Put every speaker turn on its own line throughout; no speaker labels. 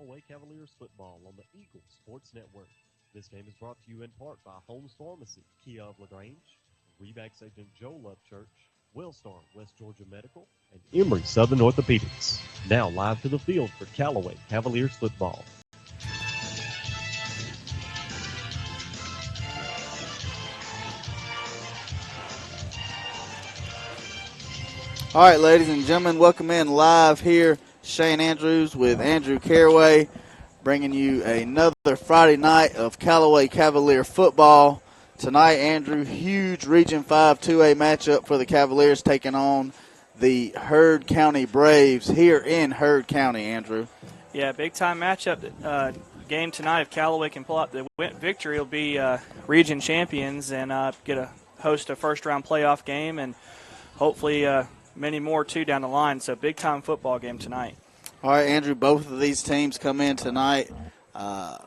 Callaway Cavaliers football on the Eagle Sports Network. This game is brought to you in part by Holmes Pharmacy, Kia of LaGrange, Remax agent Joe Love Church, Wellstar West Georgia Medical, and Emory Southern Orthopedics. Now live to the field for Callaway Cavaliers football.
All right, ladies and gentlemen, welcome in live here. Shane Andrews with Andrew Callaway, bringing you another Friday night of Callaway Cavalier football. Tonight, Andrew, huge Region 5 2A matchup for the Cavaliers taking on the Heard County Braves here in Heard County, Andrew.
Yeah, big-time matchup. Game tonight, if Callaway can pull out the victory, it'll be region champions and host a first-round playoff game and hopefully many more, too, down the line. So big-time football game tonight.
All right, Andrew, both of these teams come in tonight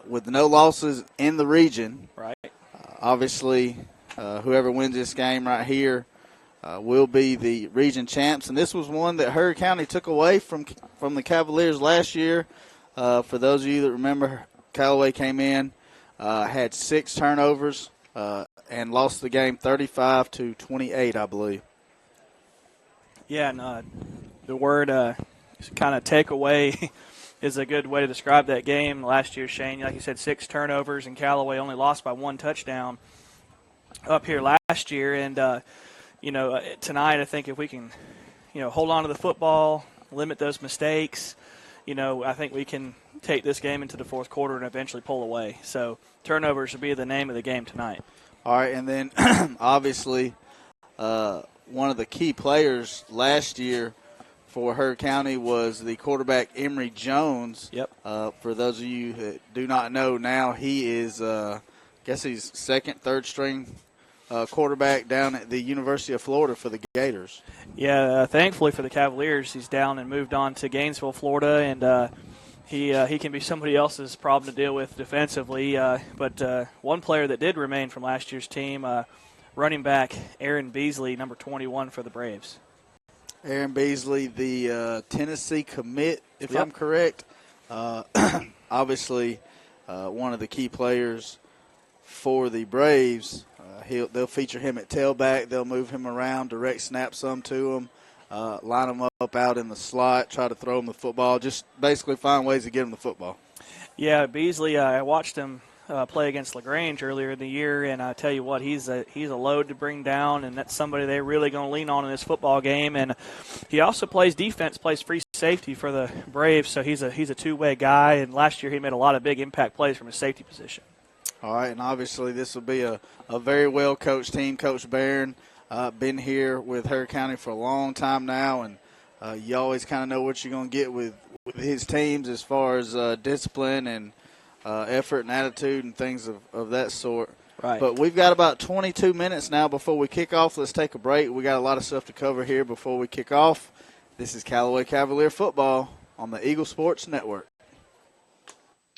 with no losses in the region.
Right.
Obviously, whoever wins this game right here will be the region champs. And this was one that Heard County took away from the Cavaliers last year. For those of you that remember, Callaway came in, had 6 turnovers, and lost the game 35-28, I believe.
Yeah, and the word kind of takeaway is a good way to describe that game. Last year, Shane, like you said, 6 turnovers, and Callaway only lost by 1 touchdown up here last year. And, tonight I think if we can, hold on to the football, limit those mistakes, I think we can take this game into the fourth quarter and eventually pull away. So turnovers will be the name of the game tonight.
All right, and then obviously one of the key players last year for Heard County was the quarterback Emory Jones.
Yep.
For those of you that do not know now, he is, he's second, third string quarterback down at the University of Florida for the Gators.
Yeah, thankfully for the Cavaliers, he's down and moved on to Gainesville, Florida, and he can be somebody else's problem to deal with defensively. But one player that did remain from last year's team, running back Aaron Beasley, number 21 for the Braves.
Aaron Beasley, the Tennessee commit, if
Yep.
I'm correct. Obviously, one of the key players for the Braves. They'll feature him at tailback. They'll move him around, direct snap some to him, line him up out in the slot, try to throw him the football, just basically find ways to get him the football.
Yeah, Beasley, I watched him play against LaGrange earlier in the year, and I tell you what, he's a load to bring down, and that's somebody they're really going to lean on in this football game. And he also plays defense, plays free safety for the Braves, so he's a two-way guy. And last year he made a lot of big impact plays from his safety position.
All right, and obviously this will be a very well-coached team. Coach Barron been here with Heard County for a long time now, and you always kind of know what you're going to get with his teams as far as discipline and effort and attitude and things of that sort.
Right.
But we've got about 22 minutes now before we kick off. Let's take a break. We got a lot of stuff to cover here before we kick off. This is Callaway Cavalier football on the Eagle Sports Network.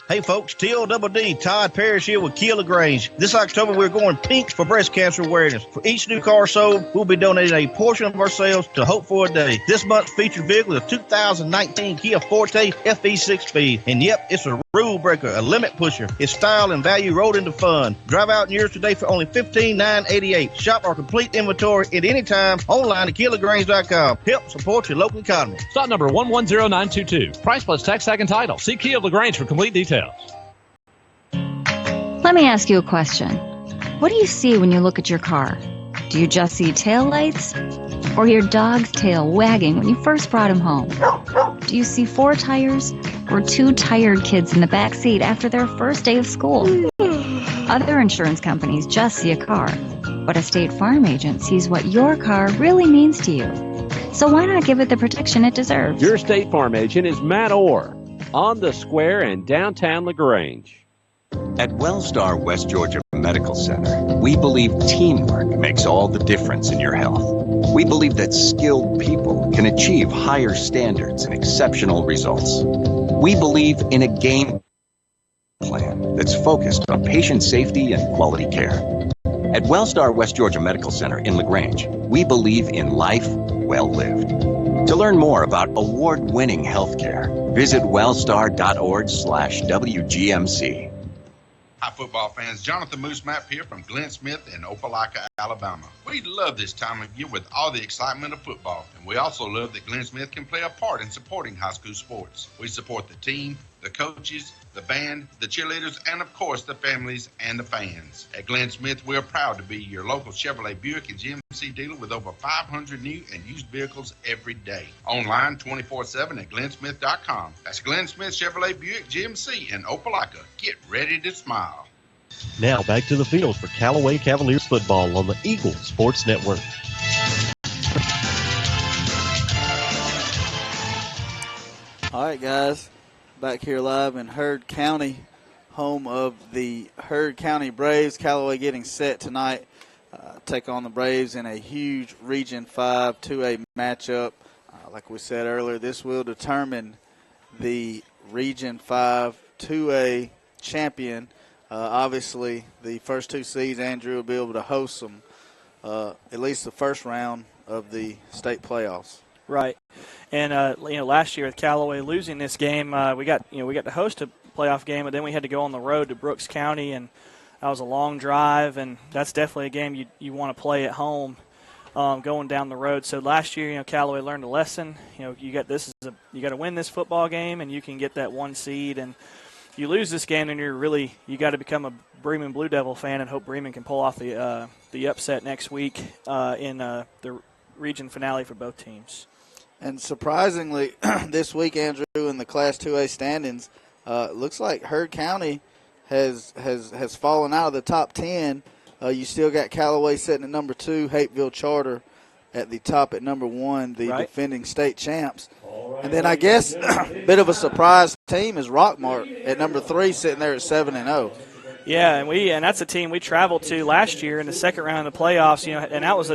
Hey folks, T.O.D.D. Todd Parrish here with Kia LaGrange. This October we're going pink for breast cancer awareness. For each new car sold, we'll be donating a portion of our sales to Hope for a Day. This month's featured vehicle is a 2019 Kia Forte FE 6-speed. And yep, it's a rule breaker, a limit pusher. It's style and value rolled into fun. Drive out in yours today for only $15,988. Shop our complete inventory at any time online at KiaLaGrange.com. Help support your local economy.
Stock number 110922. Price plus tax, tag, and title. See Kia of LaGrange for complete details.
Let me ask you a question. What do you see when you look at your car? Do you just see taillights? Or your dog's tail wagging when you first brought him home? Do you see 4 tires? Or 2 tired kids in the back seat after their first day of school? Other insurance companies just see a car, but a State Farm agent sees what your car really means to you. So why not give it the protection it deserves?
Your State Farm agent is Matt Orr on the square in downtown LaGrange.
At Wellstar West Georgia Medical Center, we believe teamwork makes all the difference in your health. We believe that skilled people can achieve higher standards and exceptional results. We believe in a game plan that's focused on patient safety and quality care. At Wellstar West Georgia Medical Center in LaGrange, we believe in life well lived. To learn more about award-winning healthcare, visit wellstar.org/WGMC.
Hi, football fans. Jonathan Moose Mapp here from Glenn Smith in Opelika, Alabama. We love this time of year with all the excitement of football, and we also love that Glenn Smith can play a part in supporting high school sports. We support the team, the coaches, the band, the cheerleaders, and of course the families and the fans. At Glenn Smith, we're proud to be your local Chevrolet Buick and GMC dealer with over 500 new and used vehicles every day. Online 24/7 at glennsmith.com. That's Glenn Smith Chevrolet Buick GMC in Opelika. Get ready to smile.
Now back to the field for Callaway Cavaliers football on the Eagle Sports Network.
All right, guys, back here live in Heard County, home of the Heard County Braves. Callaway getting set tonight, take on the Braves in a huge Region 5 2A matchup. Like we said earlier, this will determine the Region 5 2A champion. Obviously, the first two seeds, Andrew will be able to host them at least the first round of the state playoffs.
Right, and last year with Callaway losing this game, we got to host a playoff game, but then we had to go on the road to Brooks County, and that was a long drive, and that's definitely a game you want to play at home, going down the road. So last year, Callaway learned a lesson. You got to win this football game, and you can get that one seed. And you lose this game, and you got to become a Bremen Blue Devil fan and hope Bremen can pull off the upset next week in the region finale for both teams.
And surprisingly, this week, Andrew, in the Class 2A standings, looks like Heard County has fallen out of the top 10. You still got Callaway sitting at number 2, Hapeville Charter at the top at number 1, the defending state champs. And then I guess a bit of a surprise team is Rockmart at number 3, sitting there at 7-0.
Yeah, and that's a team we traveled to last year in the second round of the playoffs. And that was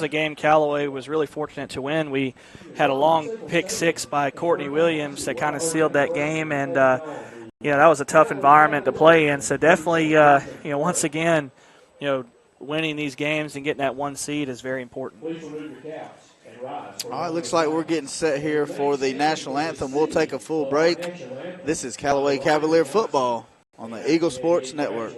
a game Callaway was really fortunate to win. We had a long pick 6 by Courtney Williams that kind of sealed that game, and that was a tough environment to play in. So definitely, once again, winning these games and getting that one seed is very important.
All right, looks like we're getting set here for the national anthem. We'll take a full break. This is Callaway Cavalier football on the Eagle Sports Network.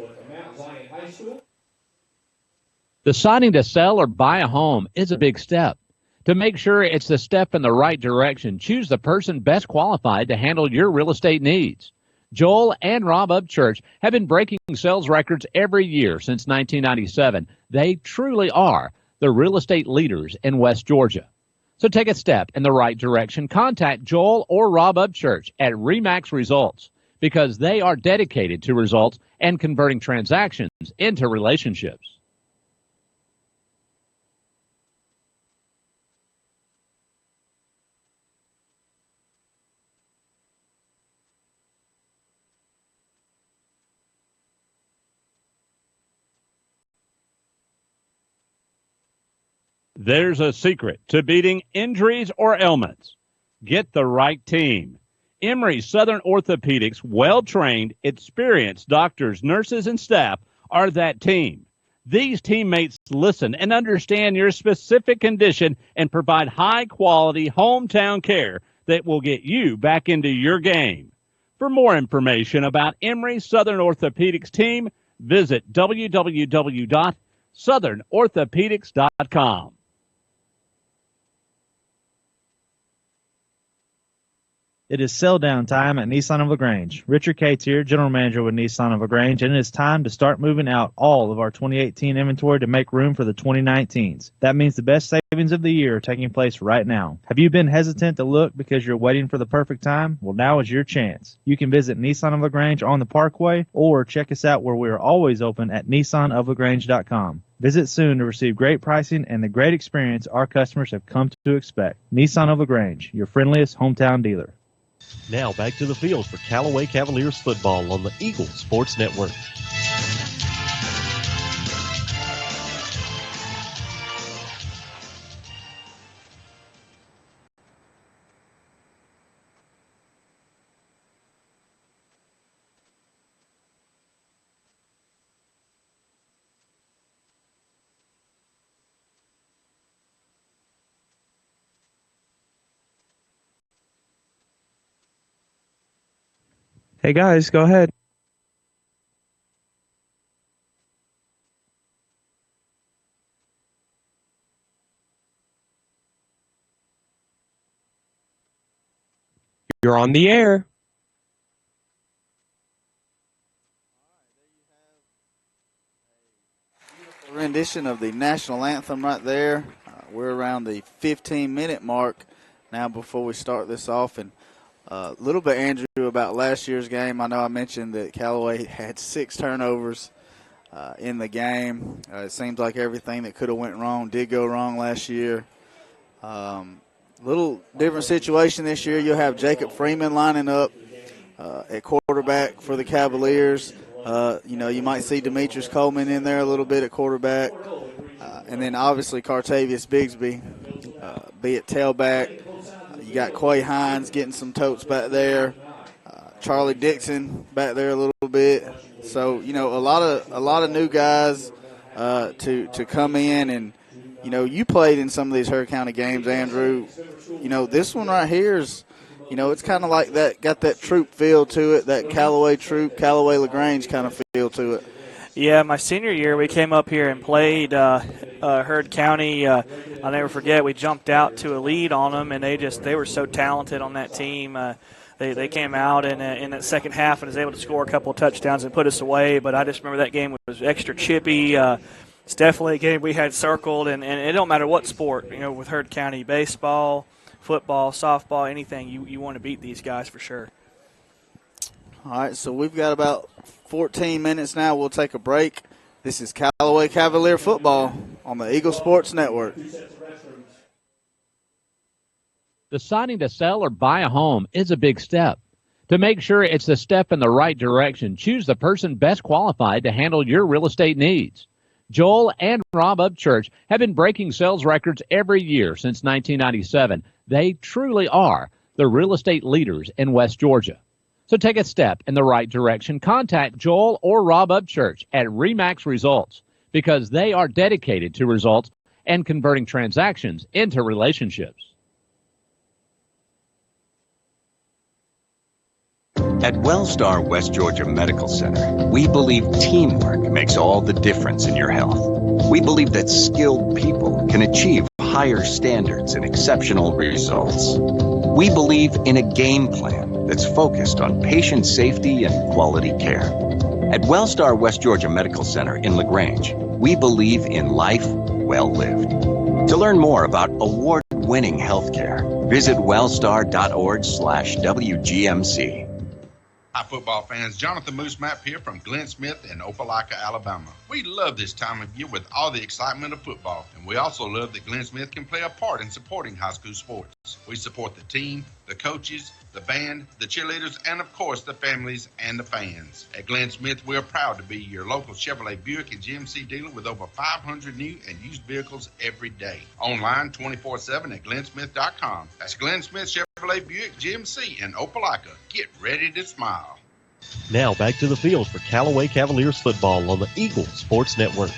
Deciding to sell or buy a home is a big step. To make sure it's the step in the right direction, choose the person best qualified to handle your real estate needs. Joel and Rob Upchurch have been breaking sales records every year since 1997. They truly are the real estate leaders in West Georgia. So take a step in the right direction. Contact Joel or Rob Upchurch at RE/MAX Results because they are dedicated to results and converting transactions into relationships. There's a secret to beating injuries or ailments. Get the right team. Emory Southern Orthopedics' well-trained, experienced doctors, nurses, and staff are that team. These teammates listen and understand your specific condition and provide high-quality hometown care that will get you back into your game. For more information about Emory Southern Orthopedics team, visit www.southernorthopedics.com.
It is sell down time at Nissan of LaGrange. Richard Cates here, General Manager with Nissan of LaGrange, and it is time to start moving out all of our 2018 inventory to make room for the 2019s. That means the best savings of the year are taking place right now. Have you been hesitant to look because you're waiting for the perfect time? Well, now is your chance. You can visit Nissan of LaGrange on the Parkway or check us out where we are always open at nissanoflagrange.com. Visit soon to receive great pricing and the great experience our customers have come to expect. Nissan of LaGrange, your friendliest hometown dealer.
Now back to the field for Callaway Cavaliers football on the Eagle Sports Network.
Hey, guys, go ahead.
You're on the air.
Rendition of the national anthem right there. We're around the 15-minute mark now before we start this off. And a little bit, Andrew, about last year's game. I know I mentioned that Callaway had 6 turnovers in the game. It seems like everything that could have went wrong did go wrong last year. Little different situation this year. You'll have Jacob Freeman lining up at quarterback for the Cavaliers. You might see Demetrius Coleman in there a little bit at quarterback. And then obviously Cartavius Bigsby be at tailback. You got Quay Hines getting some totes back there. Charlie Dixon back there a little bit. So, a lot of new guys to come in. And, you played in some of these Hurd County games, Andrew. This one right here is, it's kind of like that, got that troop feel to it, that Callaway troop, Callaway LaGrange kind of feel to it.
Yeah, my senior year, we came up here and played Hurd County. I'll never forget, we jumped out to a lead on them, and they were so talented on that team. They came out in that second half and was able to score a couple of touchdowns and put us away. But I just remember that game was extra chippy. It's definitely a game we had circled, and it don't matter what sport, with Hurd County, baseball, football, softball, anything, you want to beat these guys for sure.
All right, so we've got about 14 minutes now. We'll take a break. This is Callaway Cavalier football on the Eagle Sports Network.
Deciding to sell or buy a home is a big step. To make sure it's the step in the right direction, choose the person best qualified to handle your real estate needs. Joel and Rob Upchurch have been breaking sales records every year since 1997. They truly are the real estate leaders in West Georgia. So take a step in the right direction. Contact Joel or Rob Upchurch at RE/MAX Results because they are dedicated to results and converting transactions into relationships.
At Wellstar West Georgia Medical Center, we believe teamwork makes all the difference in your health. We believe that skilled people can achieve higher standards and exceptional results. We believe in a game plan that's focused on patient safety and quality care. At Wellstar West Georgia Medical Center in LaGrange, we believe in life well lived. To learn more about award-winning healthcare, visit wellstar.org/WGMC.
Hi, football fans. Jonathan Moose Mapp here from Glenn Smith in Opelika, Alabama. We love this time of year with all the excitement of football, and we also love that Glenn Smith can play a part in supporting high school sports. We support the team, the coaches, the band, the cheerleaders, and of course the families and the fans. At Glenn Smith, we're proud to be your local Chevrolet Buick and GMC dealer with over 500 new and used vehicles every day. Online 24/7 at glennsmith.com. That's Glenn Smith Chevrolet Buick GMC in Opelika. Get ready to smile.
Now back to the field for Callaway Cavaliers football on the Eagle Sports Network.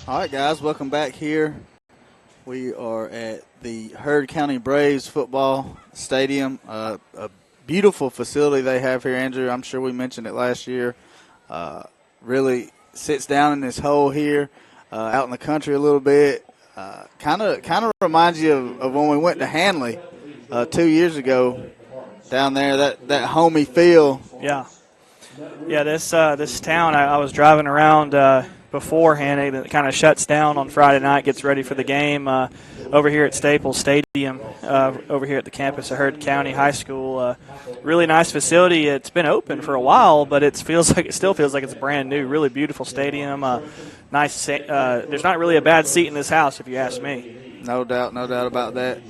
All right, guys, welcome back here. We are at the Hurd County Braves football stadium. A beautiful facility they have here, Andrew. I'm sure we mentioned it last year. Really sits down in this hole here, out in the country a little bit. Kind of reminds you of when we went to Hanley 2 years ago down there. That homey feel.
Yeah. This town. I was driving around beforehand. It kind of shuts down on Friday night, gets ready for the game over here at Staples Stadium, over here at the campus of Hurd County High School. Really nice facility. It's been open for a while, but it still feels like it's brand new. Really beautiful stadium. Nice. There's not really a bad seat in this house, if you ask me.
No doubt about that.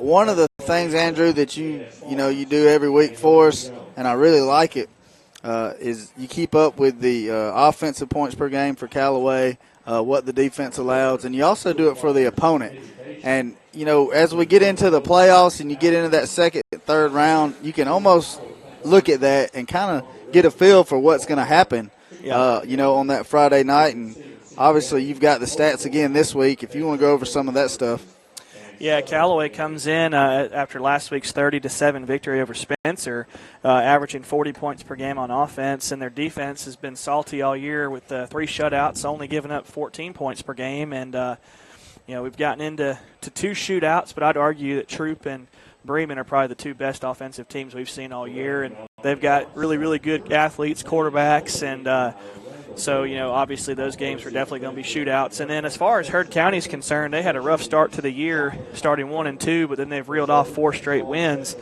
One of the things, Andrew, that you do every week for us, and I really like it, is you keep up with the offensive points per game for Callaway, what the defense allows, and you also do it for the opponent. And, as we get into the playoffs and you get into that second, third round, you can almost look at that and kind of get a feel for what's going to happen, on that Friday night. And obviously you've got the stats again this week if you want to go over some of that stuff.
Yeah, Callaway comes in after last week's 30-7 victory over Spencer, averaging 40 points per game on offense, and their defense has been salty all year with 3 shutouts, only giving up 14 points per game. And we've gotten into 2 shootouts, but I'd argue that Troop and Bremen are probably the 2 best offensive teams we've seen all year, and they've got really, really good athletes, quarterbacks, and so, obviously those games are definitely going to be shootouts. And then as far as Heard County is concerned, they had a rough start to the year, starting 1-2, but then they've reeled off 4 straight wins.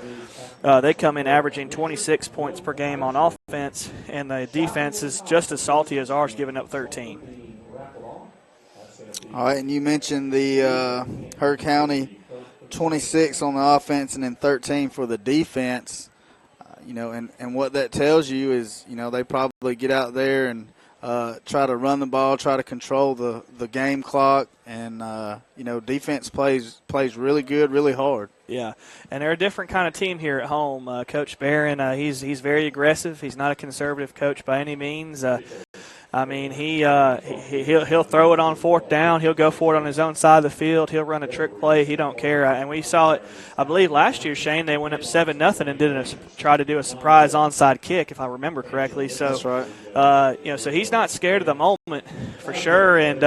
They come in averaging 26 points per game on offense, and the defense is just as salty as ours, giving up 13.
All right, and you mentioned the Heard County 26 on the offense and then 13 for the defense. And what that tells you is, they probably get out there and try to run the ball, try to control the game clock, and defense plays really good, really hard.
Yeah, and they're a different kind of team here at home. Coach Barron, he's very aggressive. He's not a conservative coach by any means. He'll throw it on 4th down. He'll go for it on his own side of the field. He'll run a trick play. He don't care. And we saw it, I believe, last year, Shane. They went up 7-0 and tried to do a surprise onside kick, if I remember correctly. So,
that's right.
So he's not scared of the moment for sure. And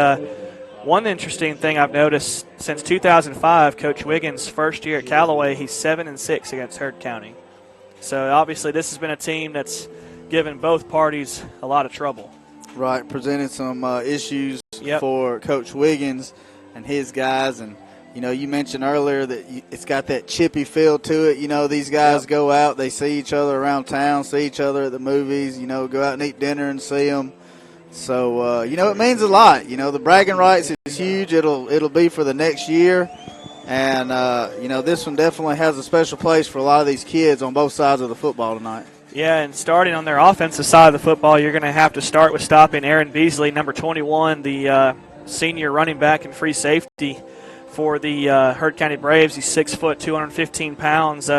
one interesting thing I've noticed since 2005, Coach Wiggins' first year at Callaway, he's 7-6 against Heard County. So obviously, this has been a team that's given both parties a lot of trouble.
Right, presented some issues
Yep.
for Coach Wiggins and his guys. And, you mentioned earlier that it's got that chippy feel to it. These guys
Yep.
go out, they see each other around town, see each other at the movies, go out and eat dinner and see them. So, it means a lot. The bragging rights is huge. It'll be for the next year. And, this one definitely has a special place for a lot of these kids on both sides of the football tonight.
Yeah, and starting on their offensive side of the football, you're going to have to start with stopping Aaron Beasley, number 21, the senior running back and free safety for the Heard County Braves. He's 6 foot, 215 pounds.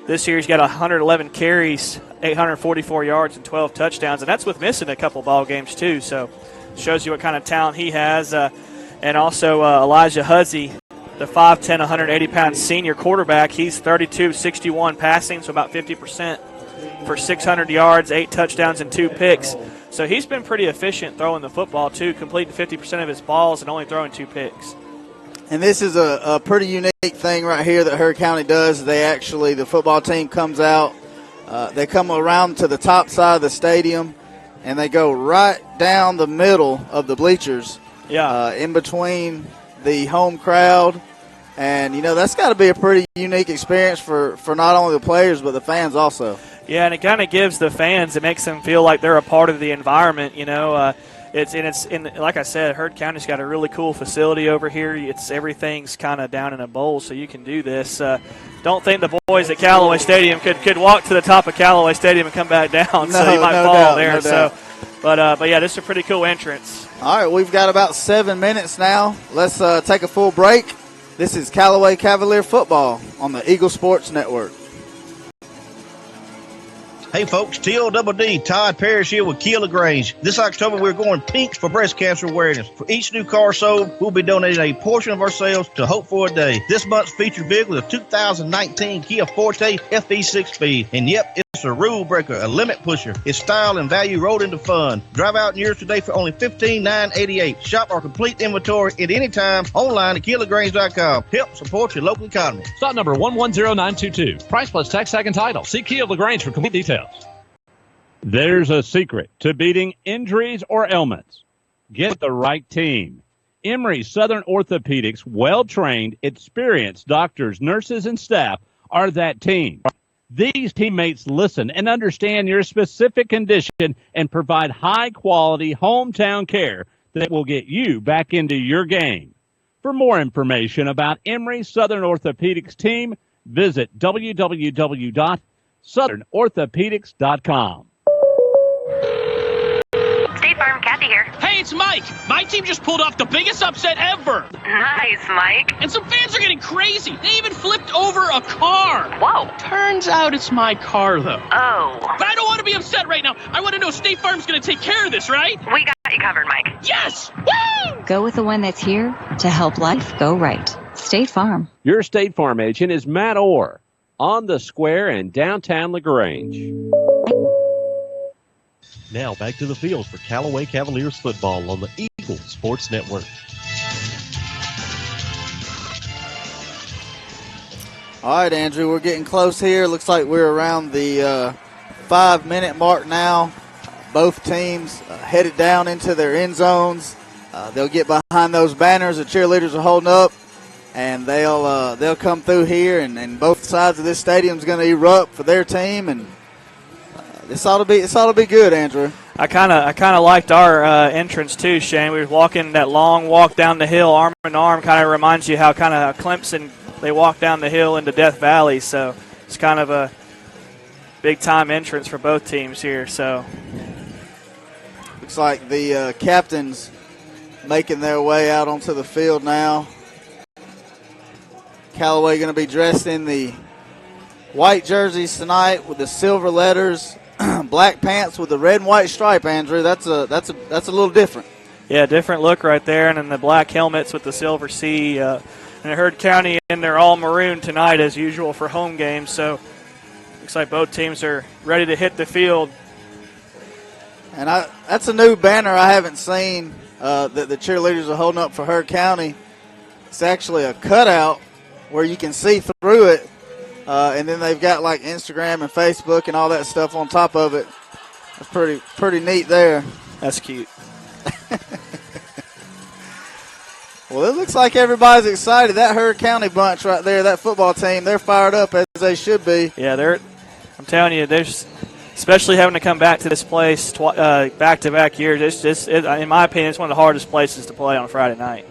This year he's got 111 carries, 844 yards, and 12 touchdowns, and that's with missing a couple ball games too. So shows you what kind of talent he has. And also Elijah Huzzy, the 5'10", 180-pound senior quarterback. He's 32-61 passing, so about 50%. For 600 yards, 8 touchdowns, and 2 picks. So he's been pretty efficient throwing the football, too, completing 50% of his balls and only throwing 2 picks.
And this is a pretty unique thing right here that Heard County does. The football team comes out, they come around to the top side of the stadium, and they go right down the middle of the bleachers, in between the home crowd. And, that's got to be a pretty unique experience for not only the players but the fans also.
Yeah, and it kind of gives the fans, it makes them feel like they're a part of the environment, like I said, Heard County's got a really cool facility over here. Everything's kind of down in a bowl, so you can do this. Don't think the boys at Callaway Stadium could walk to the top of Callaway Stadium and come back down, so you might fall there. But yeah, this is a pretty cool entrance.
All right, we've got about 7 minutes now. Let's take a full break. This is Callaway Cavalier football on the Eagle Sports Network.
Hey folks, TLDD, Todd Parrish here with Kia LaGrange. This October we're going pink for breast cancer awareness. For each new car sold, we'll be donating a portion of our sales to Hope for a Day. This month's featured vehicle is a 2019 Kia Forte FE 6-speed. And yep, it's a rule breaker, a limit pusher. It's style and value rolled into fun. Drive out in yours today for only $15,988. Shop our complete inventory at any time online at KiaLaGrange.com. Help support your local economy.
Stock number 110922. Price plus tax, tag, and title. See Kia LaGrange for complete details. There's a secret to beating injuries or ailments. Get the right team. Emory Southern Orthopedics, well-trained, experienced doctors, nurses, and staff are that team. These teammates listen and understand your specific condition and provide high-quality hometown care that will get you back into your game. For more information about Emory Southern Orthopedics team, visit www.southernorthopedics.com.
State Farm, Kathy here.
Hey, it's Mike. My team just pulled off the biggest upset ever.
Nice, Mike.
And some fans are getting crazy. They even flipped over a car.
Whoa.
Turns out it's my car, though.
Oh.
But I don't want to be upset right now. I want to know State Farm's going to take care of this, right?
We got you covered, Mike.
Yes! Woo!
Go with the one that's here to help life go right. State Farm.
Your State Farm agent is Matt Orr on the square in downtown LaGrange.
Now back to the field for Callaway Cavaliers football on the Eagle Sports Network.
All right, Andrew, we're getting close here. Looks like we're around the 5-minute mark now. Both teams headed down into their end zones. They'll get behind those banners the cheerleaders are holding up, and they'll come through here, and both sides of this stadium is going to erupt for their team, and this ought to be good, Andrew.
I kind of liked our entrance too, Shane. We were walking that long walk down the hill, arm in arm. Kind of reminds you how Clemson, they walk down the hill into Death Valley. So it's kind of a big time entrance for both teams here. So
looks like the captains making their way out onto the field now. Callaway going to be dressed in the white jerseys tonight with the silver letters. Black pants with the red and white stripe, Andrew. That's a little different.
Yeah, different look right there, and then the black helmets with the silver C. And Heard County in their all maroon tonight as usual for home games. So looks like both teams are ready to hit the field.
And that's a new banner I haven't seen that the cheerleaders are holding up for Heard County. It's actually a cutout where you can see through it. And then they've got like Instagram and Facebook and all that stuff on top of it. That's pretty neat there.
That's cute.
Well, it looks like everybody's excited. That Heard County bunch right there, that football team, they're fired up as they should be.
Yeah, I'm telling you, there's especially having to come back to this place back-to-back years. In my opinion, it's one of the hardest places to play on a Friday night.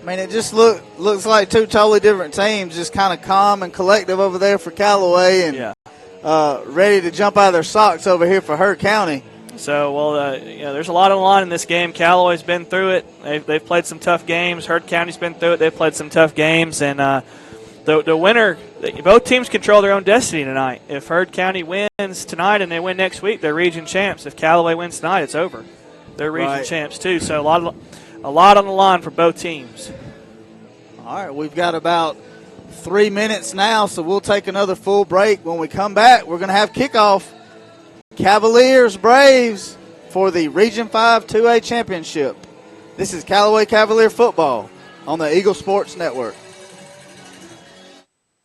I mean, it just looks like two totally different teams, just kind of calm and collective over there for Callaway, and ready to jump out of their socks over here for Heard County.
So, there's a lot on the line in this game. Callaway's been through it. They've played some tough games. Heard County's been through it. They've played some tough games, and the winner, both teams control their own destiny tonight. If Heard County wins tonight and they win next week, they're region champs. If Callaway wins tonight, it's over. They're region champs too. So a lot on the line for both teams.
All right, we've got about 3 minutes now, so we'll take another full break. When we come back, we're going to have kickoff. Cavaliers Braves for the Region 5 2A Championship. This is Callaway Cavalier football on the Eagle Sports Network.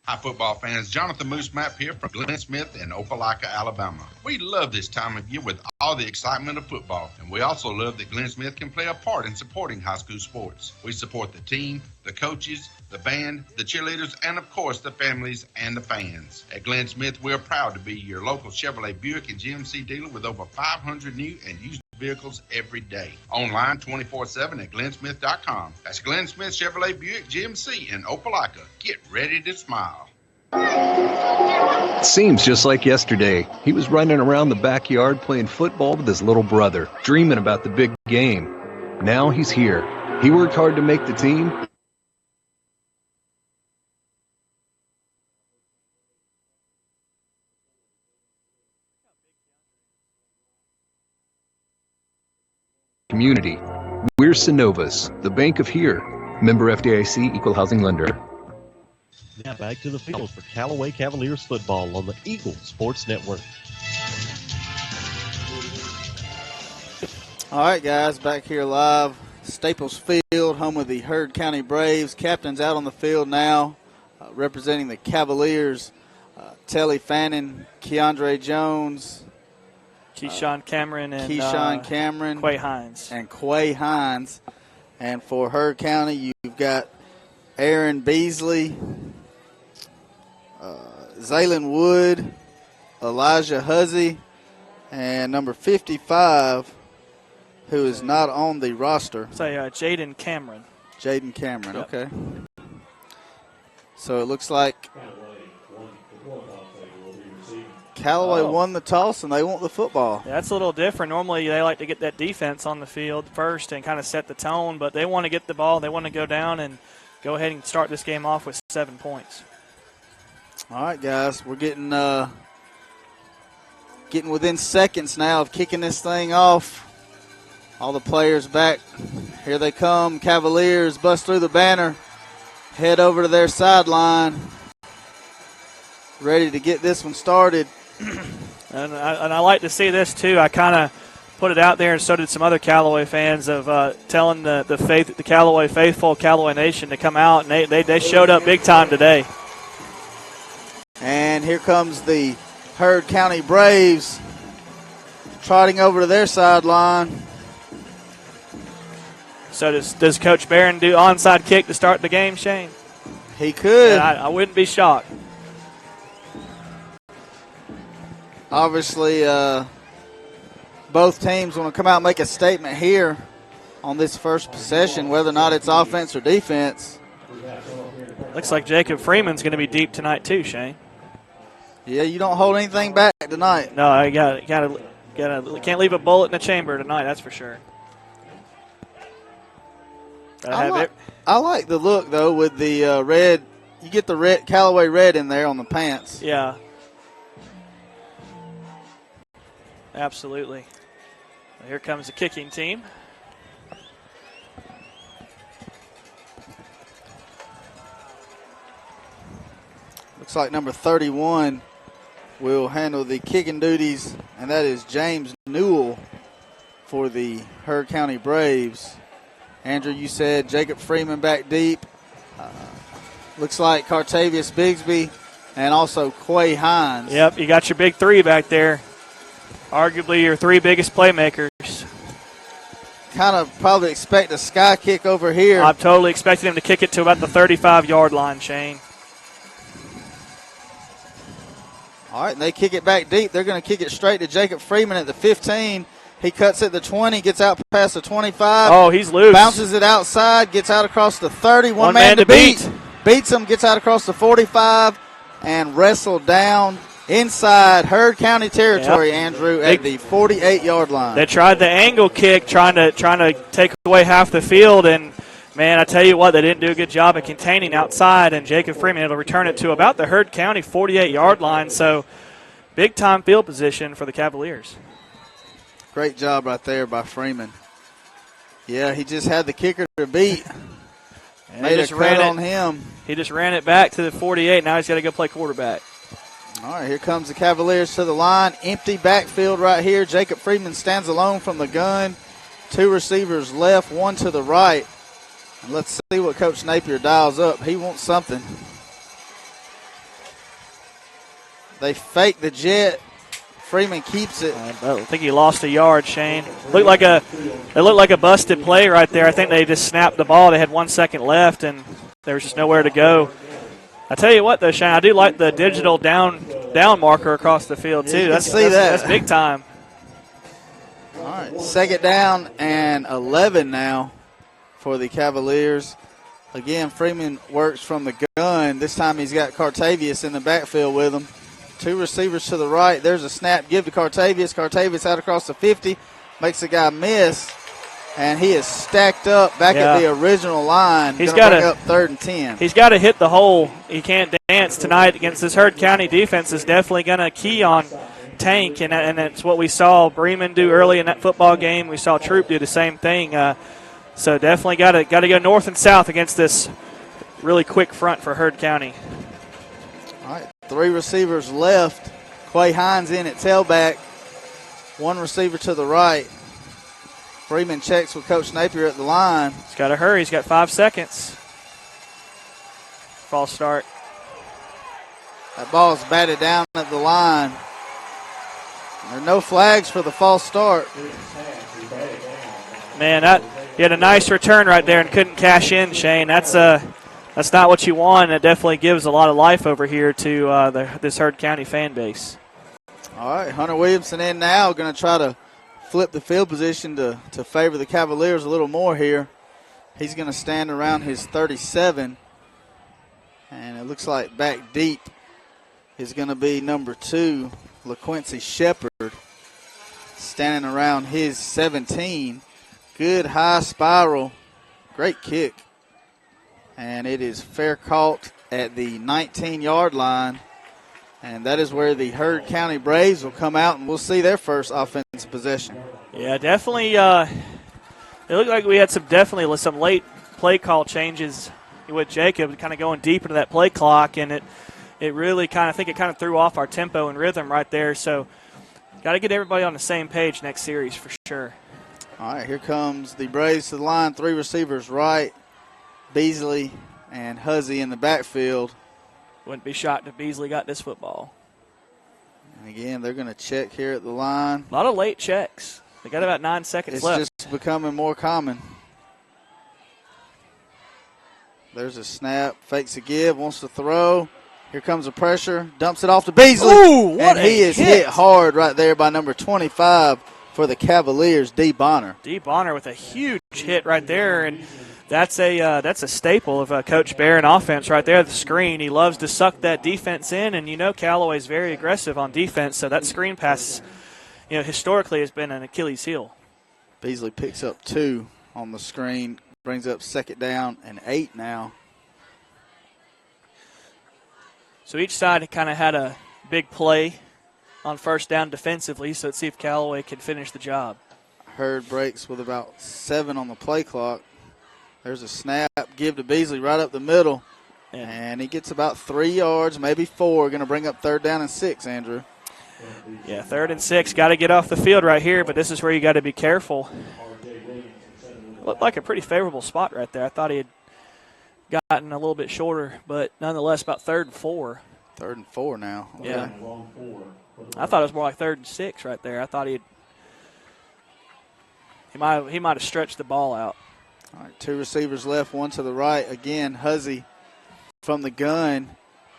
Hi, football fans. Jonathan Moose Map here from Glenn Smith in Opelika, Alabama. We love this time of year with all the excitement of football, and we also love that Glenn Smith can play a part in supporting high school sports. We support the team, the coaches, the band, the cheerleaders, and of course the families and the fans. At Glenn Smith, we're proud to be your local Chevrolet Buick and GMC dealer with over 500 new and used vehicles every day. Online 24/7 at glennsmith.com. That's Glenn Smith Chevrolet Buick GMC in Opelika. Get ready to smile.
Seems just like yesterday. He was running around the backyard playing football with his little brother, dreaming about the big game. Now he's here. He worked hard to make the team. Community. We're Synovus, the bank of here. Member FDIC, equal housing lender.
Now back to the field for Callaway Cavaliers football on the Eagle Sports Network.
All right, guys, back here live. Staples Field, home of the Heard County Braves. Captains out on the field now, representing the Cavaliers. Telly Fannin, Keandre Jones,
Keyshawn Cameron, and
Quay Hines. And for Heard County, you've got Aaron Beasley, Zaylen Wood, Elijah Huzzy, and number 55, who is not on the roster.
Say Jaden Cameron.
Yep. Okay. So it looks like Callaway won the toss, and they want the football.
Yeah, that's a little different. Normally, they like to get that defense on the field first and kind of set the tone, but they want to get the ball. They want to go down and go ahead and start this game off with 7 points.
All right, guys, we're getting within seconds now of kicking this thing off. All the players back. Here they come. Cavaliers bust through the banner, head over to their sideline, ready to get this one started.
And I like to see this, too. I kind of put it out there, and so did some other Callaway fans, of telling the Callaway faithful, Callaway Nation, to come out, and they showed up big time today.
And here comes the Heard County Braves trotting over to their sideline.
So does Coach Barron do onside kick to start the game, Shane?
He could.
I wouldn't be shocked.
Obviously, both teams want to come out and make a statement here on this first possession, whether or not it's offense or defense.
Looks like Jacob Freeman's going to be deep tonight too, Shane.
Yeah, you don't hold anything back tonight.
No, I can't leave a bullet in the chamber tonight. That's for sure.
I like the look though with the red. You get the red Callaway red in there on the pants.
Yeah. Absolutely. Here comes the kicking team.
Looks like number 31 will handle the kicking duties, and that is James Newell for the Heard County Braves. Andrew, you said Jacob Freeman back deep. Looks like Cartavius Bigsby and also Quay Hines.
Yep, you got your big three back there. Arguably your three biggest playmakers.
Kind of probably expect a sky kick over here.
I'm totally expecting him to kick it to about the 35-yard line, Shane.
All right, and they kick it back deep. They're going to kick it straight to Jacob Freeman at the 15. He cuts it the 20, gets out past the 25.
Oh, he's loose.
Bounces it outside, gets out across the 30. One man to beat. Beats him, gets out across the 45, and wrestled down inside Heard County territory, Andrew, at the 48-yard line.
They tried the angle kick, trying to take away half the field, and, man, I tell you what, they didn't do a good job of containing outside, and Jacob Freeman will return it to about the Heard County 48-yard line, so big-time field position for the Cavaliers.
Great job right there by Freeman. Yeah, he just had the kicker to beat.
And
made a cut on him.
He just ran it back to the 48. Now he's got to go play quarterback.
All right, here comes the Cavaliers to the line. Empty backfield right here. Jacob Freeman stands alone from the gun. Two receivers left, one to the right. And let's see what Coach Napier dials up. He wants something. They fake the jet. Freeman keeps it.
I think he lost a yard, Shane. It looked like a busted play right there. I think they just snapped the ball. They had 1 second left, and there was just nowhere to go. I tell you what, though, Shane, I do like the digital down marker across the field, too. That's big time.
All right, second down and 11 now for the Cavaliers. Again, Freeman works from the gun. This time he's got Cartavius in the backfield with him. Two receivers to the right. There's a snap. Give to Cartavius. Cartavius out across the 50. Makes the guy miss. And he is stacked up back at the original line.
He's got to
up 3rd and 10.
He's got to hit the hole. He can't dance tonight against this Heard County defense. Is definitely going to key on Tank, and that's what we saw Bremen do early in that football game. We saw Troop do the same thing. So definitely got to go north and south against this really quick front for Heard County.
All right, three receivers left. Quay Hines in at tailback. One receiver to the right. Freeman checks with Coach Napier at the line.
He's got to hurry. He's got 5 seconds. False start.
That ball's batted down at the line. There are no flags for the false start.
Man, he had a nice return right there and couldn't cash in, Shane. That's not what you want. It definitely gives a lot of life over here to this Heard County fan base.
All right, Hunter Williamson in now, going to try to flip the field position to favor the Cavaliers a little more here. He's going to stand around his 37, and it looks like back deep is going to be number 2, LaQuincy Shepard, standing around his 17. Good high spiral, great kick, and it is fair caught at the 19-yard line. And that is where the Heard County Braves will come out, and we'll see their first offensive possession.
Yeah, definitely. It looked like we had some late play call changes with Jacob, kind of going deep into that play clock, and it really kind of threw off our tempo and rhythm right there. So got to get everybody on the same page next series for sure.
All right, here comes the Braves to the line. 3 receivers right, Beasley and Huzzy in the backfield.
Wouldn't be shocked if Beasley got this football.
And again, they're going to check here at the line.
A lot of late checks. They got about 9 seconds left.
It's just becoming more common. There's a snap, fakes a give, wants to throw. Here comes the pressure, dumps it off to Beasley.
Ooh, what
and he is hit hard right there by number 25 for the Cavaliers, D. Bonner.
D. Bonner with a huge hit right there, and that's a staple of Coach Barron offense right there, the screen. He loves to suck that defense in, and Callaway's very aggressive on defense, so that screen pass, historically has been an Achilles heel.
Beasley picks up 2 on the screen, brings up 2nd down and 8 now.
So each side kind of had a big play on first down defensively, so let's see if Callaway can finish the job.
Hurd breaks with about 7 on the play clock. There's a snap, give to Beasley right up the middle, and he gets about 3 yards, maybe 4. Going to bring up 3rd down and 6, Andrew.
Yeah, 3rd and 6. Got to get off the field right here, but this is where you got to be careful. Looked like a pretty favorable spot right there. I thought he had gotten a little bit shorter, but nonetheless about 3rd and 4.
3rd and 4 now. Okay.
Yeah. I thought it was more like 3rd and 6 right there. I thought he might have stretched the ball out.
All right, 2 receivers left, 1 to the right. Again, Huzzy from the gun.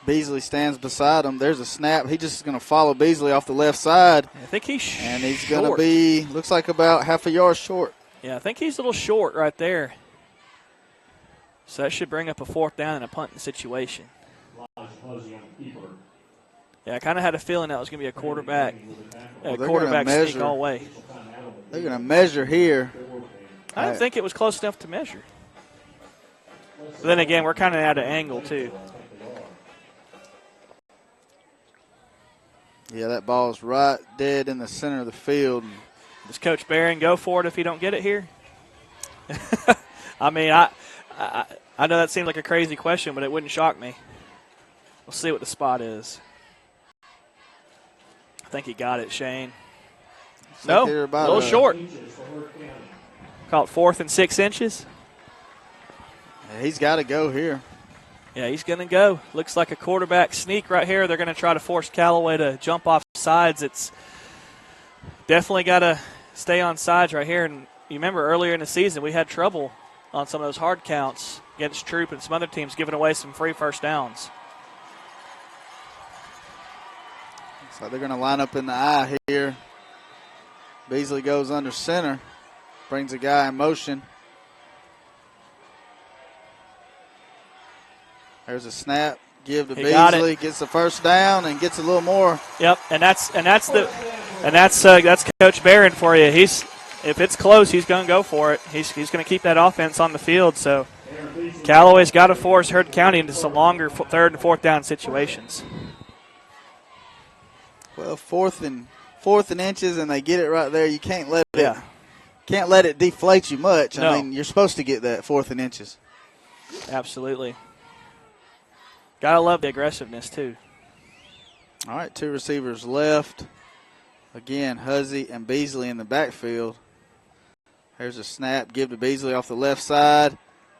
Beasley stands beside him. There's a snap. He just is going to follow Beasley off the left side.
I think he's
and he's going to be, looks like about half a yard short.
Yeah, I think he's a little short right there. So that should bring up a 4th down and a punting situation. Yeah, I kind of had a feeling that was going to be a quarterback sneak all way.
They're going to measure here.
I didn't think it was close enough to measure. But then again, we're kind of at an angle too.
Yeah, that ball's right dead in the center of the field.
Does Coach Barron go for it if he don't get it here? I mean, I know that seems like a crazy question, but it wouldn't shock me. We'll see what the spot is. I think he got it, Shane. No, a little short. Call it 4th and 6 inches.
Yeah, he's got to go here.
Yeah, he's going to go. Looks like a quarterback sneak right here. They're going to try to force Callaway to jump off sides. It's definitely got to stay on sides right here. And you remember earlier in the season we had trouble on some of those hard counts against Troop and some other teams giving away some free first downs.
So they're going to line up in the eye here. Beasley goes under center, brings a guy in motion. There's a snap, give to Beasley, gets the first down and gets a little more.
Yep, and that's Coach Barron for you. If it's close, he's going to go for it. He's going to keep that offense on the field. So Callaway's got to force Hurd County into some longer 3rd and 4th down situations.
Well, 4th and inches, and they get it right there. You can't let it deflate you much.
No.
I mean, you're supposed to get that 4th and inches.
Absolutely. Gotta love the aggressiveness too.
All right, 2 receivers left. Again, Huzzy and Beasley in the backfield. There's a snap, give to Beasley off the left side,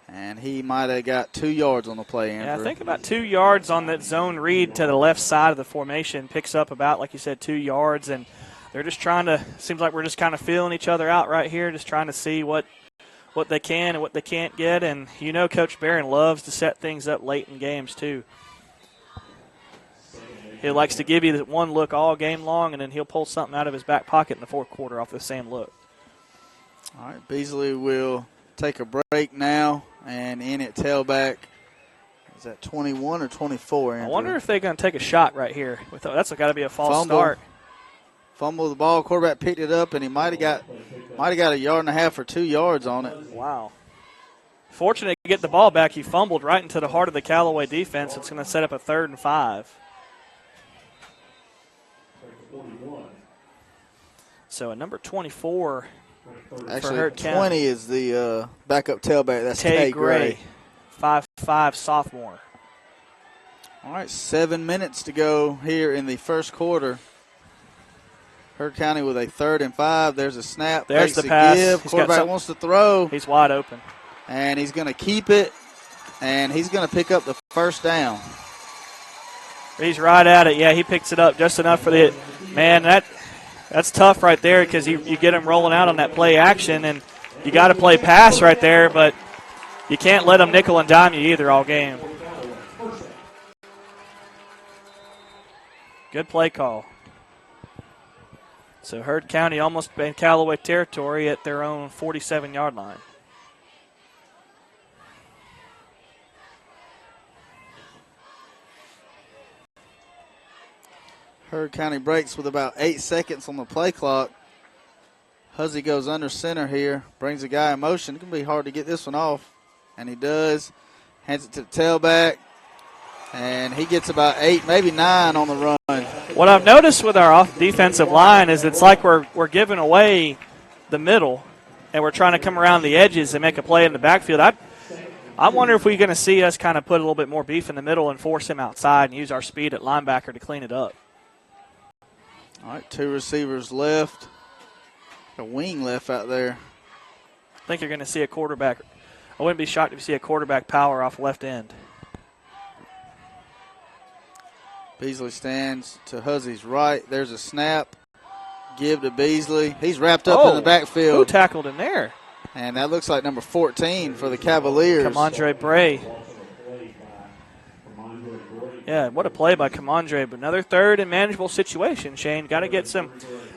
and he might have got 2 yards on the play, Andrew.
Yeah, I think about 2 yards on that zone read to the left side of the formation. Picks up about, like you said, 2 yards, and they're just trying to, seems like we're just kind of feeling each other out right here, just trying to see what they can and what they can't get. And Coach Barron loves to set things up late in games too. He likes to give you that one look all game long, and then he'll pull something out of his back pocket in the 4th quarter off the same look.
All right, Beasley will take a break now, and in at tailback. Is that 21 or 24, Andrew?
I wonder if they're going to take a shot right here. That's got to be a false start.
Fumble the ball, quarterback picked it up, and he might have got a yard and a half or 2 yards on it.
Wow. Fortunate to get the ball back, he fumbled right into the heart of the Callaway defense. It's going to set up a 3rd and 5. So a number 24
Actually,
for Hurd
20
County
is the backup tailback. That's
Tay
Tay Gray.
5'5" sophomore.
All right, 7 minutes to go here in the first quarter. Heard County with a 3rd and 5. There's a snap.
There's the
a
pass.
Give. Quarterback wants to throw.
He's wide open.
And he's going to keep it, and he's going to pick up the first down.
He's right at it. Yeah, he picks it up just enough for the – man, that's tough right there because you get him rolling out on that play action, and you got to play pass right there, but you can't let him nickel and dime you either all game. Good play call. So Heard County almost in Callaway territory at their own 47-yard line.
Heard County breaks with about 8 seconds on the play clock. Huzzy goes under center here, brings a guy in motion. It's going to be hard to get this one off, and he does. Hands it to the tailback, and he gets about 8, maybe 9 on the run.
What I've noticed with our defensive line is it's like we're giving away the middle, and we're trying to come around the edges and make a play in the backfield. I wonder if we're going to see us kind of put a little bit more beef in the middle and force him outside and use our speed at linebacker to clean it up.
All right, 2 receivers left. A wing left out there.
I think you're going to see a quarterback. I wouldn't be shocked if you see a quarterback power off left end.
Beasley stands to Huzzy's right. There's a snap. Give to Beasley. He's wrapped up in the backfield.
Who tackled him there?
And that looks like number 14 for the Cavaliers.
Kamondre Bray. Yeah, what a play by Kamondre. But another 3rd and manageable situation, Shane. Got to get some.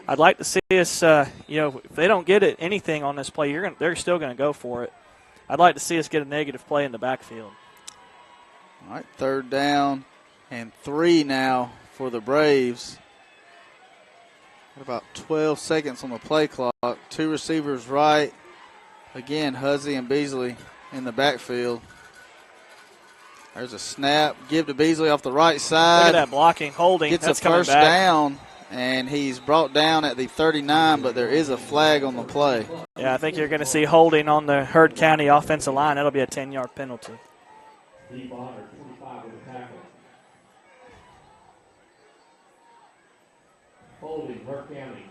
I'd like to see us, if they don't get anything on this play, they're still going to go for it. I'd like to see us get a negative play in the backfield.
All right, 3rd down and 3 now for the Braves. About 12 seconds on the play clock. 2 receivers right. Again, Huzzy and Beasley in the backfield. There's a snap. Give to Beasley off the right side.
Look at that blocking, holding.
Gets
That's
a first
coming back.
down, and he's brought down at the 39, but there is a flag on the play.
Yeah, I think you're going to see holding on the Heard County offensive line. That'll be a 10-yard penalty.
Holding, Heard County.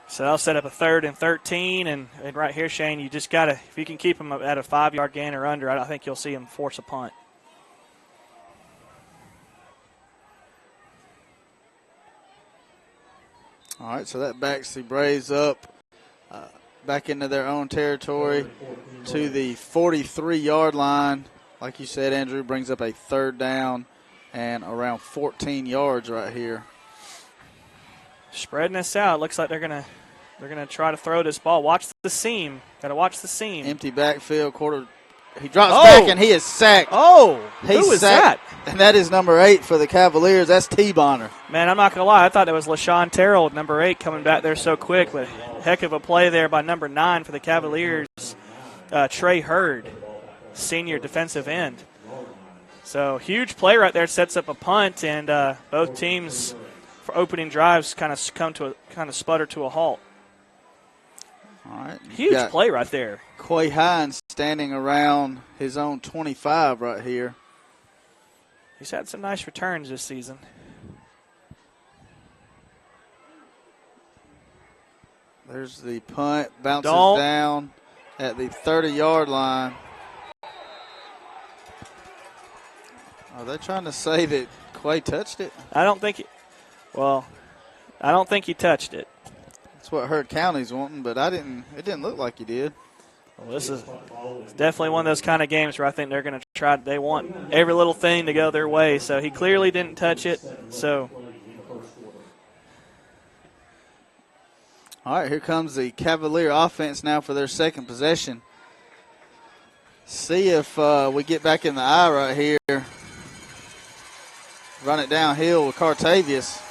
So I'll set up a 3rd and 13, and right here, Shane, you just got to, if you can keep them at a 5-yard gain or under, I think you'll see them force a punt.
All right, so that backs the Braves up back into their own territory to the 43-yard line. Like you said, Andrew, brings up a 3rd down and around 14 yards right here.
Spreading this out, looks like they're gonna try to throw this ball. Watch the seam. Got to watch the seam.
Empty backfield, He drops back, and he is sacked.
Oh, who is that?
And that is number 8 for the Cavaliers. That's T-Bonner.
Man, I'm not going to lie. I thought it was LaShawn Terrell, number 8, coming back there so quick. But heck of a play there by number 9 for the Cavaliers, Trey Hurd, senior defensive end. So huge play right there. Sets up a punt, and both teams for opening drives kind of sputter to a halt.
All right.
Huge play right there.
Quay Hines standing around his own 25 right here.
He's had some nice returns this season.
There's the punt. Bounces down at the 30-yard line. Are they trying to say that Quay touched it?
I don't think he touched it.
That's what Heard County's wanting, but it didn't look like he did.
Well, this is definitely one of those kind of games where I think they're going to try. They want every little thing to go their way. So he clearly didn't touch it. So,
all right, here comes the Cavalier offense now for their second possession. See if we get back in the eye right here. Run it downhill with Cartavius.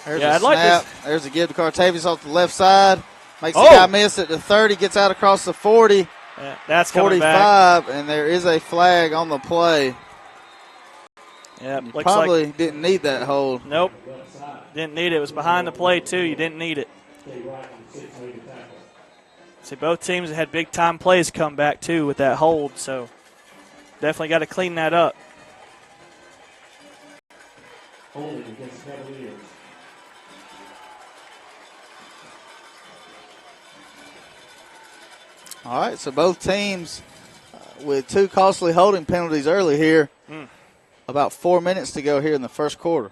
There's a snap. There's a give to Cartavius off the left side. Makes the guy miss at the 30. Gets out across the 40.
Yeah, that's
45, and there is a flag on the play.
Yeah,
you probably didn't need that hold.
Nope, didn't need it. It was behind the play too. You didn't need it. See, both teams had big-time plays come back, too, with that hold, so definitely got to clean that up.
Holding against Cavaliers.
All right, so both teams with two costly holding penalties early here. About 4 minutes to go here in the first quarter.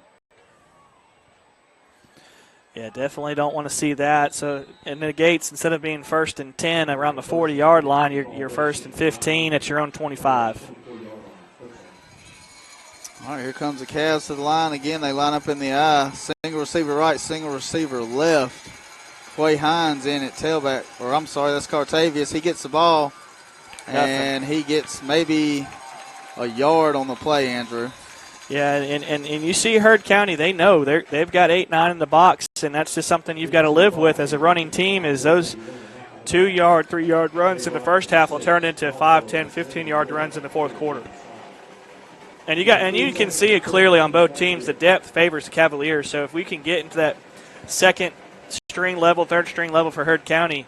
Yeah, definitely don't want to see that. So it negates, instead of being 1st and 10 around the 40-yard line, you're 1st and 15 at your own 25.
All right, here comes the Cavs to the line. Again, they line up in the I. Single receiver right, single receiver left. Quay Hines in at tailback. Or I'm sorry, that's Cartavius. He gets the ball, and he gets maybe a yard on the play, Andrew.
Yeah, and you see Heard County, they know they've got 8-9 in the box, and that's just something you've got to live with as a running team, is those 2-yard, 3-yard runs in the first half will turn into 5, 10, 15-yard runs in the fourth quarter. And you can see it clearly on both teams. The depth favors the Cavaliers, so if we can get into that second string level, third string level for Heard County,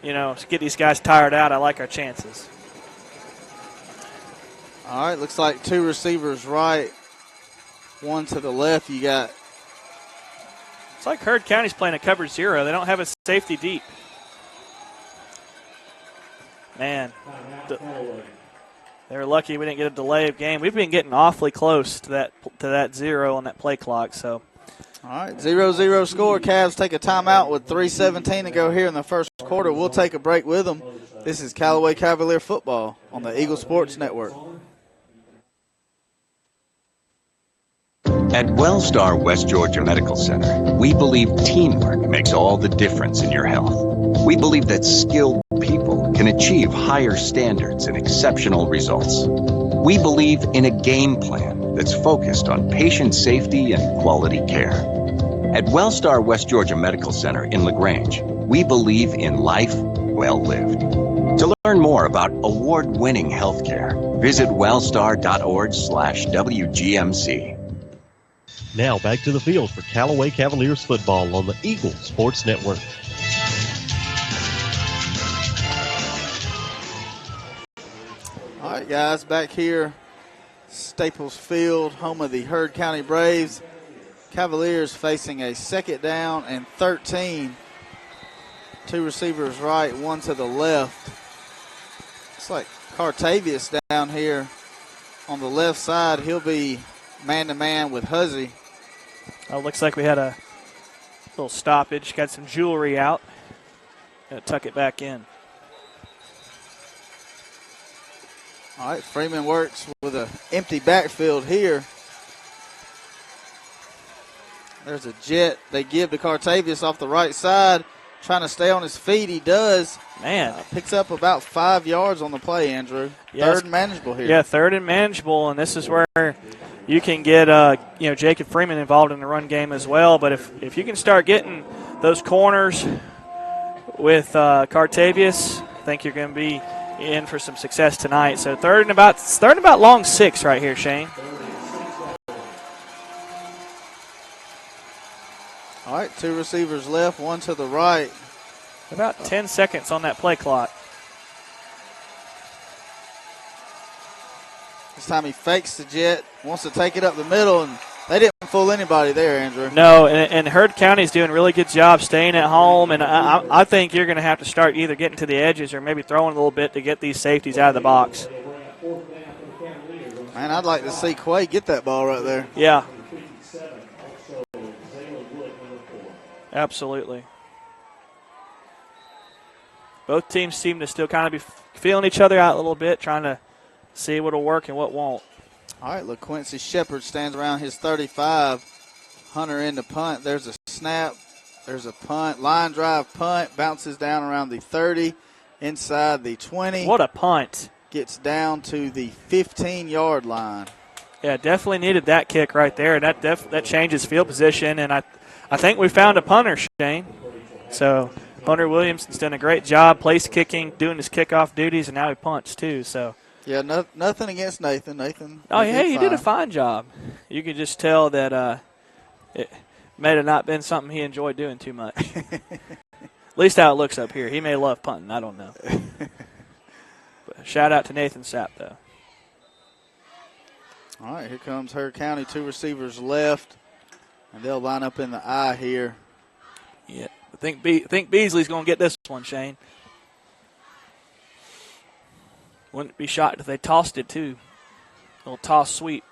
get these guys tired out, I like our chances.
All right, looks like two receivers right, one to the left. You got.
It's like Heard County's playing a cover 0. They don't have a safety deep. Man, they were lucky we didn't get a delay of game. We've been getting awfully close to that 0 on that play clock. So.
All right, 0-0 score. Cavs take a timeout with 3:17 to go here in the first quarter. We'll take a break with them. This is Callaway Cavalier football on the Eagle Sports Network.
At Wellstar West Georgia Medical Center, we believe teamwork makes all the difference in your health. We believe that skilled people can achieve higher standards and exceptional results. We believe in a game plan that's focused on patient safety and quality care. At Wellstar West Georgia Medical Center in LaGrange, we believe in life well lived. To learn more about award-winning healthcare, visit wellstar.org/WGMC.
Now back to the field for Callaway Cavaliers football on the Eagle Sports Network.
All right, guys, back here, Staples Field, home of the Heard County Braves. Cavaliers facing a 2nd down and 13. Two receivers right, one to the left. It's like Cartavius down here on the left side. He'll be man-to-man with Huzzy.
Looks like we had a little stoppage. Got some jewelry out. Gonna tuck it back in.
All right, Freeman works with an empty backfield here. There's a jet they give to Cartavius off the right side. Trying to stay on his feet. He does.
Man.
Picks up about 5 yards on the play, Andrew.
Yes.
3rd and manageable here.
Yeah, 3rd and manageable, and this is where you can get Jacob Freeman involved in the run game as well. But if you can start getting those corners with Cartavius, I think you're going to be in for some success tonight. So third and about long 6 right here, Shane.
All right, two receivers left, one to the right.
About 10 seconds on that play clock.
This time he fakes the jet, wants to take it up the middle, and they didn't fool anybody there, Andrew.
No, and Heard County's doing a really good job staying at home, and I think you're going to have to start either getting to the edges or maybe throwing a little bit to get these safeties out of the box.
Man, I'd like to see Quay get that ball right there.
Yeah. Absolutely. Both teams seem to still kind of be feeling each other out a little bit, trying to see what'll work and what won't.
All right, LaQuincy Shepard stands around his 35. Hunter in the punt. There's a snap. There's a punt. Line drive punt. Bounces down around the 30, inside the 20.
What a punt.
Gets down to the 15-yard line.
Yeah, definitely needed that kick right there, and that changes field position, and I think we found a punter, Shane. So Hunter Williamson's done a great job place kicking, doing his kickoff duties, and now he punts too. So
yeah, nothing against Nathan. Nathan.
Oh, yeah, he did a fine job. You could just tell that it may have not been something he enjoyed doing too much. least how it looks up here. He may love punting. I don't know. But shout out to Nathan Sapp, though.
All right, here comes Heard County. 2 receivers left, and they'll line up in the I here.
Yeah, I think Beasley's going to get this one, Shane. Wouldn't be shocked if they tossed it, too. A little toss sweep.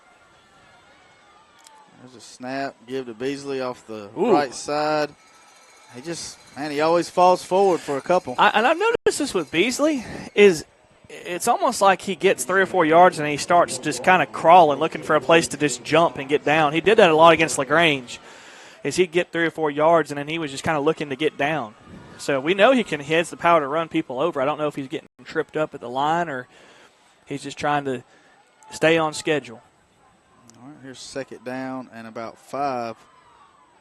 There's a snap. Give to Beasley off the
Ooh.
right side. He always falls forward for a couple.
And I've noticed this with Beasley is it's almost like he gets 3 or 4 yards and he starts just kind of crawling, looking for a place to just jump and get down. He did that a lot against LaGrange, is he'd get 3 or 4 yards and then he was just kind of looking to get down. So we know he has the power to run people over. I don't know if he's getting tripped up at the line or he's just trying to stay on schedule.
All right, here's 2nd down and about 5.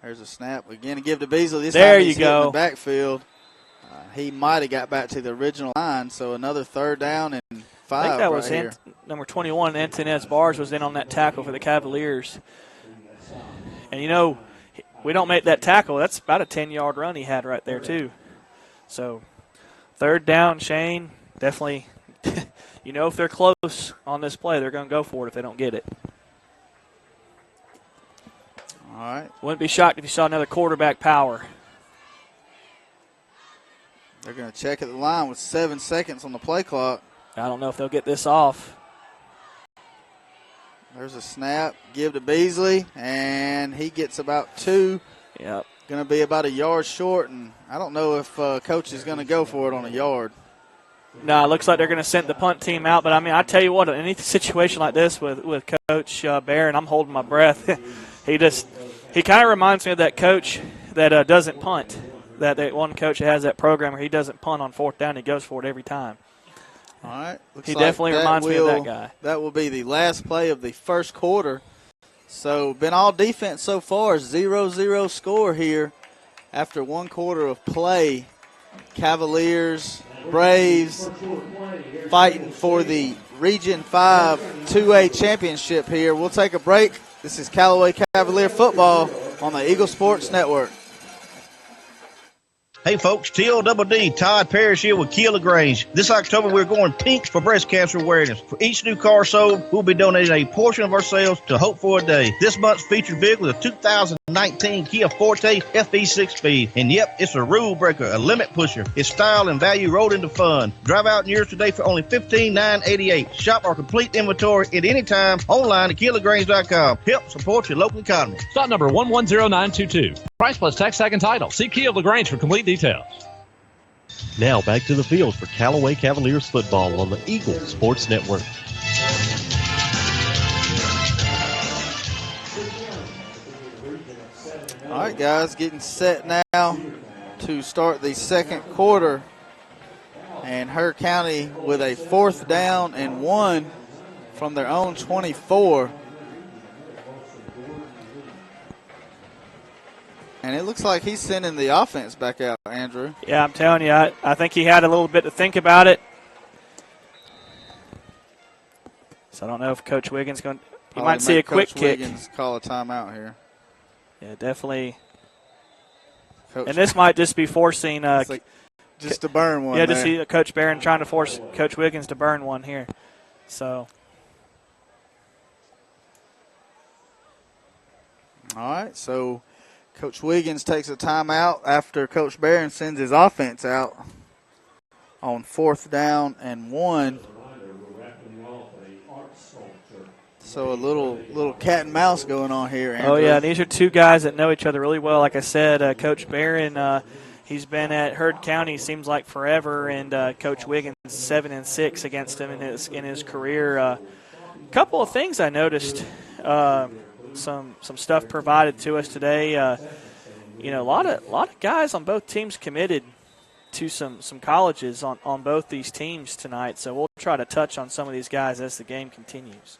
There's a snap. Again, to give to Beasley. This
there
time
you
he's
go.
In the backfield. He might have got back to the original line, so another 3rd down and 5
I think that was
here.
number 21, Antoinette Bars was in on that tackle for the Cavaliers. And, we don't make that tackle. That's about a 10-yard run he had right there, too. So, 3rd down, Shane, definitely, if they're close on this play, they're going to go for it if they don't get it.
All right.
Wouldn't be shocked if you saw another quarterback power.
They're going to check at the line with 7 seconds on the play clock.
I don't know if they'll get this off.
There's a snap. Give to Beasley, and he gets about 2.
Yep.
Going to be about a yard short, and I don't know if Coach is going to go for it on a yard.
No, it looks like they're going to send the punt team out. But, I tell you what, in any situation like this with Coach Barron, I'm holding my breath. He kind of reminds me of that coach that doesn't punt. That one coach that has that program where he doesn't punt on 4th down. He goes for it every time.
All right.
He definitely reminds me of that guy.
That will be the last play of the first quarter. So, been all defense so far. 0-0 score here after 1 quarter of play. Cavaliers, Braves fighting for the Region 5 2A championship here. We'll take a break. This is Callaway Cavalier football on the Eagle Sports Network.
Hey folks, TLDD, Todd Parrish here with Kia LaGrange. This October we're going pink for breast cancer awareness. For each new car sold, we'll be donating a portion of our sales to Hope for a Day. This month's featured vehicle is a 2019 Kia Forte FE6 Speed. And yep, it's a rule breaker, a limit pusher. It's style and value rolled into fun. Drive out in yours today for only $15,988. Shop our complete inventory at any time online at KiaLaGrange.com. Help support your local economy.
Slot number 110922. Price plus tax, second title. See Kia LaGrange for complete details.
Now back to the field for Callaway Cavaliers football on the Eagle Sports Network.
All right, guys, getting set now to start the second quarter. And Heard County with a 4th down and 1 from their own 24. And it looks like he's sending the offense back out, Andrew.
Yeah, I'm telling you, I think he had a little bit to think about it. So I don't know if Coach Wiggins going to – you might see a quick kick.
Wiggins call a timeout here.
Yeah, definitely.
Coach,
and this might just be forcing
just to burn one.
Yeah,
there.
just see Coach Barron trying to force Coach Wiggins to burn one here. So.
All right, so Coach Wiggins takes a timeout after Coach Barron sends his offense out on 4th down and 1. So a little cat and mouse going on here, Andrew.
Oh, yeah, these are 2 guys that know each other really well. Like I said, Coach Barron, he's been at Heard County seems like forever, and Coach Wiggins 7-6 against him in his career. A couple of things I noticed. Some stuff provided to us today. A lot of guys on both teams committed to some colleges on both these teams tonight. So we'll try to touch on some of these guys as the game continues.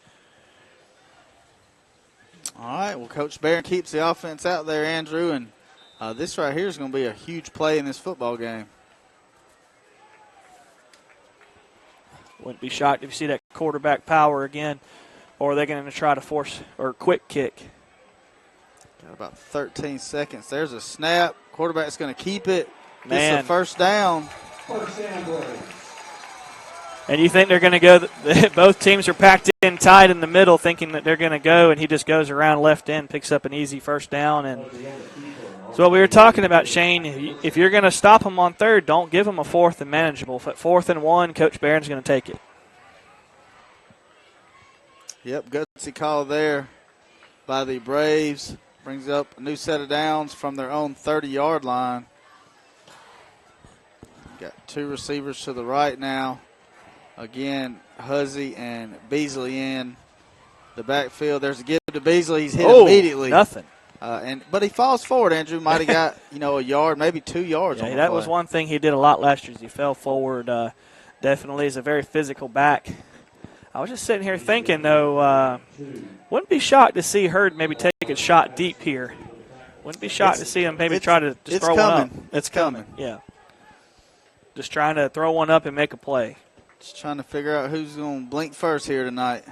All right, well, Coach Barron keeps the offense out there, Andrew, and this right here is going to be a huge play in this football game.
Wouldn't be shocked if you see that quarterback power again, or are they going to try to force or quick kick?
Got about 13 seconds. There's a snap. Quarterback's going to keep it. Gets a first down.
And you think they're going to go, both teams are packed in tight in the middle thinking that they're going to go, and he just goes around left end, picks up an easy first down. And so what we were talking about, Shane, if you're going to stop him on third, don't give him a fourth and manageable. If at 4th and 1, Coach Barron's going to take it.
Yep, gutsy call there by the Braves. Brings up a new set of downs from their own 30-yard line. Got 2 receivers to the right now. Again, Huzzy and Beasley in the backfield. There's a give to Beasley. He's hit immediately.
Nothing.
But he falls forward, Andrew. Might have got, a yard, maybe 2 yards.
Yeah, that was one thing he did a lot last year is he fell forward. Definitely is a very physical back. I was just sitting here thinking, though, wouldn't be shocked to see Hurd maybe take a shot deep here. Wouldn't be shocked to see him maybe try to just throw one up.
It's coming.
Yeah. Just trying to throw one up and make a play.
Just trying to figure out who's going to blink first here tonight.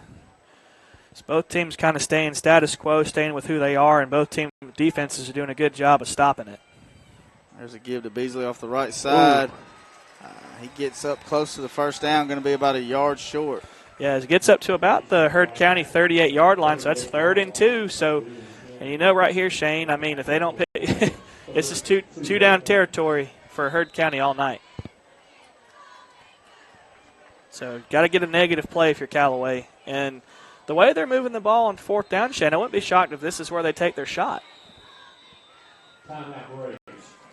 So both teams kind of staying status quo, staying with who they are, and both team defenses are doing a good job of stopping it.
There's a give to Beasley off the right side. He gets up close to the first down, going to be about a yard short.
Yeah, as it gets up to about the Hurd County 38-yard line, so that's 3rd and 2. So, and right here, Shane, I mean, if they don't pick, this is two down territory for Hurd County all night. So, got to get a negative play if you're Callaway. And the way they're moving the ball on 4th down, Shane, I wouldn't be shocked if this is where they take their shot.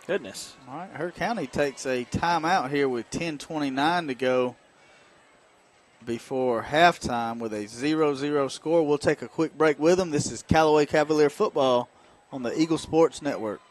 Goodness.
All right, Hurd County takes a timeout here with 10:29 to go before halftime with a 0-0 score. We'll take a quick break with them. This is Callaway Cavalier football on the Eagle Sports Network.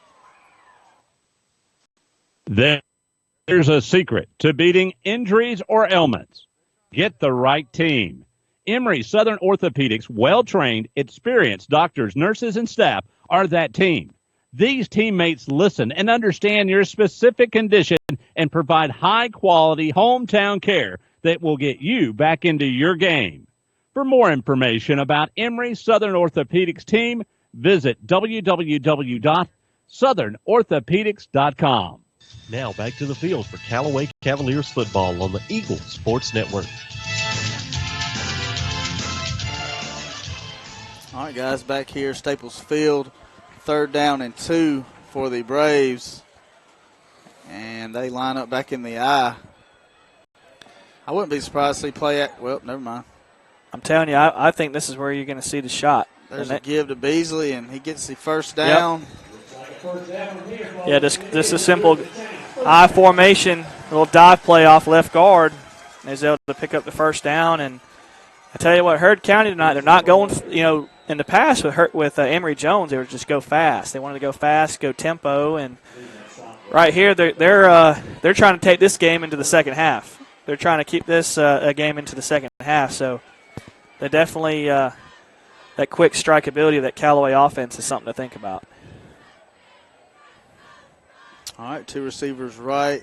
There's a secret to beating injuries or ailments. Get the right team. Emory Southern Orthopedics' well-trained, experienced doctors, nurses, and staff are that team. These teammates listen and understand your specific condition and provide high-quality hometown care that will get you back into your game. For more information about Emory Southern Orthopedics team, visit www.southernorthopedics.com.
Now back to the field for Callaway Cavaliers football on the Eagle Sports Network.
All right, guys, back here, Staples Field, 3rd down and 2 for the Braves. And they line up back in the I. I wouldn't be surprised to see play at, well, never mind.
I'm telling you, I think this is where you're going to see the shot.
There's a give to Beasley, and he gets the first down.
Yep. Yeah, this is simple I formation, a little dive play off left guard. He's able to pick up the first down. And I tell you what, Hurd County tonight, they're not going, in the past with Emory Jones, they would just go fast. They wanted to go fast, go tempo, and right here they're trying to take this game into the second half. They're trying to keep this a game into the second half. So they definitely that quick strike ability of that Callaway offense is something to think about.
All right, 2 receivers right.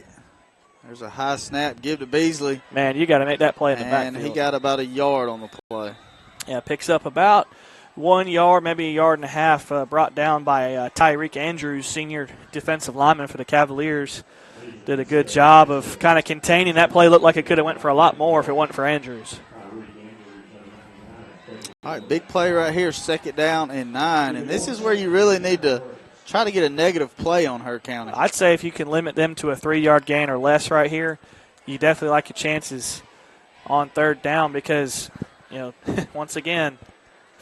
There's a high snap, give to Beasley.
Man, you got to make that play in the backfield.
And he got about a yard on the play.
Yeah, picks up about 1 yard, maybe a yard and a half, brought down by Tyreek Andrews, senior defensive lineman for the Cavaliers. Did a good job of kind of containing that play. Looked like it could have went for a lot more if it wasn't for Andrews.
All right, big play right here, 2nd down and 9. And this is where you really need to try to get a negative play on Hurd County.
I'd say if you can limit them to a 3-yard gain or less right here, you definitely like your chances on 3rd down because, once again,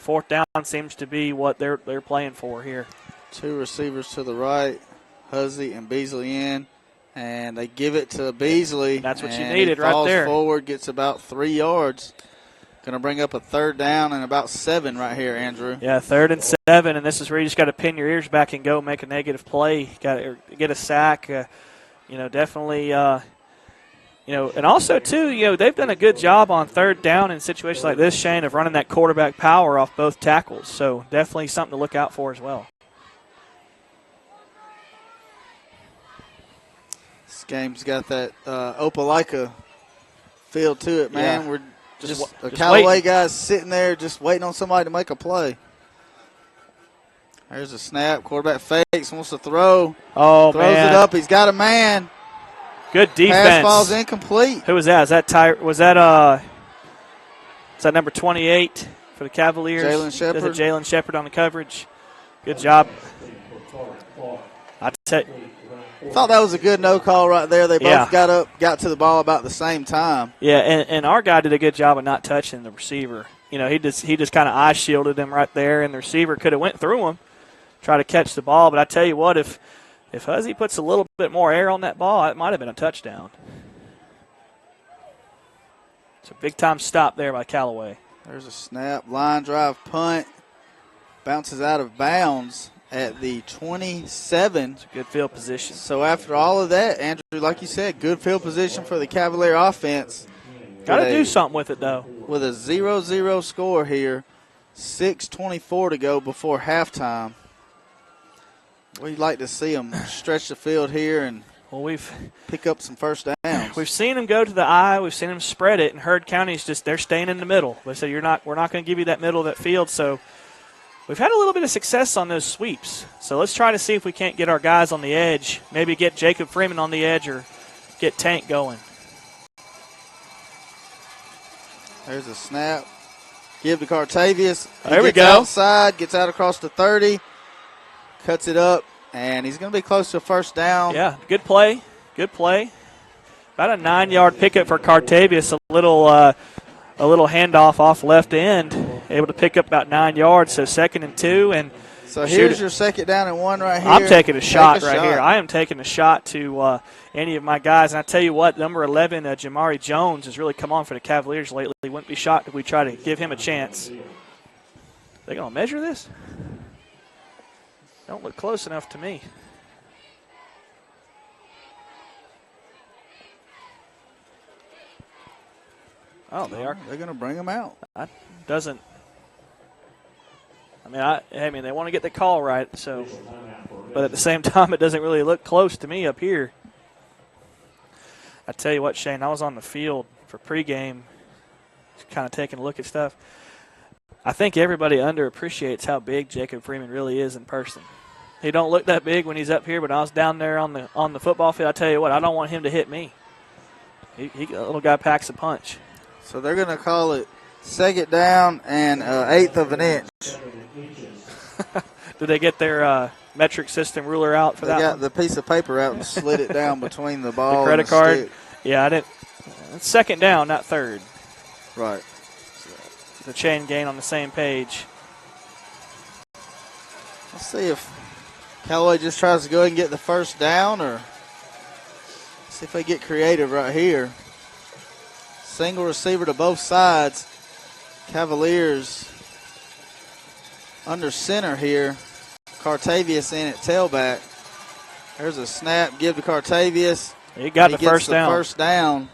4th down seems to be what they're playing for here.
2 receivers to the right, Huzzy and Beasley in, and they give it to Beasley.
That's what you needed right there.
Falls forward, gets about 3 yards. Going to bring up a 3rd down and about 7 right here, Andrew.
Yeah, 3rd and 7, and this is where you just got to pin your ears back and go make a negative play. Got to get a sack. Definitely. And also too, they've done a good job on 3rd down in situations like this, Shane, of running that quarterback power off both tackles. So definitely something to look out for as well.
This game's got that Opelika feel to it, man.
Yeah.
We're just Callaway guys sitting there just waiting on somebody to make a play. There's a snap. Quarterback fakes, wants to throw.
Oh,
Throws
man.
it up. He's got a man.
Good defense.
Pass ball's incomplete.
Who was that? Is that is that number 28 for the Cavaliers?
Jalen Shepard.
Is it Jalen Shepard on the coverage? Good job. I
thought that was a good no call right there. They both got to the ball about the same time.
Yeah, and our guy did a good job of not touching the receiver. You know, he just kind of eye shielded him right there, and the receiver could have went through him, try to catch the ball. But I tell you what, if Huzzy puts a little bit more air on that ball, it might have been a touchdown. It's a big-time stop there by Callaway.
There's a snap, line drive, punt. Bounces out of bounds at the 27.
It's a good field position.
So after all of that, Andrew, like you said, good field position for the Cavalier offense.
Got to do something with it, though.
With a 0-0 score here, 6:24 to go before halftime. We'd like to see them stretch the field here and pick up some first downs.
We've seen them go to the eye. We've seen them spread it, and Heard County's they're staying in the middle. They say we're not going to give you that middle of that field. So we've had a little bit of success on those sweeps. So let's try to see if we can't get our guys on the edge. Maybe get Jacob Freeman on the edge or get Tank going.
There's a snap. Give to Cartavius.
There we
go. Outside, gets out across the 30, cuts it up, and he's going to be close to a first down.
Yeah, good play. Good play. About a 9-yard pickup for Cartavius. A little handoff off left end, able to pick up about 9 yards. So 2nd and 2, and
so here's your 2nd down and 1 right here.
I'm taking a shot right here. I am taking a shot to any of my guys. And I tell you what, number 11, Jamari Jones, has really come on for the Cavaliers lately. Wouldn't be shocked if we try to give him a chance. They going to measure this? Don't look close enough to me. Oh, they are.
They're going to bring him out.
Doesn't. I mean, they want to get the call right. So, but at the same time, it doesn't really look close to me up here. I tell you what, Shane, I was on the field for pregame, kind of taking a look at stuff. I think everybody underappreciates how big Jacob Freeman really is in person. He don't look that big when he's up here, but I was down there on the football field. I tell you what, I don't want him to hit me. He little guy packs a punch.
So they're going to call it 2nd down and 1/8 of an inch.
Did they get their metric system ruler out for that?
They got the piece of paper out and slid it down between the ball
the credit
and the
card.
stick.
Yeah, I didn't. It's 2nd down, not 3rd.
Right.
The chain gain on the same page.
Let's see if Callaway just tries to go ahead and get the first down, or see if they get creative right here. Single receiver to both sides. Cavaliers under center here. Cartavius in at tailback. There's a snap. Give to Cartavius.
He got the first down.
First down.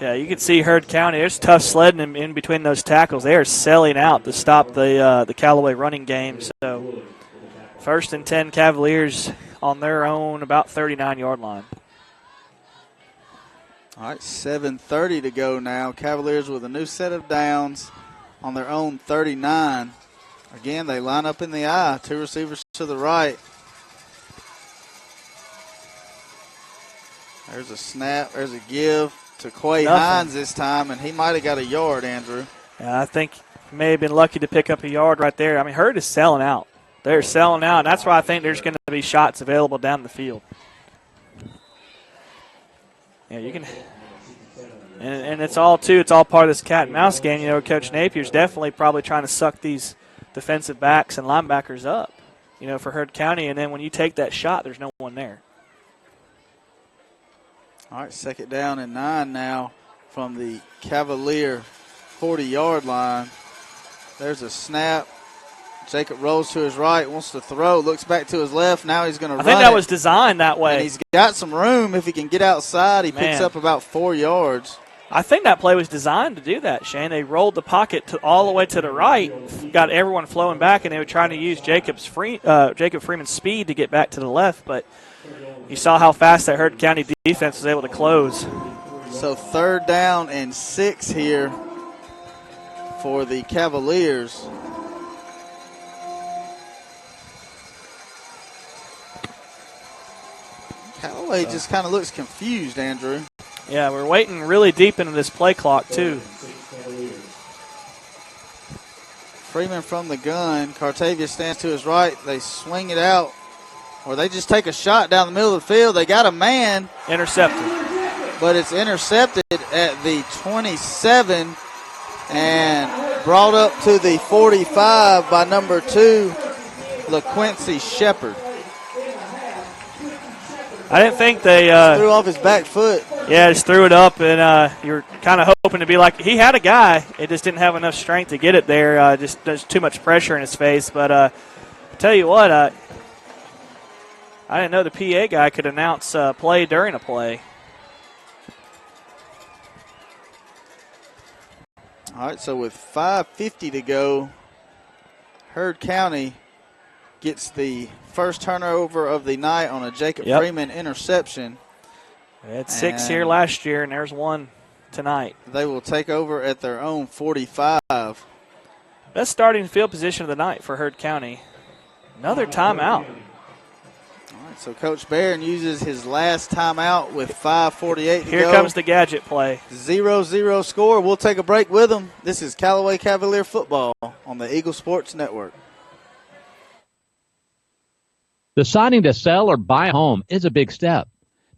Yeah, you can see Heard County. There's tough sledding in between those tackles. They are selling out to stop the Callaway running game. So 1st and 10 Cavaliers on their own, about 39-yard line.
All right, 7:30 to go now. Cavaliers with a new set of downs on their own 39. Again, they line up in the eye. 2 receivers to the right. There's a snap. There's a give to Quay Hines this time, and he might have got a yard, Andrew.
Yeah, I think he may have been lucky to pick up a yard right there. I mean, Heard is selling out. They're selling out, and that's why I think there's going to be shots available down the field. Yeah, you can, and it's all part of this cat and mouse game. You know, Coach Napier's definitely probably trying to suck these defensive backs and linebackers up, you know, for Heard County. And then when you take that shot, there's no one there.
All right, 2nd down and 9 now from the Cavalier 40-yard line. There's a snap. Jacob rolls to his right, wants to throw, looks back to his left. Now he's going to run.
I think that was designed that way.
And he's got some room. If he can get outside, he picks up about 4 yards.
I think that play was designed to do that, Shane. They rolled the pocket all the way to the right, got everyone flowing back, and they were trying to use Jacob Freeman's speed to get back to the left. But you saw how fast that Heard County defense was able to close.
So 3rd down and 6 here for the Cavaliers. Callaway just kind of looks confused, Andrew.
Yeah, we're waiting really deep into this play clock, too.
Freeman from the gun. Cartavia stands to his right. They swing it out, or they just take a shot down the middle of the field. They got a man.
Intercepted.
But it's intercepted at the 27 and brought up to the 45 by number 2, LaQuincy Shepard.
I didn't think they
threw off his back foot.
Yeah, just threw it up, and you were kind of hoping to be like, he had a guy. It just didn't have enough strength to get it there. Just there's too much pressure in his face. But I tell you what, I didn't know the PA guy could announce play during a play.
All right, so with 5:50 to go, Heard County gets the first turnover of the night on a Jacob Freeman interception.
They had 6 here last year, and there's one tonight.
They will take over at their own 45.
Best starting field position of the night for Heard County. Another timeout.
All right, so Coach Barron uses his last timeout with 5:48 to go.
Here comes the gadget play.
0-0 score. We'll take a break with them. This is Callaway Cavalier football on the Eagle Sports Network.
Deciding to sell or buy a home is a big step.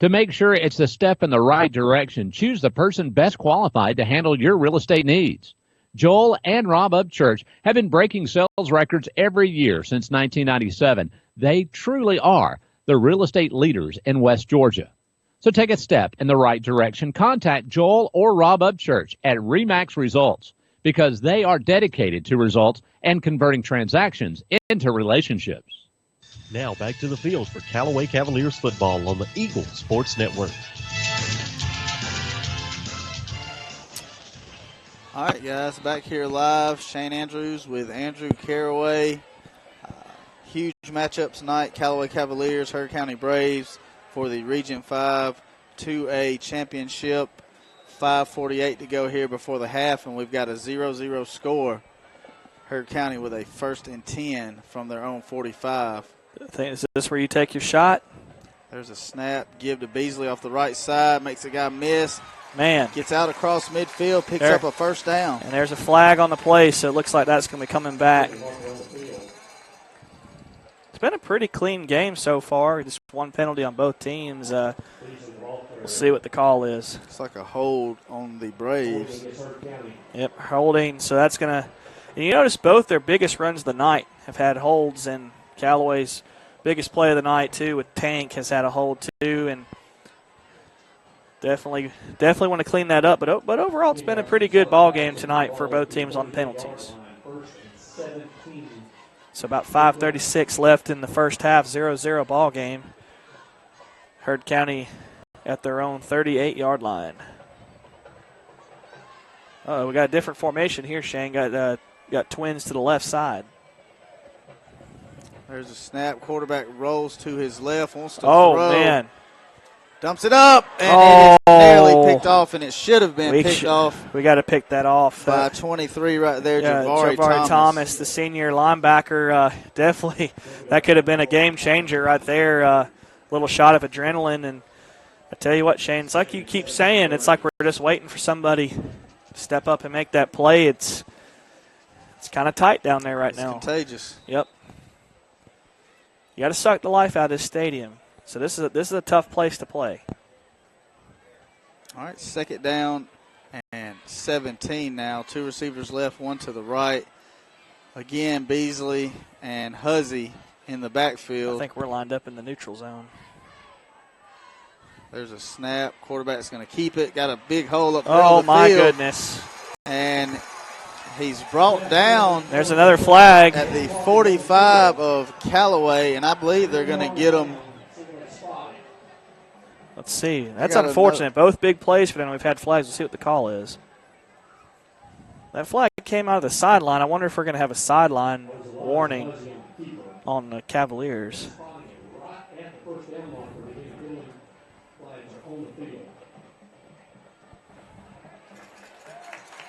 To make sure it's a step in the right direction, choose the person best qualified to handle your real estate needs. Joel and Rob Upchurch have been breaking sales records every year since 1997. They truly are the real estate leaders in West Georgia. So take a step in the right direction. Contact Joel or Rob Upchurch at RE/MAX Results because they are dedicated to results and converting transactions into relationships.
Now back to the field for Callaway Cavaliers football on the Eagle Sports Network.
All right, guys, back here live. Shane Andrews with Andrew Caraway. Huge matchup tonight. Callaway Cavaliers, Heard County Braves for the Region 5 2A championship. 5:48 to go here before the half, and we've got a 0-0 score. Heard County with a 1st and 10 from their own 45.
Is this where you take your shot?
There's a snap. Give to Beasley off the right side. Makes a guy miss.
Man.
Gets out across midfield. Picks up a first down.
And there's a flag on the play, so it looks like that's going to be coming back. It's been a pretty clean game so far. Just one penalty on both teams. We'll see what the call is.
It's like a hold on the Braves.
Yep, holding. So that's going to – and you notice both their biggest runs of the night have had holds, and Callaway's biggest play of the night, too, with Tank has had a hold, too, and definitely want to clean that up. But overall, it's been a pretty good ball game tonight for both teams on penalties. So about 5:36 left in the first half, 0-0 ball game. Heard County at their own 38-yard line. Oh, we got a different formation here, Shane. Got twins to the left side.
There's a snap. Quarterback rolls to his left. Wants to throw.
Oh, man.
Dumps it up. And it is nearly picked off, and it should have been picked off.
We got to pick that off.
By 23 right there,
Javari Thomas, the senior linebacker. Definitely, that could have been a game changer right there. Little shot of adrenaline. And I tell you what, Shane, it's like you keep saying, it's like we're just waiting for somebody to step up and make that play. It's kind of tight down there right now.
It's contagious.
Yep. You got to suck the life out of this stadium. So this is a tough place to play.
All right, 2nd down and 17 now. 2 receivers left, 1 to the right. Again, Beasley and Huzzy in the backfield.
I think we're lined up in the neutral zone.
There's a snap. Quarterback's going to keep it. Got a big hole up there.
Oh,
the
my
field.
goodness.
And he's brought down.
There's another flag.
At the 45 of Callaway, and I believe they're going to get him.
Let's see. That's unfortunate. Both big plays for them. We've had flags. We'll see what the call is. That flag came out of the sideline. I wonder if we're going to have a sideline warning on the Cavaliers.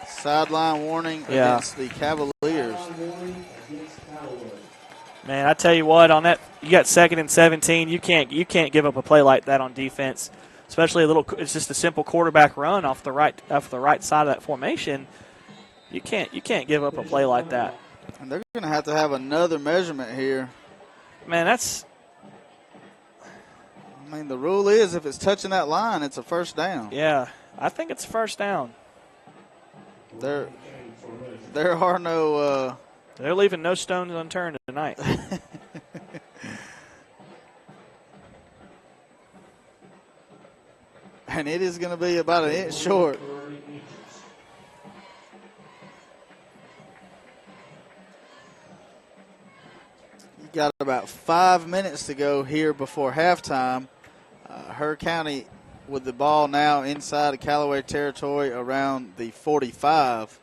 Sideline warning against the Cavaliers.
Man, I tell you what, on that, you got 2nd and 17. You can't give up a play like that on defense, especially it's just a simple quarterback run off the right side of that formation. You can't give up a play like that.
And they're going to have another measurement here.
Man,
the rule is if it's touching that line, it's a first down.
Yeah, I think it's a first down.
There are no.
They're leaving no stones unturned tonight.
And it is going to be about an inch short. You got about 5 minutes to go here before halftime. Heard County with the ball now inside of Callaway territory around the 45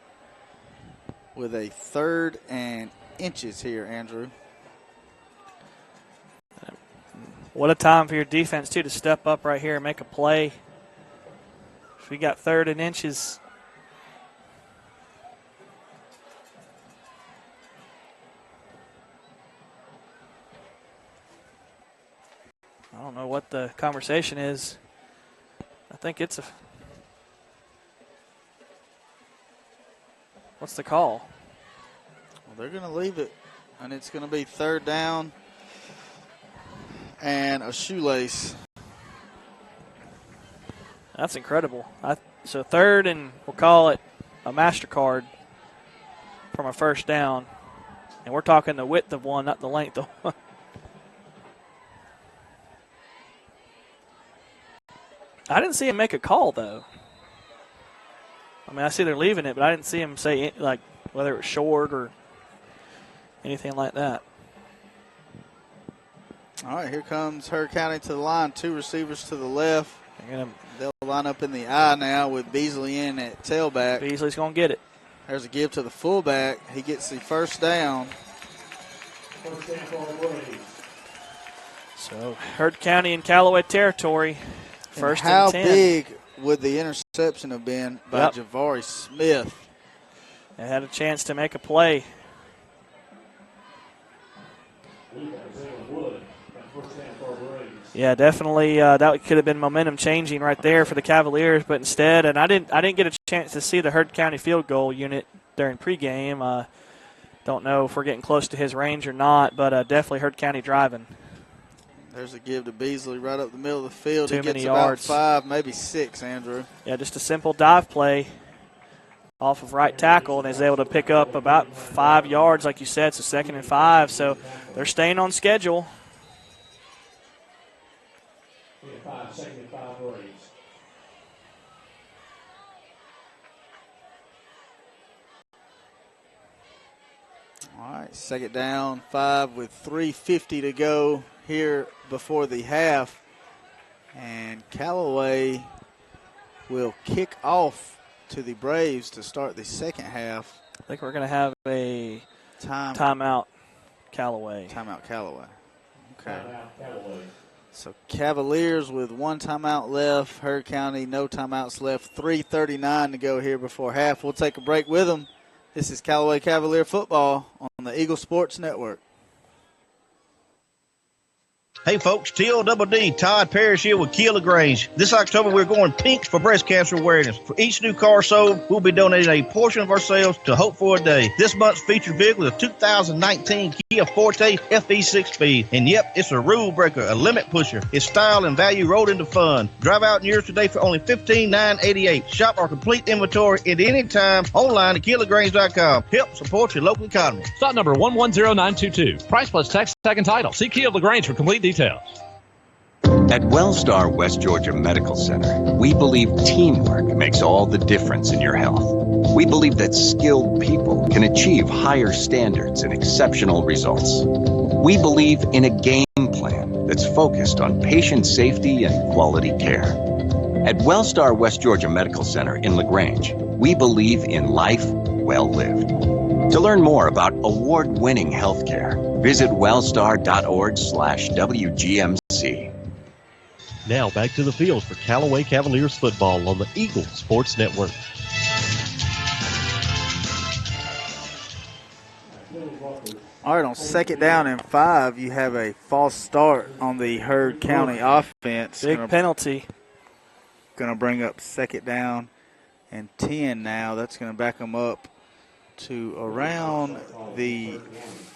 with a 3rd and inches here, Andrew.
What a time for your defense, too, to step up right here and make a play. If we got 3rd and inches. I don't know what the conversation is. I think it's what's the call?
Well, they're going to leave it, and it's going to be 3rd down and a shoelace.
That's incredible. So 3rd, and we'll call it a MasterCard from a first down. And we're talking the width of one, not the length of one. I didn't see him make a call, though. I mean, I see they're leaving it, but I didn't see him say, like, whether it was short or anything like that.
All right, here comes Heard County to the line. 2 receivers to the left. They'll line up in the I now with Beasley in at tailback.
Beasley's going to get it.
There's a give to the fullback. He gets the first down.
So Heard County in Callaway territory. First and 10.
How big would the interception have been by Javari Smith?
They had a chance to make a play. Yeah, definitely. That could have been momentum changing right there for the Cavaliers, but instead, and I didn't get a chance to see the Heard County field goal unit during pregame. Don't know if we're getting close to his range or not, but definitely Heard County driving.
There's a give to Beasley right up the middle of the field.
Too
he
many
gets
yards.
About 5, maybe 6, Andrew.
Yeah, just a simple dive play off of right tackle, and is able to pick up about 5 yards, like you said. So 2nd and 5. So they're staying on schedule.
2nd and 5 Braves.
All right, 2nd down, 5 with 3:50 to go here before the half. And Callaway will kick off to the Braves to start the second half.
I think we're going to have a timeout Callaway.
Timeout Callaway. Okay.
Timeout Callaway.
So Cavaliers with 1 timeout left. Heard County, no timeouts left. 3:39 to go here before half. We'll take a break with them. This is Callaway Cavalier football on the Eagle Sports Network.
Hey folks, TLDD, Todd Parrish here with Kia LaGrange. This October we're going pink for breast cancer awareness. For each new car sold, we'll be donating a portion of our sales to Hope for a Day. This month's featured vehicle is a 2019 Kia Forte FE 6-speed. And yep, it's a rule breaker, a limit pusher. It's style and value rolled into fun. Drive out in yours today for only $15,988. Shop our complete inventory at any time online at KiaLaGrange.com. Help support your local economy.
Stock number 110922. Price plus tax, second title. See Kia LaGrange for complete details.
At Wellstar West Georgia Medical Center, we believe teamwork makes all the difference in your health. We believe that skilled people can achieve higher standards and exceptional results. We believe in a game plan that's focused on patient safety and quality care. At Wellstar West Georgia Medical Center in LaGrange, we believe in life well lived. To learn more about award-winning healthcare, visit wellstar.org/WGMC.
Now back to the field for Callaway Cavaliers football on the Eagle Sports Network.
All right, on second down and 5, you have a false start on the Heard County offense.
Big penalty.
Going to bring up second down and 10 now. That's going to back them up to around the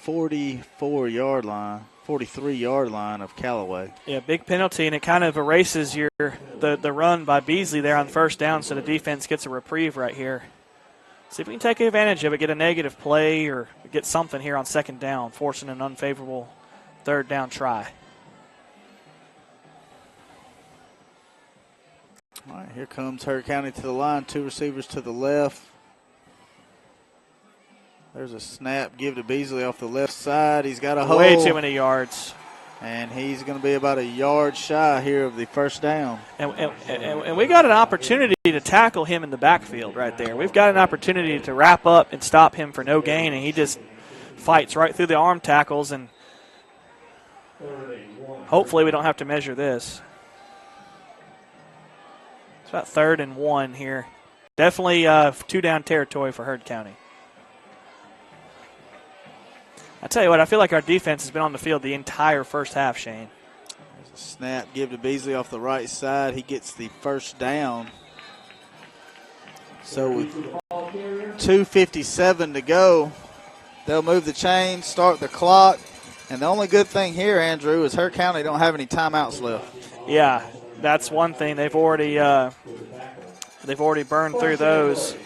43-yard line of Callaway.
Yeah, big penalty, and it kind of erases the run by Beasley there on first down, so the defense gets a reprieve right here. See if we can take advantage of it, get a negative play or get something here on second down, forcing an unfavorable third down try.
All right, here comes Heard County to the line, 2 receivers to the left. There's a snap, give to Beasley off the left side. He's got a hole.
Way too many yards.
And he's going to be about a yard shy here of the first down.
And we got an opportunity to tackle him in the backfield right there. We've got an opportunity to wrap up and stop him for no gain, and he just fights right through the arm tackles, and hopefully we don't have to measure this. It's about 3rd and 1 here. Definitely 2-down territory for Heard County. I tell you what, I feel like our defense has been on the field the entire first half, Shane.
There's a snap, give to Beasley off the right side. He gets the first down. So with 2:57 to go, they'll move the chains, start the clock. And the only good thing here, Andrew, is Heard County don't have any timeouts left.
Yeah, that's one thing. They've already burned through those.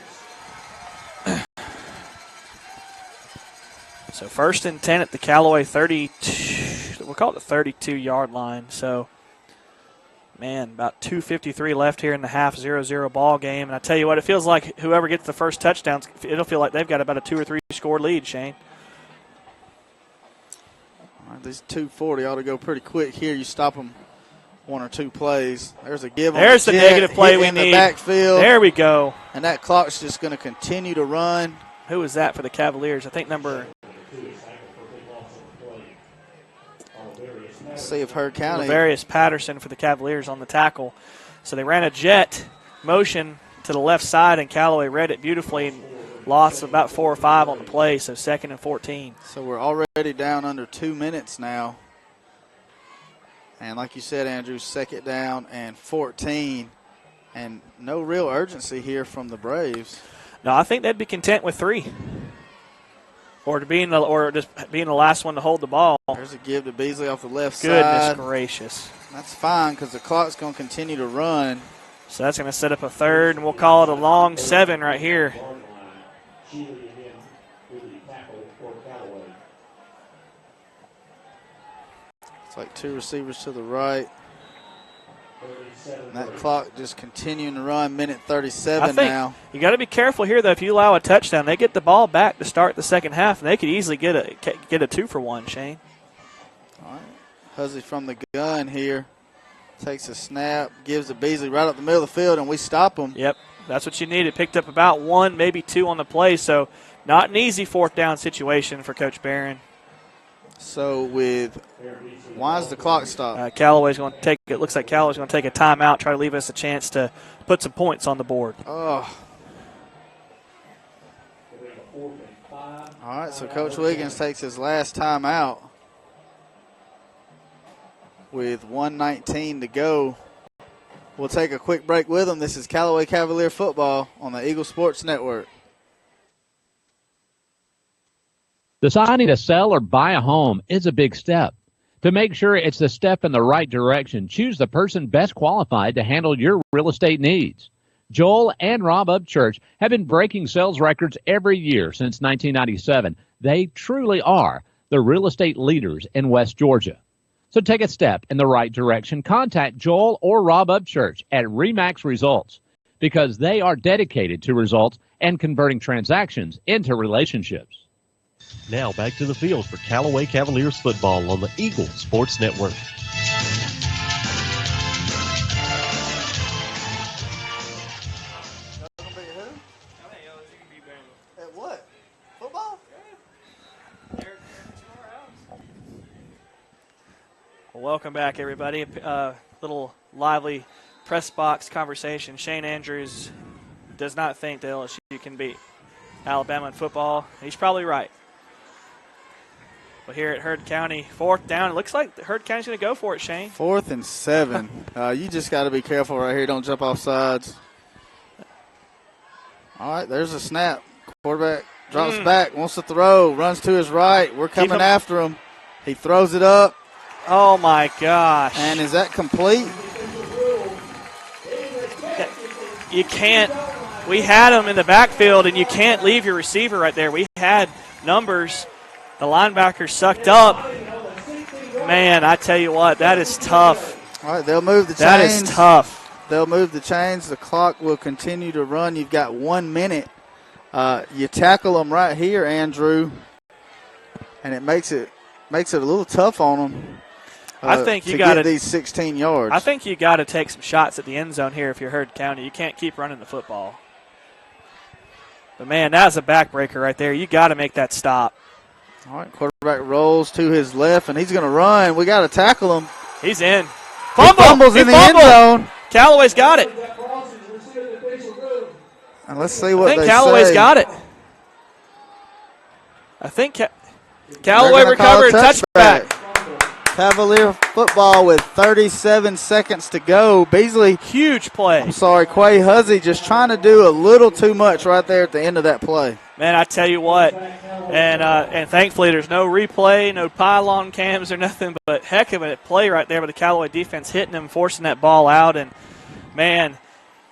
So 1st and 10 at the Callaway 32, we'll call it the 32-yard line. So, man, about 2:53 left here in the half, 0-0 ball game. And I tell you what, it feels like whoever gets the first touchdown, it'll feel like they've got about a 2 or 3 score lead, Shane.
All right, these 240 ought to go pretty quick here. You stop them 1 or 2 plays. There's a give.
There's the negative play we need.
In the backfield.
There we go.
And that clock's just going to continue to run.
Who was that for the Cavaliers? I think number.
Let's see if Heard County.
Lavarius Patterson for the Cavaliers on the tackle. So they ran a jet motion to the left side, and Callaway read it beautifully and lost about 4 or 5 on the play, so 2nd and 14.
So we're already down under 2 minutes now. And like you said, Andrew, 2nd down and 14. And no real urgency here from the Braves.
No, I think they'd be content with 3. Or just being the last one to hold the ball.
There's a give to Beasley off the left side.
Goodness gracious.
That's fine because the clock's going to continue to run.
So that's going to set up a 3rd, and we'll call it a long 7 right here.
It's like 2 receivers to the right. And that clock just continuing to run, minute 37 now.
You got to be careful here, though. If you allow a touchdown, they get the ball back to start the second half, and they could easily get a 2-for-1, Shane.
All right. Huzzy from the gun here. Takes a snap, gives to Beasley right up the middle of the field, and we stop him.
Yep, that's what you needed. Picked up about 1, maybe 2 on the play, so not an easy 4th down situation for Coach Barron.
So why is the clock stopped?
Callaway's going to take. It looks like Callaway's going to take a timeout, try to leave us a chance to put some points on the board.
Oh. All right, so Coach Wiggins takes his last timeout with 1:19 to go. We'll take a quick break with them. This is Callaway Cavalier football on the Eagle Sports Network.
Deciding to sell or buy a home is a big step. To make sure it's the step in the right direction, choose the person best qualified to handle your real estate needs. Joel and Rob Upchurch have been breaking sales records every year since 1997. They truly are the real estate leaders in West Georgia. So take a step in the right direction. Contact Joel or Rob Upchurch at RE/MAX Results because they are dedicated to results and converting transactions into relationships.
Now back to the field for Callaway Cavaliers football on the Eagle Sports Network.
At what? Football?
Well, welcome back, everybody. Little lively press box conversation. Shane Andrews does not think that LSU can beat Alabama in football. He's probably right. Well, here at Heard County, 4th down. It looks like Heard County's going to go for it, Shane.
4th and 7. You just got to be careful right here. Don't jump off sides. All right, there's a snap. Quarterback drops back, wants to throw, runs to his right. We're coming after him. He throws it up.
Oh, my gosh.
And is that complete?
You can't. We had him in the backfield, and you can't leave your receiver right there. We had numbers. The linebacker sucked up. Man, I tell you what, that is tough.
All right, they'll move the chains.
That is tough.
They'll move the chains. The clock will continue to run. You've got 1 minute. You tackle them right here, Andrew, and it makes it a little tough on them.
I think you
got these 16 yards.
I think you got to take some shots at the end zone here if you're Heard County. You can't keep running the football. But man, that's a backbreaker right there. You got to make that stop.
All right, quarterback rolls to his left, and he's going to run. We got to tackle him.
He's in.
Fumble! He fumbles in the end zone.
Callaway's got it.
And let's see what they say.
I think Callaway's got it. I think Callaway recovered touchback.
Cavalier football with 37 seconds to go. Beasley.
Huge play.
I'm sorry, Quay Huzzy just trying to do a little too much right there at the end of that play.
Man, I tell you what, and thankfully there's no replay, no pylon cams or nothing, but heck of a play right there with the Callaway defense hitting him, forcing that ball out. And, man,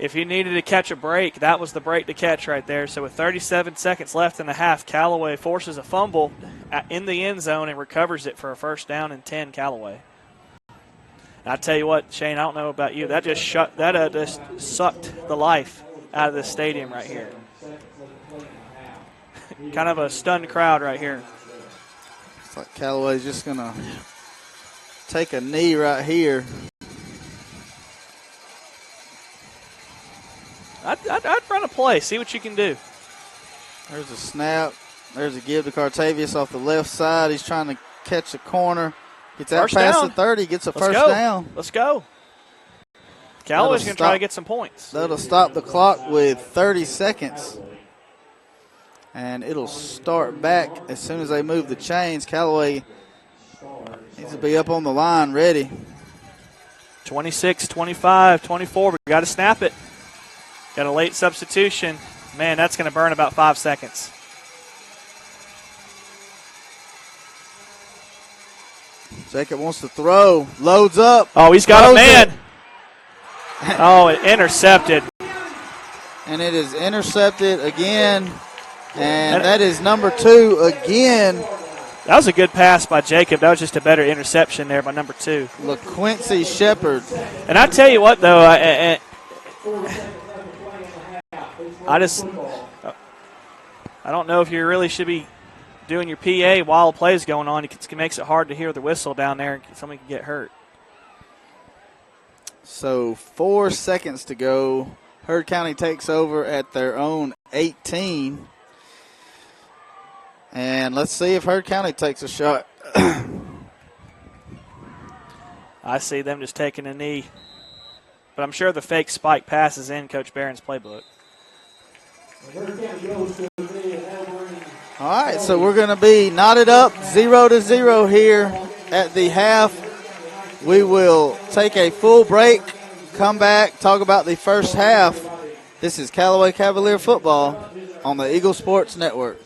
if you needed to catch a break, that was the break to catch right there. So with 37 seconds left in the half, Callaway forces a fumble in the end zone and recovers it for a first down and 10, Callaway. And I tell you what, Shane, I don't know about you, that just sucked the life out of this stadium right here. Kind of a stunned crowd right here.
It's like Callaway's just going to take a knee right here.
I'd run a play, see what you can do.
There's a snap. There's a give to Cartavius off the left side. He's trying to catch the corner. Gets out past the 30, gets a first down.
Let's go. Callaway's going to try to get some points.
That'll stop the clock with 30 seconds. And it'll start back as soon as they move the chains. Callaway needs to be up on the line ready.
26, 25, 24. We got to snap it. Got a late substitution. Man, that's going to burn about 5 seconds.
Jacob wants to throw. Loads up.
Oh, he's got a man. Oh, it intercepted.
And it is intercepted again. And that is number 2 again.
That was a good pass by Jacob. That was just a better interception there by number 2.
LaQuincy Shepard.
And I tell you what, though, I don't know if you really should be doing your PA while a play is going on. It makes it hard to hear the whistle down there. Somebody can get hurt.
So 4 seconds to go. Heard County takes over at their own 18. And let's see if Heard County takes a shot.
I see them just taking a knee. But I'm sure the fake spike pass is in Coach Barron's playbook.
All right, so we're going to be knotted up 0-0 here at the half. We will take a full break, come back, talk about the first half. This is Callaway Cavalier football on the Eagle Sports Network.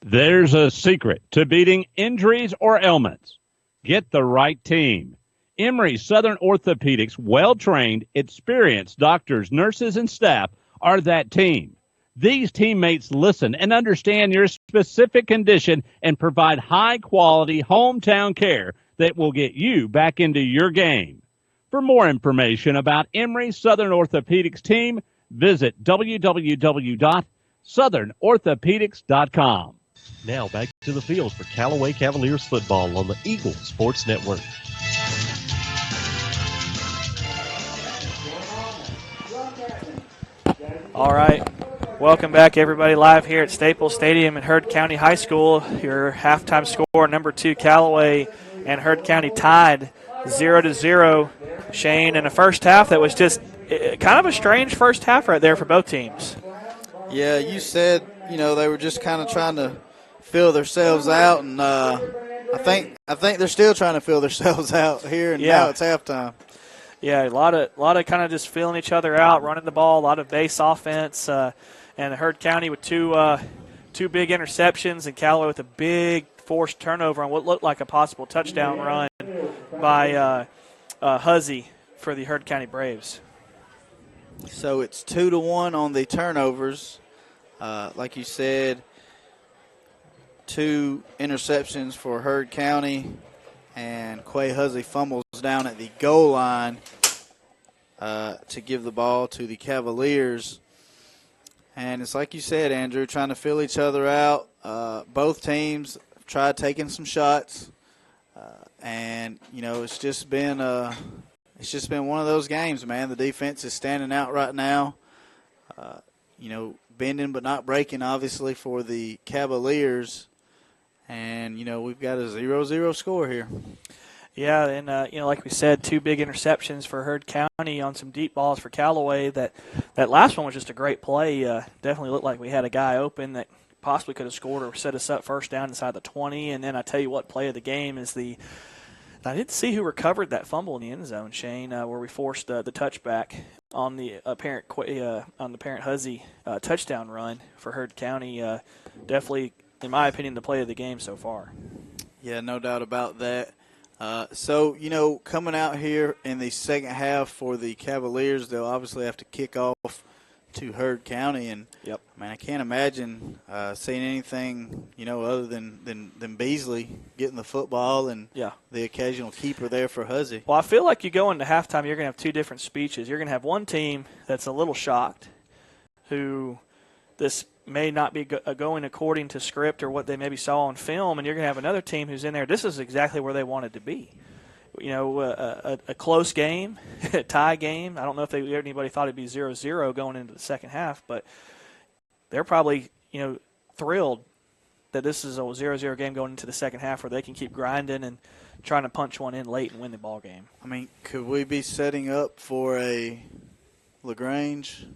There's a secret to beating injuries or ailments. Get the right team. Emory Southern Orthopedics' well-trained, experienced doctors, nurses, and staff are that team. These teammates listen and understand your specific condition and provide high-quality hometown care that will get you back into your game. For more information about Emory Southern Orthopedics team, visit www.southernorthopedics.com.
Now back to the field for Callaway Cavaliers football on the Eagle Sports Network.
All right. Welcome back, everybody, live here at Staples Stadium at Heard County High School. Your halftime score, number 2, Callaway, and Heard County tied 0-0. Shane, in a first half that was just kind of a strange first half right there for both teams.
Yeah, you said, they were just kind of trying to feel themselves out, and I think they're still trying to feel themselves out here, and now it's halftime.
Yeah, a lot of kind of just feeling each other out, running the ball, a lot of base offense, and Heard County with two big interceptions, and Callaway with a big forced turnover on what looked like a possible touchdown run by Huzzy for the Heard County Braves.
So it's 2-1 on the turnovers. Like you said, 2 interceptions for Heard County, and Quay Huzzy fumbles down at the goal line to give the ball to the Cavaliers. And it's like you said, Andrew, trying to fill each other out. Both teams have tried taking some shots, and it's just been one of those games, man. The defense is standing out right now. Bending but not breaking, obviously, for the Cavaliers. And, we've got a 0-0 score here.
Yeah, and, like we said, 2 big interceptions for Heard County on some deep balls for Callaway. That last one was just a great play. Definitely looked like we had a guy open that possibly could have scored or set us up first down inside the 20. And then I tell you what, play of the game is I didn't see who recovered that fumble in the end zone, Shane, where we forced the touchback on the apparent Huzzy touchdown run for Heard County. Definitely, in my opinion, the play of the game so far.
Yeah, no doubt about that. Coming out here in the second half for the Cavaliers, they'll obviously have to kick off to Heard County. And, I can't imagine seeing anything, other than Beasley getting the football and the occasional keeper there for Huzzy.
Well, I feel like you go into halftime, you're going to have 2 different speeches. You're going to have one team that's a little shocked, who this may not be going according to script or what they maybe saw on film, and you're going to have another team who's in there. This is exactly where they wanted to be. A close game, a tie game. I don't know if anybody thought it'd be 0-0 going into the second half, but they're probably thrilled that this is a 0-0 game going into the second half where they can keep grinding and trying to punch one in late and win the ball game.
I mean, could we be setting up for a LaGrange?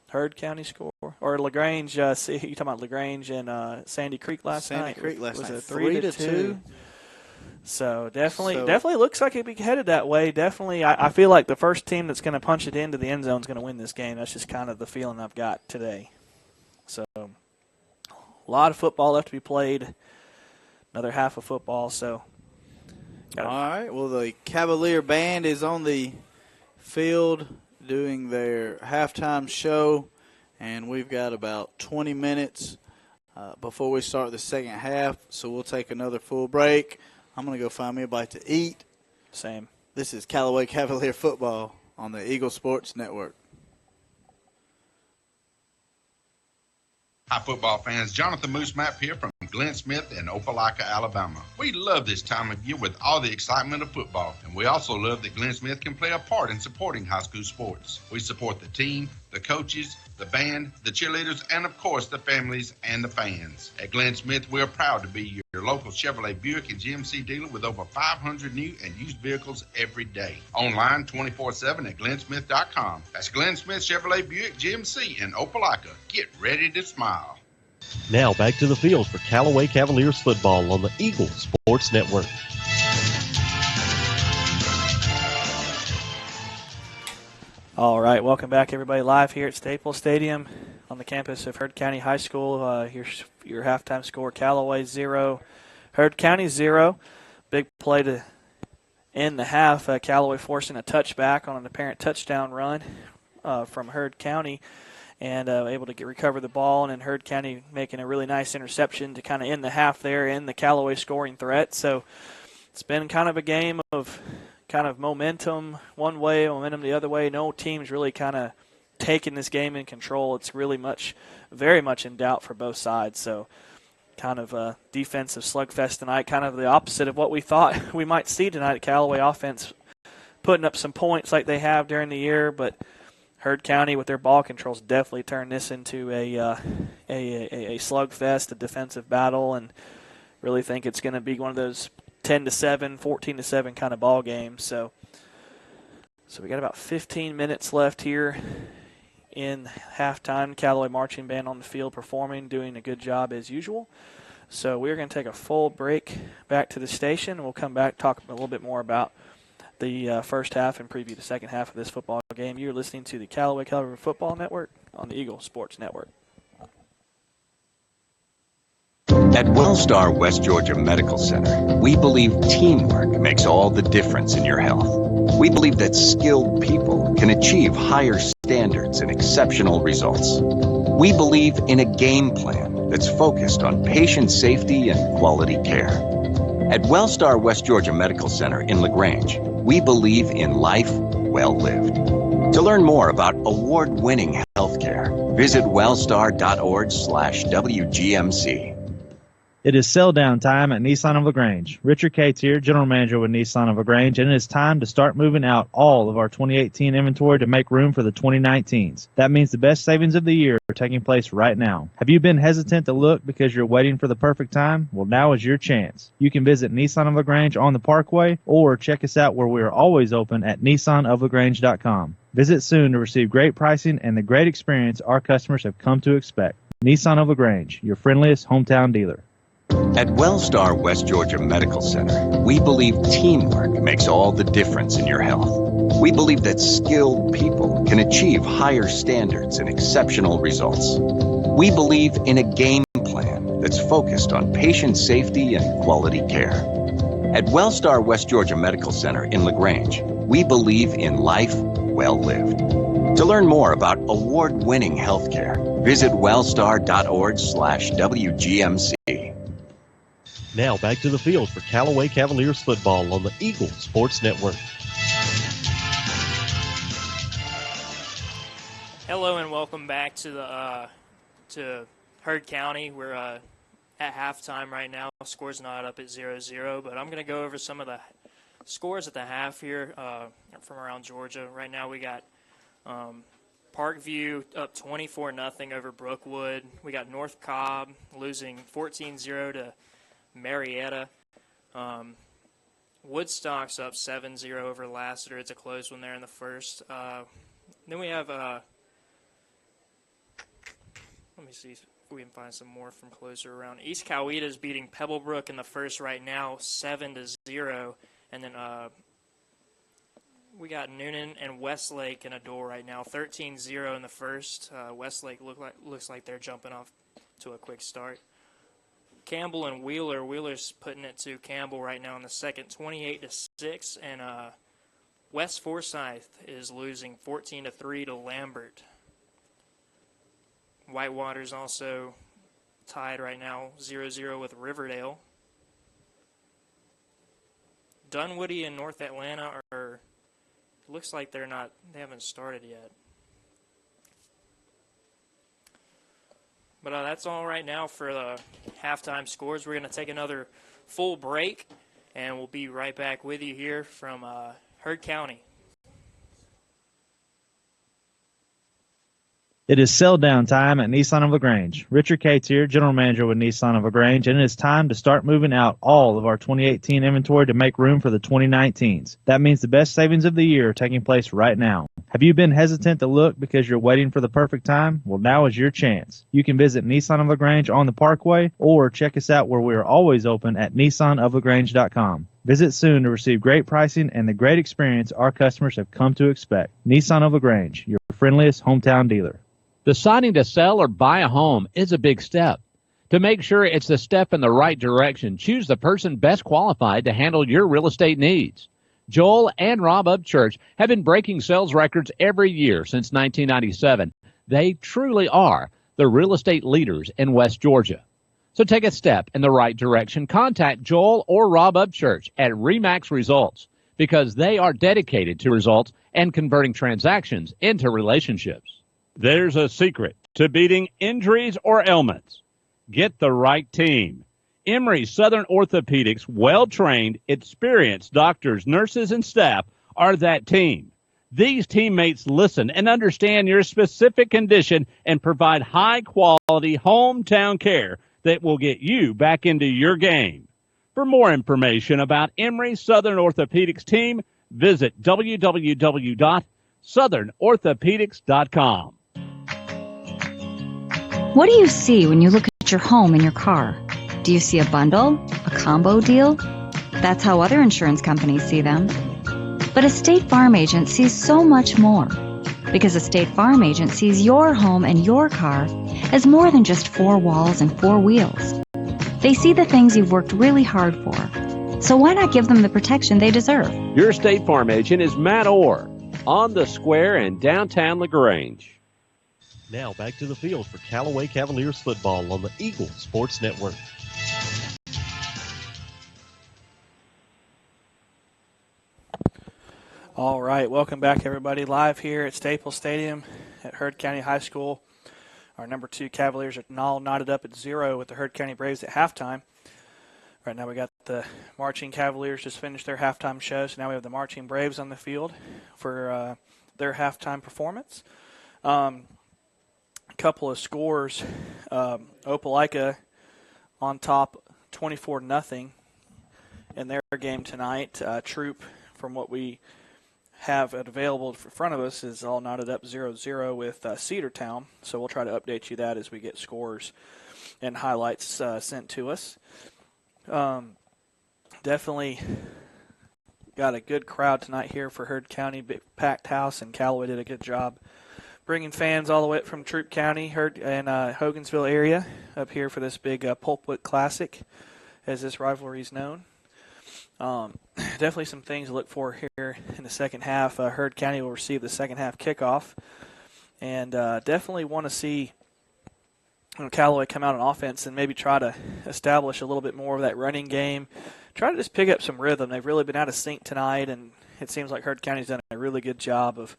Heard County score? Or LaGrange, you talking about LaGrange and Sandy Creek last night?
Sandy Creek last
night.
Was it
3-2? So definitely looks like it'd be headed that way. Definitely, I feel like the first team that's going to punch it into the end zone is going to win this game. That's just kind of the feeling I've got today. So a lot of football left to be played. Another half of football. So
all right. Well, the Cavalier Band is on the field doing their halftime show, and we've got about 20 minutes before we start the second half, so we'll take another full break. I'm going to go find me a bite to eat.
Same.
This is Callaway Cavalier Football on the Eagle Sports Network.
Hi, football fans. Jonathan Moose Map here from Glenn Smith in Opelika, Alabama. We love this time of year with all the excitement of football, and we also love that Glenn Smith can play a part in supporting high school sports. We support the team, the coaches, the band, the cheerleaders, and of course the families and the fans. At Glenn Smith, we're proud to be your local Chevrolet Buick and GMC dealer with over 500 new and used vehicles every day. Online 24/7 at glennsmith.com. That's Glenn Smith Chevrolet Buick GMC in Opelika. Get ready to smile.
Now back to the field for Callaway Cavaliers football on the Eagle Sports Network.
All right, welcome back, everybody, live here at Staples Stadium on the campus of Heard County High School. Here's your halftime score: Callaway 0, Heard County 0. Big play to end the half. Callaway forcing a touchback on an apparent touchdown run from Heard County, and able to recover the ball, and then Heard County making a really nice interception to kind of end the half there in the Callaway scoring threat. So it's been kind of a game of kind of momentum one way, momentum the other way. No team's really kind of taking this game in control. It's really very much in doubt for both sides. So kind of a defensive slugfest tonight, kind of the opposite of what we thought we might see tonight. Callaway offense putting up some points like they have during the year, but Heard County with their ball controls definitely turned this into a slugfest, a defensive battle, and really think it's going to be one of those 10-7, 14-7 kind of ball games. So we got about 15 minutes left here in halftime. Callaway marching band on the field performing, doing a good job as usual. So we're going to take a full break back to the station. We'll come back, talk a little bit more about the first half and preview the second half of this football game. You're listening to the Callaway Football Network on the Eagle Sports Network.
At Wellstar West Georgia Medical Center, we believe teamwork makes all the difference in your health. We believe that skilled people can achieve higher standards and exceptional results. We believe in a game plan that's focused on patient safety and quality care. At Wellstar West Georgia Medical Center in LaGrange, we believe in life well lived. To learn more about award-winning healthcare, visit wellstar.org/WGMC.
It is sell down time at Nissan of LaGrange. Richard Cates here, General Manager with Nissan of LaGrange, and it is time to start moving out all of our 2018 inventory to make room for the 2019s. That means the best savings of the year are taking place right now. Have you been hesitant to look because you're waiting for the perfect time? Well, now is your chance. You can visit Nissan of LaGrange on the Parkway or check us out where we are always open at nissanoflagrange.com. Visit soon to receive great pricing and the great experience our customers have come to expect. Nissan of LaGrange, your friendliest hometown dealer.
At Wellstar West Georgia Medical Center, we believe teamwork makes all the difference in your health. We believe that skilled people can achieve higher standards and exceptional results. We believe in a game plan that's focused on patient safety and quality care. At Wellstar West Georgia Medical Center in LaGrange, we believe in life well lived. To learn more about award-winning healthcare, visit wellstar.org/WGMC.
Now back to the field for Callaway Cavaliers football on the Eagle Sports Network.
Hello and welcome back to the to Heard County. We're at halftime right now. Score's not up at 0-0, but I'm going to go over some of the scores at the half here from around Georgia. Right now we got Parkview up 24-0 over Brookwood. We got North Cobb losing 14-0 to Marietta. Woodstock's up 7-0 over Lassiter. It's a close one there in the first. Then we have, let me see if we can find some more from closer around. East Coweta's beating Pebblebrook in the first right now, 7-0. And then we got Noonan and Westlake in a duel right now, 13-0 in the first. Westlake looks like they're jumping off to a quick start. Campbell and Wheeler. Wheeler's putting it to Campbell right now in the second, 28-6, and West Forsyth is losing 14-3 to Lambert. Whitewater's also tied right now, 0-0 with Riverdale. Dunwoody and North Atlanta looks like they haven't started yet. But that's all right now for the halftime scores. We're going to take another full break, and we'll be right back with you here from Heard County.
It is sell down time at Nissan of LaGrange. Richard Cates here, General Manager with Nissan of LaGrange, and it is time to start moving out all of our 2018 inventory to make room for the 2019s. That means the best savings of the year are taking place right now. Have you been hesitant to look because you're waiting for the perfect time? Well, now is your chance. You can visit Nissan of LaGrange on the Parkway or check us out where we are always open at nissanoflagrange.com. Visit soon to receive great pricing and the great experience our customers have come to expect. Nissan of LaGrange, your friendliest hometown dealer.
Deciding to sell or buy a home is a big step. To make sure it's a step in the right direction, choose the person best qualified to handle your real estate needs. Joel and Rob Upchurch have been breaking sales records every year since 1997. They truly are the real estate leaders in West Georgia. So take a step in the right direction. Contact Joel or Rob Upchurch at RE/MAX Results because they are dedicated to results and converting transactions into relationships.
There's a secret to beating injuries or ailments. Get the right team. Emory Southern Orthopedics' well-trained, experienced doctors, nurses, and staff are that team. These teammates listen and understand your specific condition and provide high-quality hometown care that will get you back into your game. For more information about Emory Southern Orthopedics team, visit www.southernorthopedics.com.
What do you see when you look at your home and your car? Do you see a bundle? A combo deal? That's how other insurance companies see them. But a State Farm agent sees so much more. Because a State Farm agent sees your home and your car as more than just four walls and four wheels. They see the things you've worked really hard for. So why not give them the protection they deserve?
Your State Farm agent is Matt Orr on the square in downtown LaGrange.
Now back to the field for Callaway Cavaliers football on the Eagle Sports Network.
All right, welcome back, everybody. Live here at Staples Stadium at Heard County High School. Our number 2 Cavaliers are all knotted up at 0 with the Heard County Braves at halftime. Right now we got the Marching Cavaliers just finished their halftime show, so now we have the Marching Braves on the field for their halftime performance. A couple of scores. Opelika on top 24-0 in their game tonight. Troop, from what we have it available in front of us, is all knotted up 0-0 with Cedartown. So we'll try to update you that as we get scores and highlights sent to us. Definitely got a good crowd tonight here for Heard County, big packed house, and Callaway did a good job bringing fans all the way up from Troop County and Hogansville area up here for this big Pulpwood Classic, as this rivalry is known. Definitely some things to look for here in the second half. Heard County will receive the second half kickoff, and definitely want to see Callaway come out on offense and maybe try to establish a little bit more of that running game. Try to just pick up some rhythm. They've really been out of sync tonight, and it seems like Heard County's done a really good job of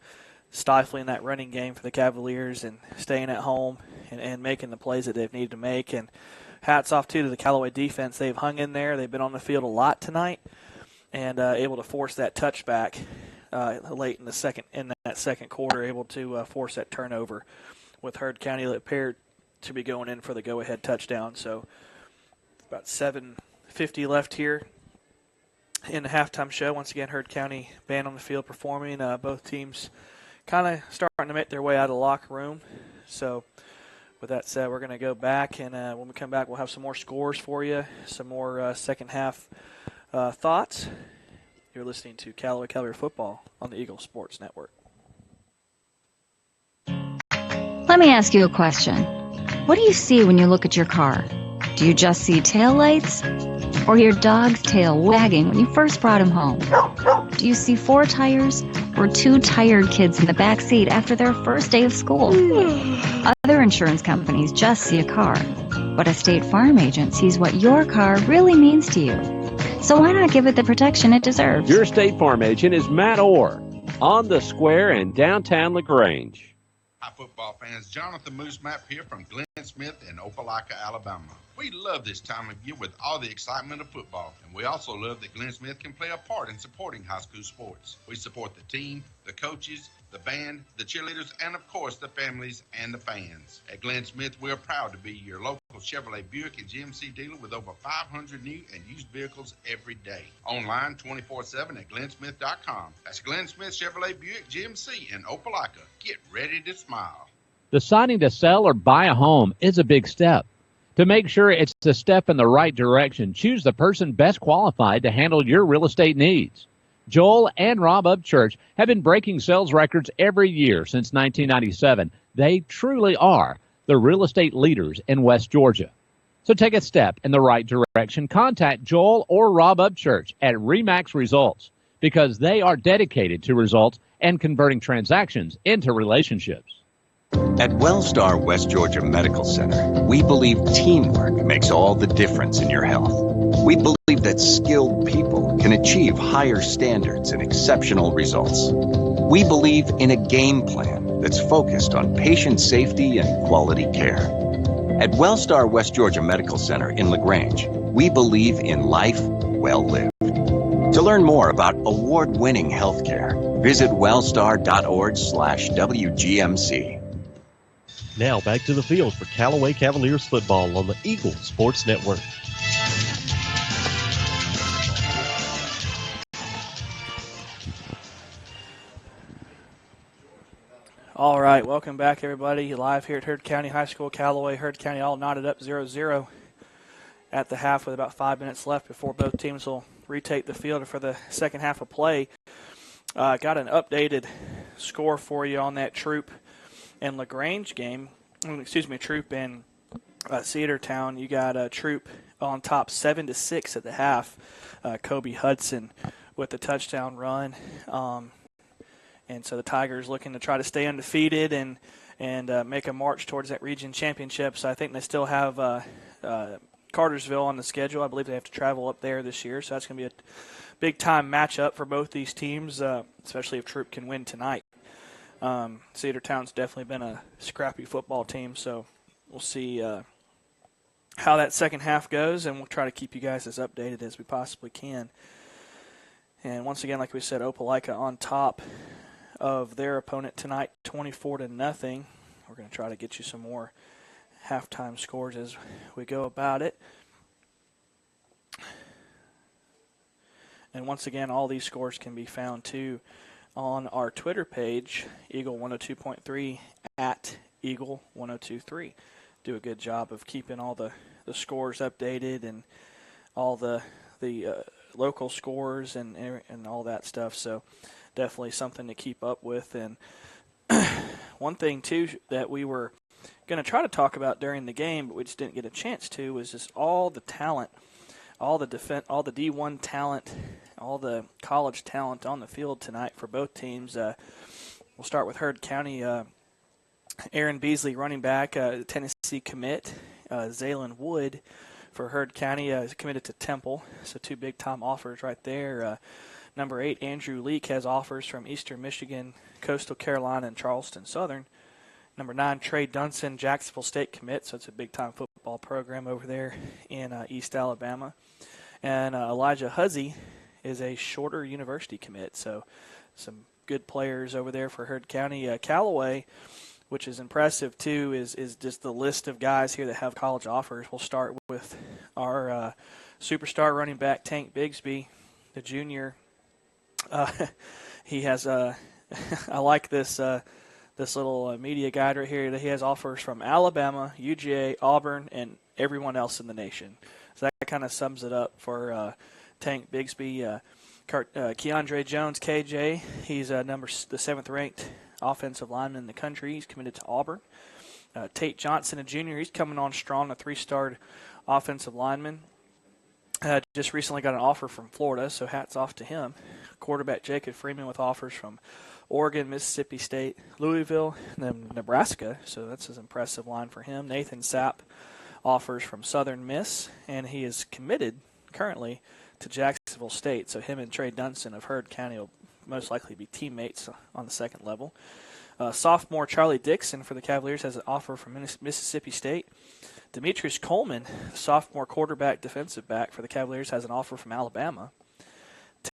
stifling that running game for the Cavaliers and staying at home and making the plays that they've needed to make. And hats off, too, to the Callaway defense. They've hung in there. They've been on the field a lot tonight and able to force that touchback late in that second quarter, able to force that turnover with Heard County that appeared to be going in for the go-ahead touchdown. So about 7:50 left here in the halftime show. Once again, Heard County band on the field performing. Both teams kind of starting to make their way out of the locker room. So with that said, we're going to go back, and when we come back, we'll have some more scores for you, some more second half thoughts. You're listening to Callaway Cavalier football on the Eagle Sports Network.
Let me ask you a question. What do you see when you look at your car? Do you just see taillights? Or your dog's tail wagging when you first brought him home? Do you see 4 tires or 2 tired kids in the back seat after their first day of school? Other insurance companies just see a car, but a State Farm agent sees what your car really means to you. So why not give it the protection it deserves?
Your State Farm agent is Matt Orr on the square in downtown LaGrange.
Hi, football fans. Jonathan Moose Map here from Glenn Smith in Opelika, Alabama. We love this time of year with all the excitement of football, and we also love that Glenn Smith can play a part in supporting high school sports. We support the team, the coaches, the band, the cheerleaders, and of course the families and the fans. At Glenn Smith, we're proud to be your local Chevrolet Buick and GMC dealer with over 500 new and used vehicles every day. Online 24/7 at glennsmith.com. That's Glenn Smith Chevrolet Buick GMC in Opelika. Get ready to smile.
Deciding to sell or buy a home is a big step. To make sure it's a step in the right direction, choose the person best qualified to handle your real estate needs. Joel and Rob Upchurch have been breaking sales records every year since 1997. They truly are the real estate leaders in West Georgia. So take a step in the right direction. Contact Joel or Rob Upchurch at RE/MAX Results because they are dedicated to results and converting transactions into relationships.
At Wellstar West Georgia Medical Center, we believe teamwork makes all the difference in your health. We believe that skilled people can achieve higher standards and exceptional results. We believe in a game plan that's focused on patient safety and quality care. At Wellstar West Georgia Medical Center in LaGrange, we believe in life well lived. To learn more about award-winning healthcare, visit wellstar.org/WGMC.
Now back to the field for Callaway Cavaliers football on the Eagle Sports Network.
All right, welcome back, everybody. Live here at Heard County High School, Callaway. Heard County all knotted up 0-0 at the half with about 5 minutes left before both teams will retake the field for the second half of play. Got an updated score for you on that Troop and LaGrange game. Troop and Cedartown. You got Troop on top 7-6 at the half. Kobe Hudson with the touchdown run. And so the Tigers looking to try to stay undefeated and make a march towards that region championship. So I think they still have Cartersville on the schedule. I believe they have to travel up there this year. So that's going to be a big-time matchup for both these teams, especially if Troop can win tonight. Cedartown's definitely been a scrappy football team, so we'll see how that second half goes, and we'll try to keep you guys as updated as we possibly can. And once again, like we said, Opelika on top of their opponent tonight, 24-0. We're going to try to get you some more halftime scores as we go about it. And once again, all these scores can be found, too, on our Twitter page, Eagle102.3, at Eagle1023. Do a good job of keeping all the scores updated and all the local scores and all that stuff. So definitely something to keep up with. And one thing, too, that we were going to try to talk about during the game, but we just didn't get a chance to, was just all the talent, all the D1 talent, all the college talent on the field tonight for both teams. We'll start with Heard County. Aaron Beasley, running back, Tennessee commit. Zaylen Wood for Heard County is committed to Temple. So two big-time offers right there. Number 8, Andrew Leak, has offers from Eastern Michigan, Coastal Carolina, and Charleston Southern. Number 9, Trey Dunson, Jacksonville State commit, so it's a big-time football program over there in East Alabama. And Elijah Huzzy is a Shorter University commit, so some good players over there for Heard County. Callaway, which is impressive, too, is just the list of guys here that have college offers. We'll start with our superstar running back, Tank Bigsby, the junior. He has I like this little media guide right here. He has offers from Alabama, UGA, Auburn, and everyone else in the nation. So that kind of sums it up for Tank Bigsby. Keandre Jones, KJ, he's the 7th-ranked offensive lineman in the country. He's committed to Auburn. Tate Johnson, a junior, he's coming on strong, a 3-star offensive lineman. Just recently got an offer from Florida, so hats off to him. Quarterback Jacob Freeman with offers from Oregon, Mississippi State, Louisville, and then Nebraska, so that's an impressive line for him. Nathan Sapp offers from Southern Miss, and he is committed currently to Jacksonville State, so him and Trey Dunson of Heard County will most likely be teammates on the second level. Sophomore Charlie Dixon for the Cavaliers has an offer from Mississippi State. Demetrius Coleman, sophomore quarterback defensive back for the Cavaliers, has an offer from Alabama.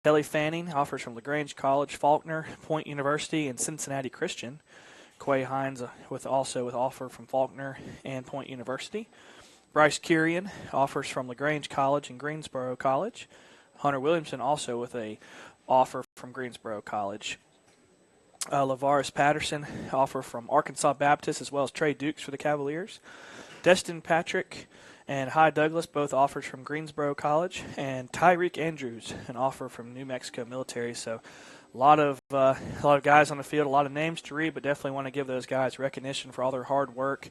Telly Fanning offers from LaGrange College, Faulkner, Point University, and Cincinnati Christian. Quay Hines with offer from Faulkner and Point University. Bryce Curian offers from LaGrange College and Greensboro College. Hunter Williamson also with a offer from Greensboro College. Lavaris Patterson offer from Arkansas Baptist, as well as Trey Dukes for the Cavaliers. Destin Patrick and Hy Douglas, both offers from Greensboro College, and Tyreek Andrews, an offer from New Mexico Military. So a lot of guys on the field, a lot of names to read, but definitely want to give those guys recognition for all their hard work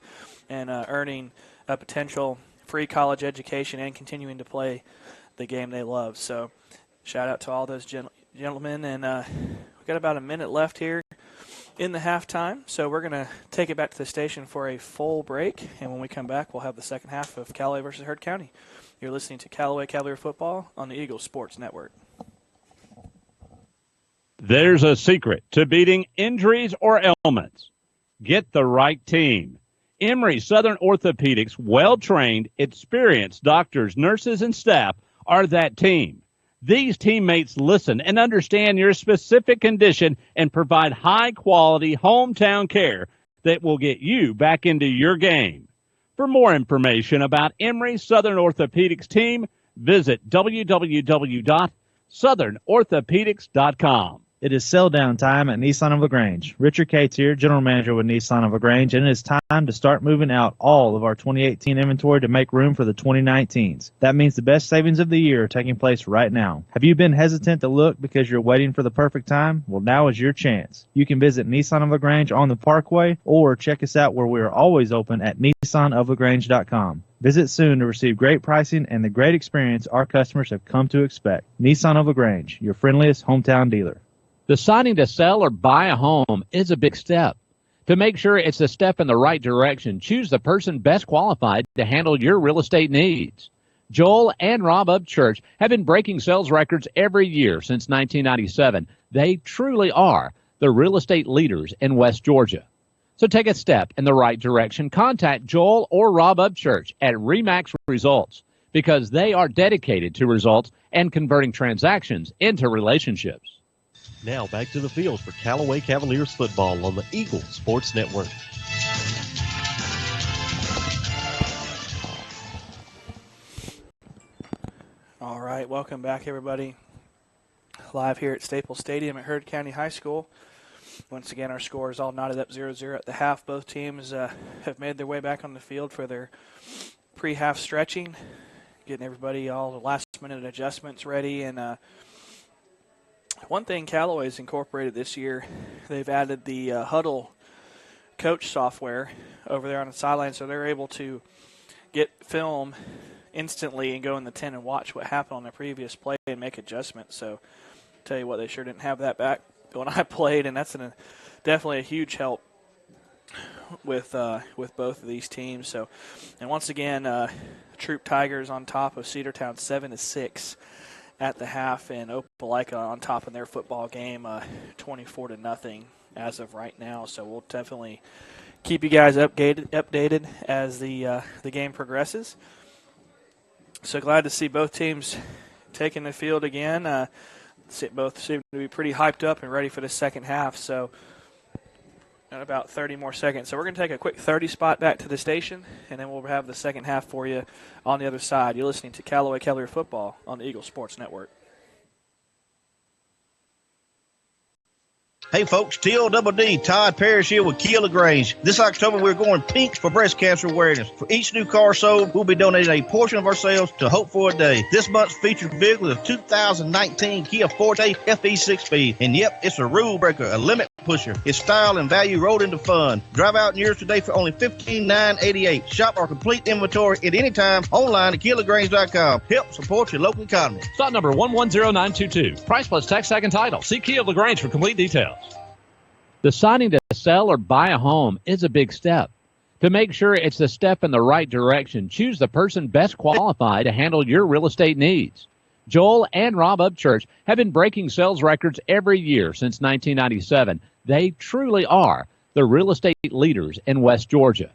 and earning a potential free college education and continuing to play the game they love. So shout out to all those gentlemen, and we've got about a minute left here in the halftime, so we're going to take it back to the station for a full break, and when we come back, we'll have the second half of Callaway versus Heard County. You're listening to Callaway Cavalier Football on the Eagle Sports Network.
There's a secret to beating injuries or ailments. Get the right team. Emory Southern Orthopedics, well-trained, experienced doctors, nurses, and staff are that team. These teammates listen and understand your specific condition and provide high-quality hometown care that will get you back into your game. For more information about Emory Southern Orthopedics team, visit www.southernorthopedics.com.
It is sell down time at Nissan of LaGrange. Richard Cates here, General Manager with Nissan of LaGrange, and it is time to start moving out all of our 2018 inventory to make room for the 2019s. That means the best savings of the year are taking place right now. Have you been hesitant to look because you're waiting for the perfect time? Well, now is your chance. You can visit Nissan of LaGrange on the Parkway or check us out where we are always open at nissanoflagrange.com. Visit soon to receive great pricing and the great experience our customers have come to expect. Nissan of LaGrange, your friendliest hometown dealer.
Deciding to sell or buy a home is a big step. To make sure it's a step in the right direction, choose the person best qualified to handle your real estate needs. Joel and Rob Upchurch have been breaking sales records every year since 1997. They truly are the real estate leaders in West Georgia. So take a step in the right direction. Contact Joel or Rob Upchurch at Remax Results because they are dedicated to results and converting transactions into relationships.
Now back to the field for Callaway Cavaliers football on the Eagle Sports Network.
All right, welcome back, everybody. Live here at Staples Stadium at Heard County High School. Once again, our score is all knotted up 0-0 at the half. Both teams have made their way back on the field for their pre-half stretching, getting everybody all the last-minute adjustments ready. And one thing Callaway's incorporated this year, they've added the Huddle coach software over there on the sideline, so they're able to get film instantly and go in the 10 and watch what happened on the previous play and make adjustments. So tell you what, they sure didn't have that back when I played, and that's definitely a huge help with both of these teams. So, and once again, Troop Tigers on top of Cedartown 7-6 at the half, and Opelika on top in their football game 24-0 as of right now. So we'll definitely keep you guys updated as the game progresses. So glad to see both teams taking the field again. Both seem to be pretty hyped up and ready for the second half. So in about 30 more seconds. So we're going to take a quick 30 spot back to the station, and then we'll have the second half for you on the other side. You're listening to Callaway Cavalier Football on the Eagle Sports Network.
Hey folks, TLDD, Todd Parrish here with Kia LaGrange. This October we're going pink for breast cancer awareness. For each new car sold, we'll be donating a portion of our sales to Hope for a Day. This month's featured vehicle is a 2019 Kia Forte FE 6-speed. And yep, it's a rule breaker, a limit pusher. It's style and value rolled into fun. Drive out in yours today for only $15,988. Shop our complete inventory at any time online at KiaLaGrange.com. Help support your local economy.
Slot number 110922. Price plus tax, tag, and title. See Kia of LaGrange for complete details. Deciding to sell or buy a home is a big step. To make sure it's a step in the right direction, choose the person best qualified to handle your real estate needs. Joel and Rob Upchurch have been breaking sales records every year since 1997. They truly are the real estate leaders in West Georgia.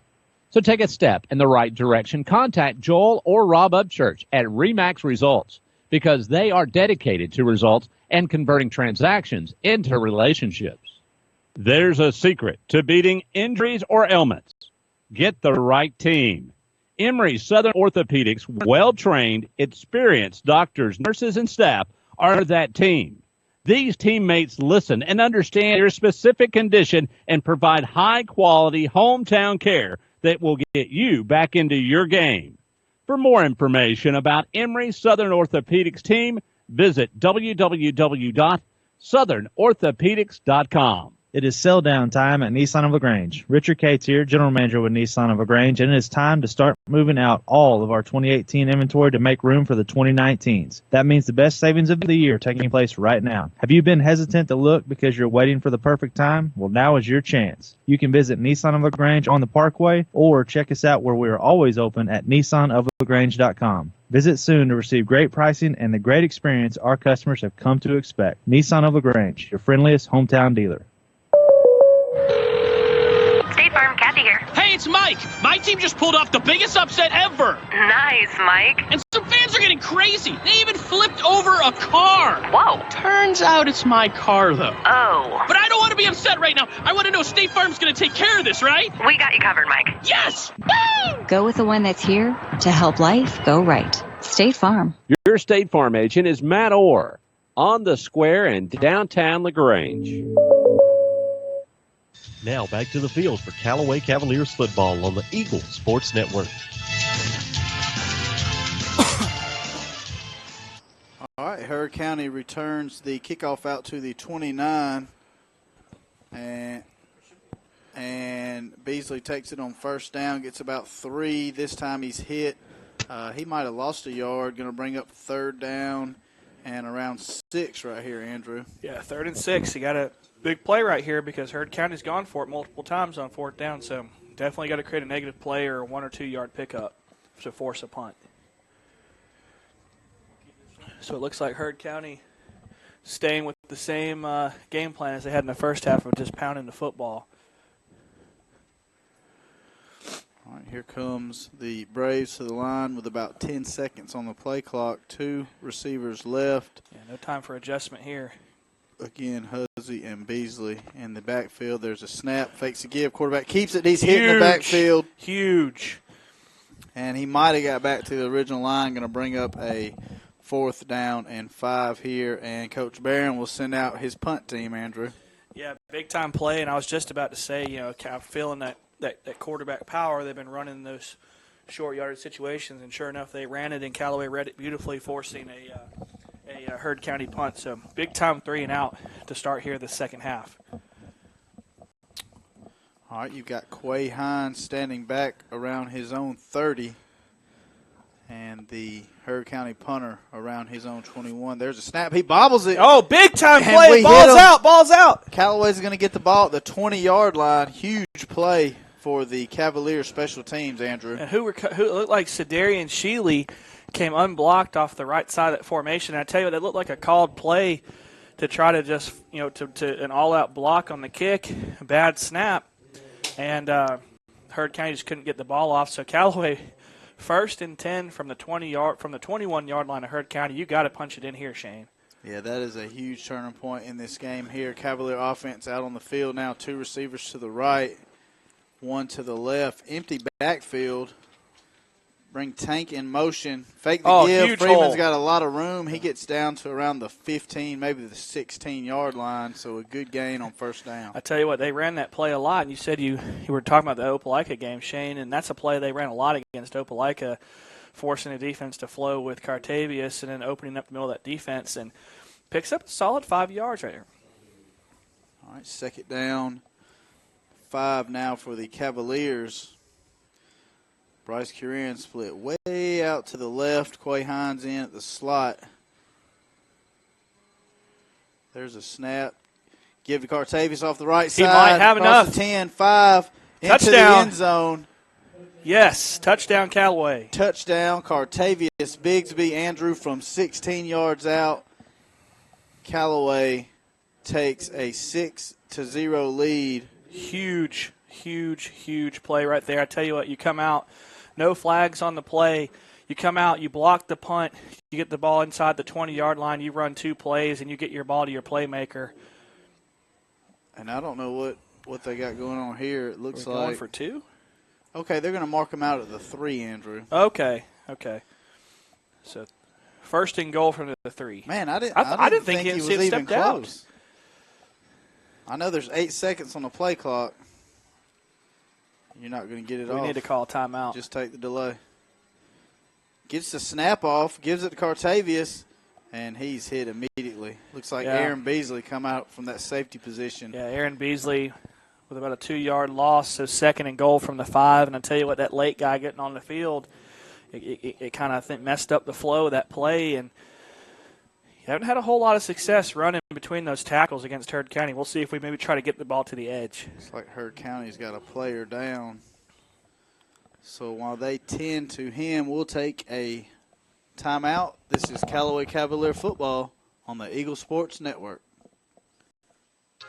So take a step in the right direction. Contact Joel or Rob Upchurch at Remax Results because they are dedicated to results and converting transactions into relationships.
There's a secret to beating injuries or ailments. Get the right team. Emory Southern Orthopedics, well-trained, experienced doctors, nurses, and staff are that team. These teammates listen and understand your specific condition and provide high-quality hometown care that will get you back into your game. For more information about Emory Southern Orthopedics team, visit www.southernorthopedics.com.
It is sell down time at Nissan of LaGrange. Richard Cates here, General Manager with Nissan of LaGrange, and it is time to start moving out all of our 2018 inventory to make room for the 2019s. That means the best savings of the year are taking place right now. Have you been hesitant to look because you're waiting for the perfect time? Well, now is your chance. You can visit Nissan of LaGrange on the Parkway or check us out where we are always open at nissanoflagrange.com. Visit soon to receive great pricing and the great experience our customers have come to expect. Nissan of LaGrange, your friendliest hometown dealer.
State Farm, Kathy here.
Hey, it's Mike. My team just pulled off the biggest upset ever.
Nice, Mike.
And some fans are getting crazy. They even flipped over a car.
Whoa.
Turns out it's my car, though.
Oh.
But I don't want to be upset right now. I want to know State Farm's going to take care of this, right?
We got you covered, Mike.
Yes! Woo!
Go with the one that's here to help life go right. State Farm.
Your State Farm agent is Matt Orr. on the square in downtown LaGrange.
Now back to the field for Callaway Cavaliers football on the Eagle Sports Network.
All right, Heard County returns the kickoff out to the 29, and Beasley takes it on first down, gets about 3. This time he's hit. He might have lost a yard, going to bring up third down and around 6 right here, Andrew.
Yeah, 3rd and 6. He got a big play right here because Heard County's gone for it multiple times on 4th down, so definitely got to create a negative play or a 1 or 2 yard pickup to force a punt. So it looks like Heard County staying with the same game plan as they had in the first half of just pounding the football.
All right, here comes the Braves to the line with about 10 seconds on the play clock. 2 receivers left.
Yeah, no time for adjustment here.
Again, Huzzy and Beasley in the backfield. There's a snap, fakes a give. Quarterback keeps it. He's hitting the backfield.
Huge.
And he might have got back to the original line. Going to bring up a 4th down and 5 here. And Coach Barron will send out his punt team, Andrew.
Yeah, big-time play. And I was just about to say, kind of feeling that quarterback power. They've been running those short yardage situations, and sure enough, they ran it, and Callaway read it beautifully, forcing a Heard County punt. So big-time 3 and out to start here the second half.
All right, you've got Quay Hines standing back around his own 30, and the Heard County punter around his own 21. There's a snap. He bobbles it.
Oh, big-time play. Ball's out.
Callaway's going to get the ball at the 20-yard line. Huge play for the Cavaliers special teams, Andrew.
And who looked like Sedarian Sheely came unblocked off the right side of that formation. And I tell you what, that looked like a called play to try to just, to an all-out block on the kick, bad snap. And Heard County just couldn't get the ball off. So Callaway, 1st and 10 from the 21-yard line of Heard County. You got to punch it in here, Shane.
Yeah, that is a huge turning point in this game here. Cavalier offense out on the field now. 2 receivers to the right, 1 to the left. Empty backfield. Bring Tank in motion. Fake the give. Freeman's got a lot of room. He gets down to around the 15, maybe the 16-yard line, so a good gain on first down.
I tell you what, they ran that play a lot, and you said you were talking about the Opelika game, Shane, and that's a play they ran a lot against Opelika, forcing the defense to flow with Cartavius and then opening up the middle of that defense, and picks up a solid 5 yards right here.
All right, 2nd down, 5 now for the Cavaliers. Bryce Curran split way out to the left. Quay Hines in at the slot. There's a snap. Give to Cartavius off the right side.
He might have enough.
10, 5, into the end zone.
Yes, touchdown Callaway.
Touchdown Cartavius Bigsby. Andrew from 16 yards out. Callaway takes a 6-0 lead.
Huge play right there. I tell you what, you come out, no flags on the play. You come out, you block the punt, you get the ball inside the 20-yard line, you run 2 plays, and you get your ball to your playmaker.
And I don't know what they got going on here. It looks like
going for 2.
Okay, they're going to mark him out at the 3, Andrew.
Okay. So 1st and goal from the 3.
Man, I didn't think he was even close.
Out.
I know there's 8 seconds on the play clock. You're not going to get it off.
We need to call a timeout.
Just take the delay. Gets the snap off, gives it to Cartavius, and he's hit immediately. Looks like Aaron Beasley come out from that safety position.
Yeah, Aaron Beasley with about a 2-yard loss, so 2nd and goal from the 5. And I tell you what, that late guy getting on the field, it kind of messed up the flow of that play, and you haven't had a whole lot of success running between those tackles against Heard County. We'll see if we maybe try to get the ball to the edge.
It's like Heard County's got a player down. So while they tend to him, we'll take a timeout. This is Callaway Cavalier football on the Eagle Sports Network.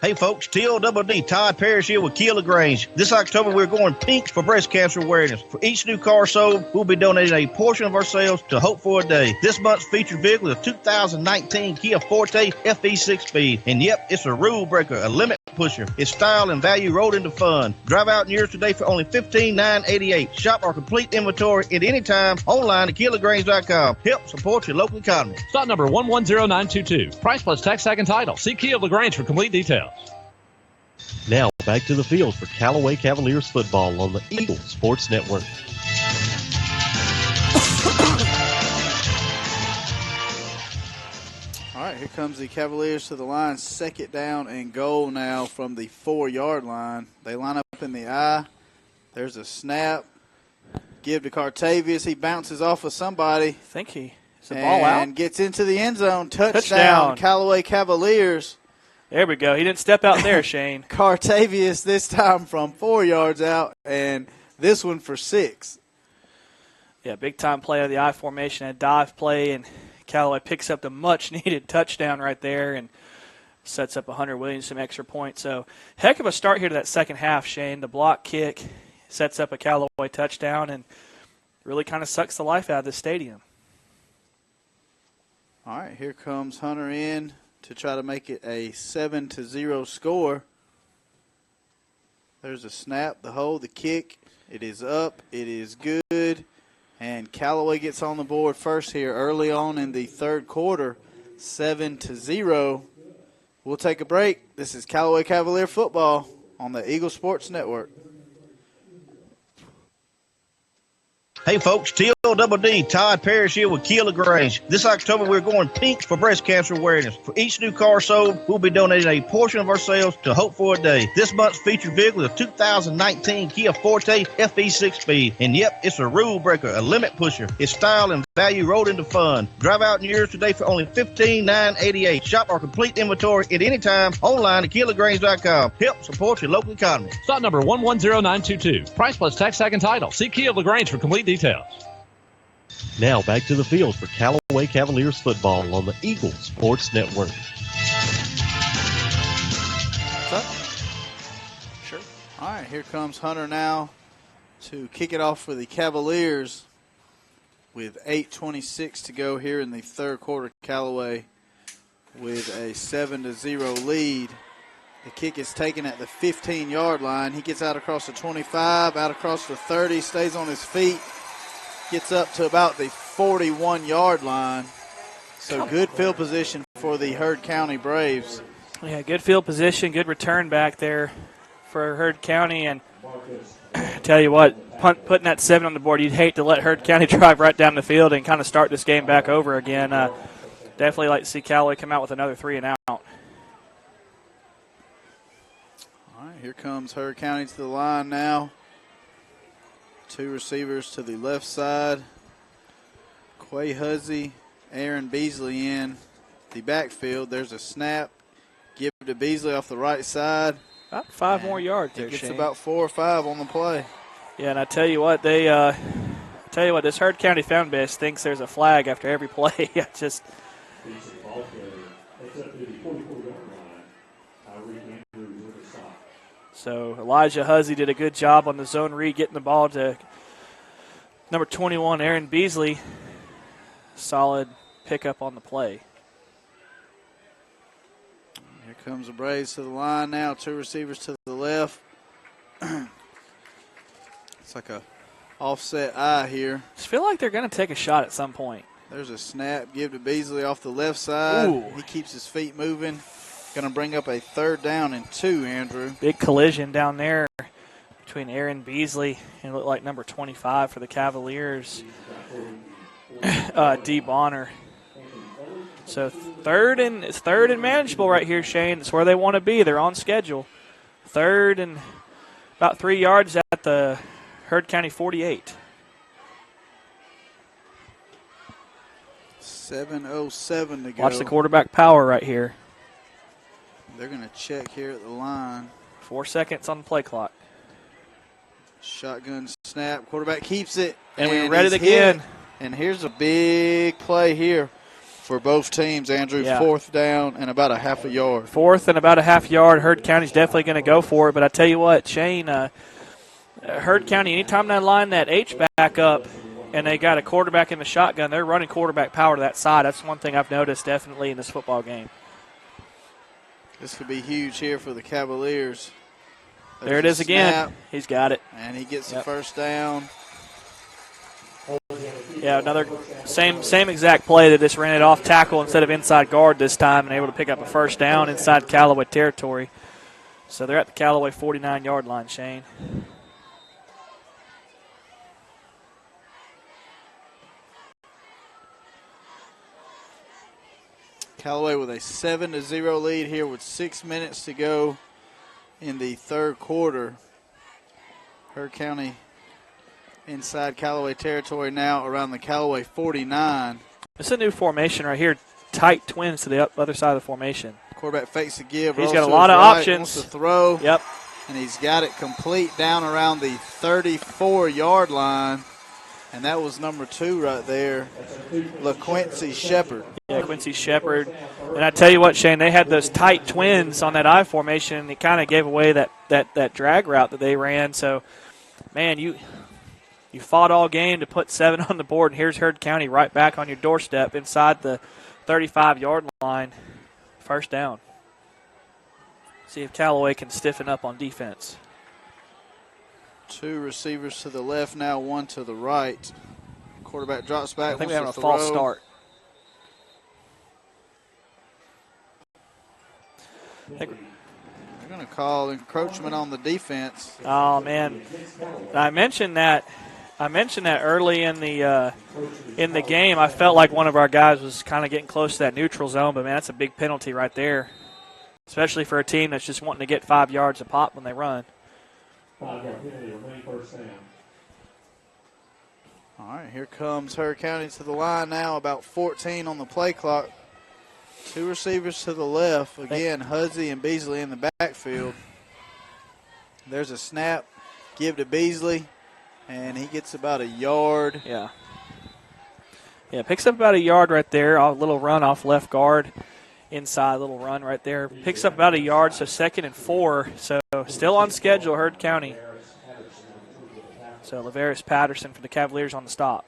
Hey folks, TLDD, Todd Parrish here with Kia LaGrange. This October we're going pink for breast cancer awareness. For each new car sold, we'll be donating a portion of our sales to Hope for a Day. This month's featured vehicle is a 2019 Kia Forte FE 6-speed. And yep, it's a rule breaker, a limit pusher. It's style and value rolled into fun. Drive out in yours today for only $15,988. Shop our complete inventory at any time online at KiaLaGrange.com. Help support your local economy.
Stock number 110922. Price plus tax, tag, and title. See Kia LaGrange for complete details.
Now back to the field for Callaway Cavaliers football on the Eagle Sports Network.
All right, here comes the Cavaliers to the line. Second down and goal now from the 4-yard line. They line up in the I. There's a snap. Give to Cartavius. He bounces off of somebody.
I think he is the ball out.
And gets into the end zone. Touchdown. Callaway Cavaliers.
There we go. He didn't step out there, Shane.
Cartavius this time from 4 yards out, and this one for 6.
Yeah, big-time play of the I formation, a dive play, and Callaway picks up the much-needed touchdown right there and sets up Hunter Williams some extra points. So heck of a start here to that second half, Shane. The block kick sets up a Callaway touchdown and really kind of sucks the life out of the stadium.
All right, here comes Hunter in to try to make it a 7-0 score. There's a snap, the hold, the kick. It is up. It is good. And Callaway gets on the board first here early on in the third quarter, 7-0. We'll take a break. This is Callaway Cavalier football on the Eagle Sports Network.
Hey folks, TLDD, Todd Parrish here with Kia LaGrange. This October we're going pink for breast cancer awareness. For each new car sold, we'll be donating a portion of our sales to Hope for a Day. This month's featured vehicle is a 2019 Kia Forte FE 6-speed. And yep, it's a rule breaker, a limit pusher. It's style and value rolled into fun. Drive out in yours today for only $15,988. Shop our complete inventory at any time online at KiaLaGrange.com. Help support your local economy.
Stock number 110922. Price plus tax, tag, and title. See Kia LaGrange for complete details.
Now back to the field for Callaway Cavaliers football on the Eagle Sports Network.
Sure. All right, here comes Hunter now to kick it off for the Cavaliers with 8:26 to go here in the third quarter. Callaway with a 7-0 lead. The kick is taken at the 15-yard line. He gets out across the 25, out across the 30, stays on his feet. Gets up to about the 41-yard line. So good field position for the Heard County Braves.
Yeah, good field position, good return back there for Heard County. And tell you what, putting that 7 on the board, you'd hate to let Heard County drive right down the field and kind of start this game back over again. Definitely like to see Callaway come out with another 3 and out.
All right, here comes Heard County to the line now. 2 receivers to the left side. Quay Huzzy, Aaron Beasley in the backfield. There's a snap. Give to Beasley off the right side.
About 5 more yards there,
It's
Shane.
about 4 or 5 on the play.
Yeah, and I tell you what, this Heard County fan base thinks there's a flag after every play. I just. So Elijah Huzzy did a good job on the zone read, getting the ball to number 21, Aaron Beasley. Solid pickup on the play.
Here comes the Braves to the line now. 2 receivers to the left. It's like a offset eye here.
Just feel like they're going to take a shot at some point.
There's a snap. Give to Beasley off the left side.
Ooh.
He keeps his feet moving. Going to bring up a 3rd down and 2, Andrew.
Big collision down there between Aaron Beasley and it looked like number 25 for the Cavaliers, D. Bonner. So third and manageable right here, Shane. It's where they want to be. They're on schedule. 3rd and about 3 yards at the Heard County 48.
7:07 to go.
Watch the quarterback power right here.
They're going to check here at the line.
4 seconds on the play clock.
Shotgun snap. Quarterback keeps it.
And we read it
he's
again.
hit. And here's a big play here for both teams, Andrew.
Yeah.
4th down and about a half a yard.
4th and about a half yard. Heard County's definitely going to go for it. But I tell you what, Shane, Heard County, anytime they line that H back up and they got a quarterback in the shotgun, they're running quarterback power to that side. That's one thing I've noticed definitely in this football game.
This could be huge here for the Cavaliers.
There it is again.
Snap,
He's got it.
and he gets the first down.
Yeah, another same exact play. That just ran it off tackle instead of inside guard this time and able to pick up a first down inside Callaway territory. So they're at the Callaway 49-yard line, Shane.
Callaway with a 7-0 lead here with 6 minutes to go in the third quarter. Heard County inside Callaway territory now around the Callaway 49.
It's a new formation right here. Tight twins to the other side of the formation.
Quarterback fakes a give.
He's got a lot of options.
Wants to throw.
Yep.
And he's got it complete down around the 34-yard line. And that was number 2 right there, LaQuincy Shepard.
Yeah, Quincy Shepard. And I tell you what, Shane, they had those tight twins on that I formation, and it kind of gave away that drag route that they ran. So, man, you fought all game to put 7 on the board, and here's Heard County right back on your doorstep inside the 35-yard line. First down. See if Callaway can stiffen up on defense.
2 receivers to the left now, 1 to the right. Quarterback drops back.
I think they're having a false start.
They're going to call encroachment on the defense.
Oh, man. I mentioned that early in the game. I felt like one of our guys was kind of getting close to that neutral zone, but, man, that's a big penalty right there, especially for a team that's just wanting to get 5 yards a pop when they run.
5-yard penalty, remain first down.
All right, here comes Heard County to the line now, about 14 on the play clock. 2 receivers to the left. Again, Hudzy and Beasley in the backfield. There's a snap. Give to Beasley, and he gets about a yard.
Yeah, picks up about a yard right there. A little run off left guard. Inside little run right there. Picks up about a yard, so 2nd and 4. So still on schedule, Heard County. So Lavera's Patterson for the Cavaliers on the stop.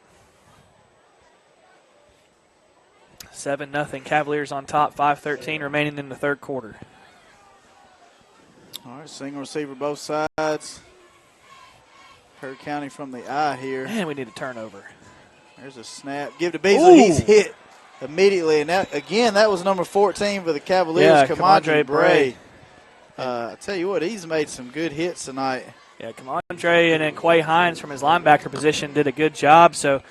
7-0 Cavaliers on top, 5:13 remaining in the third quarter.
All right, single receiver both sides. Heard County from the eye here.
Man, we need a turnover.
There's a snap. Give to Beasley. Ooh. He's hit immediately. And that was number 14 for the Cavaliers,
yeah,
Kamondre Bray. I tell you what, he's made some good hits tonight.
Yeah, Kamondre and then Quay Hines from his linebacker position did a good job. So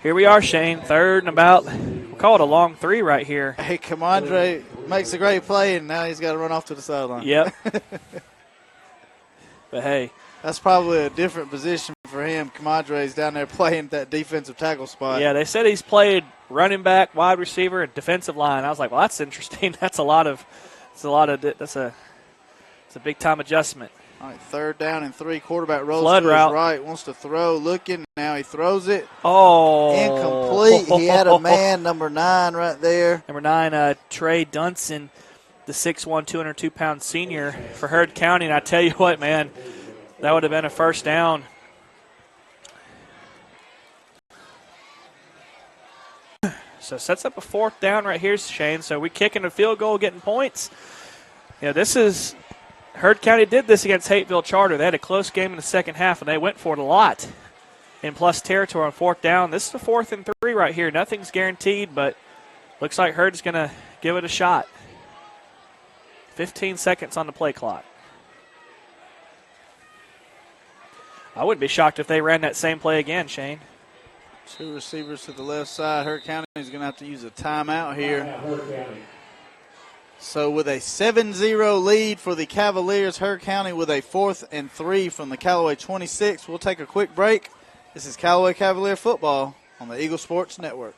here we are, Shane, 3rd and about, we'll call it a long 3 right here.
Hey, Kamondre makes a great play, and now he's got to run off to the sideline.
Yep. But, hey.
That's probably a different position for him. Kamondre's down there playing that defensive tackle spot.
Yeah, they said he's played running back, wide receiver, and defensive line. I was like, well, that's interesting. That's a big time adjustment.
All right, 3rd down and 3. Quarterback rolls
Flood
to
route.
his right, wants to throw, looking. Now he throws it.
Oh.
Incomplete. He had a man, number 9 right there.
Number 9, Trey Dunson, the 6'1", 202-pound senior for Heard County. And I tell you what, man, that would have been a first down. So sets up a 4th down right here, Shane. So we kicking a field goal, getting points. You know, this is Heard County did this against Hateville Charter. They had a close game in the second half, and they went for it a lot in plus territory on 4th down. This is a 4th and 3 right here. Nothing's guaranteed, but looks like Heard's going to give it a shot. 15 seconds on the play clock. I wouldn't be shocked if they ran that same play again, Shane.
2 receivers to the left side. Heard County is going to have to use a timeout here. So with a 7-0 lead for the Cavaliers, Heard County with a 4th and 3 from the Callaway 26. We'll take a quick break. This is Callaway Cavalier football on the Eagle Sports Network.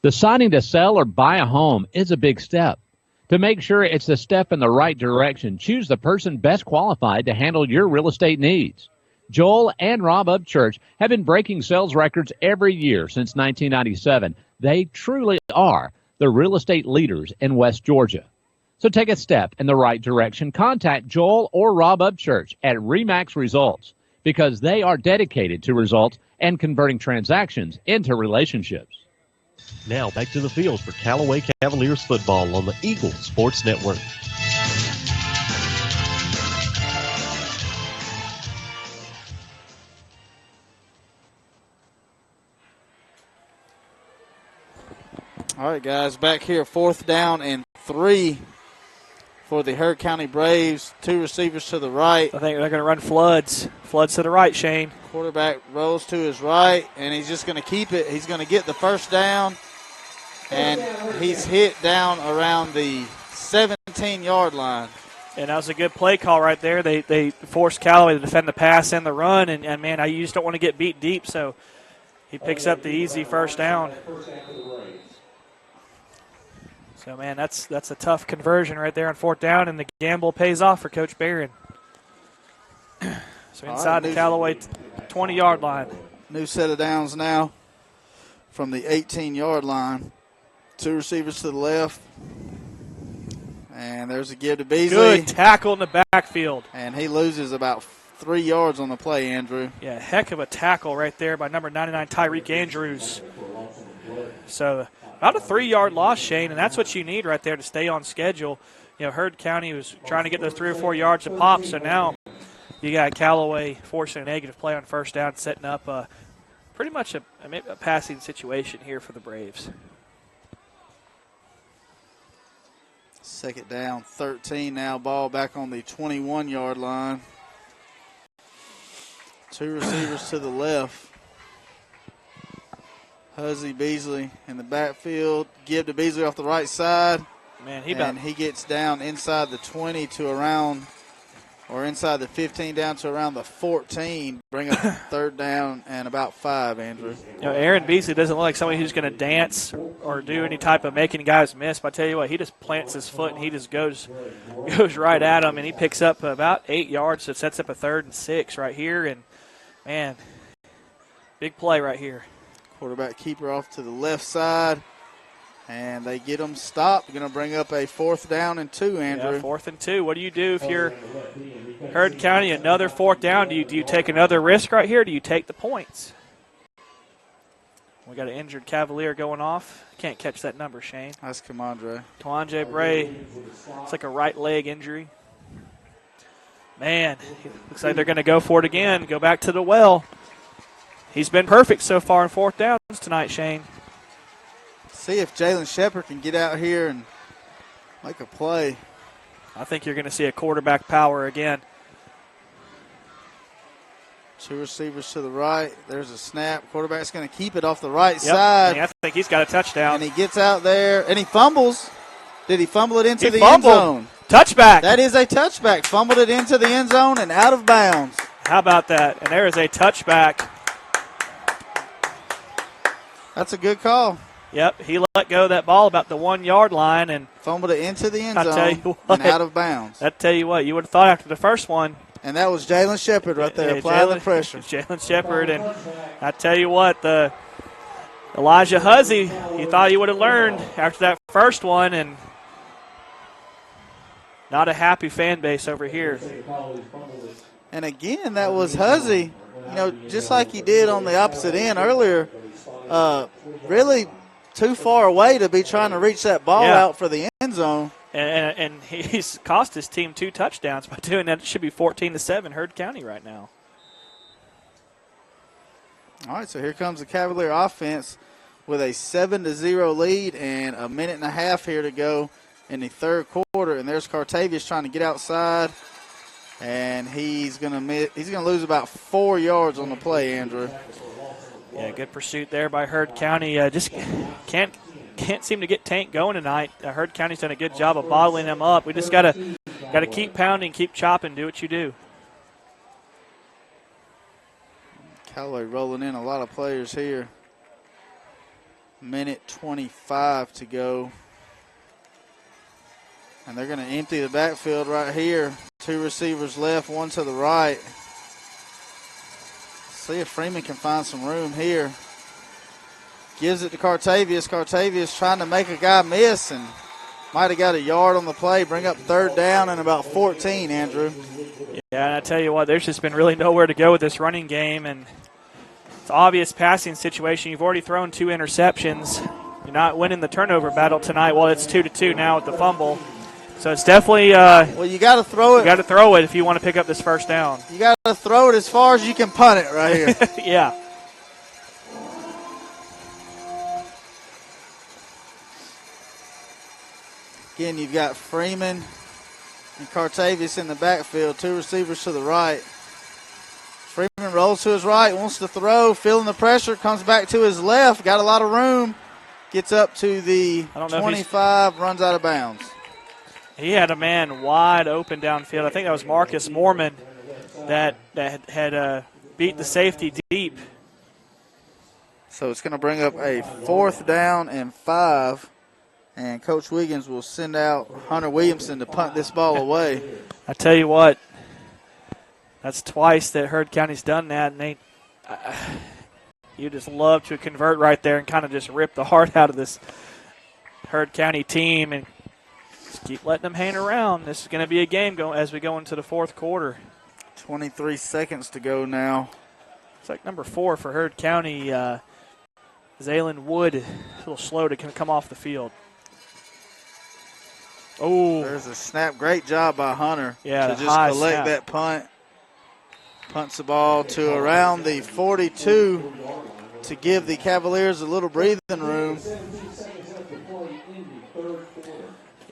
Deciding to sell or buy a home is a big step. To make sure it's a step in the right direction, choose the person best qualified to handle your real estate needs. Joel and Rob Upchurch have been breaking sales records every year since 1997. They truly are the real estate leaders in West Georgia. So take a step in the right direction. Contact Joel or Rob Upchurch at RE/MAX Results because they are dedicated to results and converting transactions into relationships.
Now back to the field for Callaway Cavaliers football on the Eagle Sports Network.
All right, guys, back here, 4th down and 3 for the Heard County Braves. 2 receivers to the right.
I think they're going to run floods. Floods to the right, Shane.
Quarterback rolls to his right, and he's just going to keep it. He's going to get the first down, and he's hit down around the 17-yard line.
And that was a good play call right there. They forced Callaway to defend the pass and the run, and man, you just don't want to get beat deep, so he picks up the easy first down. So, man, that's a tough conversion right there on 4th down, and the gamble pays off for Coach Barron. So inside the Callaway 20-yard line.
New set of downs now from the 18-yard line. 2 receivers to the left. And there's a give to Beasley.
Good tackle in the backfield.
And he loses about 3 yards on the play, Andrew.
Yeah, heck of a tackle right there by number 99, Tyreek Andrews. So about a 3-yard loss, Shane, and that's what you need right there to stay on schedule. You know, Heard County was trying to get those 3 or 4 yards to pop, so now you got Callaway forcing a negative play on first down, setting up pretty much a passing situation here for the Braves.
2nd down, 13 now. Ball back on the 21-yard line. 2 receivers to the left. Huzzy Beasley in the backfield. Give to Beasley off the right side.
Man,
he gets down inside the 20 to around, or inside the 15 down to around the 14. Bring up 3rd down and about 5, Andrew.
You know, Aaron Beasley doesn't look like somebody who's going to dance or do any type of making guys miss. But I tell you what, he just plants his foot and he just goes right at him, and he picks up about 8 yards. So it sets up a 3rd and 6 right here. And, man, big play right here.
Quarterback keeper off to the left side, and they get him stopped. Going to bring up a 4th down and 2, Andrew.
Yeah, 4th and 2. What do you do if you're Heard County? Another 4th down. Do you take another risk right here? Or do you take the points? We got an injured Cavalier going off. Can't catch that number, Shane.
That's
Tawandre Bray. It's like a right leg injury. Man, looks like they're going to go for it again. Go back to the well. He's been perfect so far in 4th downs tonight, Shane.
See if Jalen Shepard can get out here and make a play.
I think you're going to see a quarterback power again.
2 receivers to the right. There's a snap. Quarterback's going to keep it off the right side.
I think he's got a touchdown.
And he gets out there, and he fumbles. Did he fumble it into the end zone?
Touchback.
That is a touchback. Fumbled it into the end zone and out of bounds.
How about that? And there is a touchback.
That's a good call.
Yep, he let go of that ball about the 1-yard line and
fumbled it into the end zone and out of bounds.
I tell you what, you would have thought after the first one.
And that was Jalen Shepard right there, applying the pressure.
Jalen Shepard, and I tell you what, the Elijah Huzzy, you thought he would have learned after that first one, and not a happy fan base over here.
And again, that was Huzzy, just like he did on the opposite end earlier. Really too far away to be trying to reach that ball out for the end zone.
And he's cost his team 2 touchdowns by doing that. It should be 14-7 Heard County right now.
All right, so here comes the Cavalier offense with a 7-0 lead and a minute and a half here to go in the 3rd quarter. And there's Cartavius trying to get outside, and he's gonna lose about 4 yards on the play, Andrew.
Yeah, good pursuit there by Heard County. Just can't seem to get Tank going tonight. Heard County's done a good job of bottling them up. We just gotta keep pounding, keep chopping, do what you do.
Callaway rolling in a lot of players here. Minute 25 to go. And they're going to empty the backfield right here. 2 receivers left, 1 to the right. See if Freeman can find some room here. Gives it to Cartavius. Cartavius trying to make a guy miss and might have got a yard on the play. Bring up third down and about 14, Andrew.
Yeah, and I tell you what, there's just been really nowhere to go with this running game, and it's an obvious passing situation. You've already thrown 2 interceptions. You're not winning the turnover battle tonight. Well, it's 2-2 now with the fumble. So it's definitely
well, you got to throw it.
You got to throw it if you want to pick up this first down.
You got to throw it as far as you can punt it right here.
Yeah.
Again, you've got Freeman and Cartavius in the backfield, 2 receivers to the right. Freeman rolls to his right, wants to throw, feeling the pressure, comes back to his left, got a lot of room, gets up to the 25, runs out of bounds.
He had a man wide open downfield. I think that was Marcus Mormon that had beat the safety deep.
So it's going to bring up a 4th down and 5. And Coach Wiggins will send out Hunter Williamson to punt this ball away.
I tell you what, that's twice that Heard County's done that, and you just love to convert right there and kind of just rip the heart out of this Heard County team and just keep letting them hang around. This is going to be a game as we go into the 4th quarter.
23 seconds to go now.
It's like number 4 for Heard County. Zaylen Wood, a little slow to come off the field. Oh,
there's a snap. Great job by Hunter
to
just collect that punt. Punts the ball to around the 42 to give the Cavaliers a little breathing room.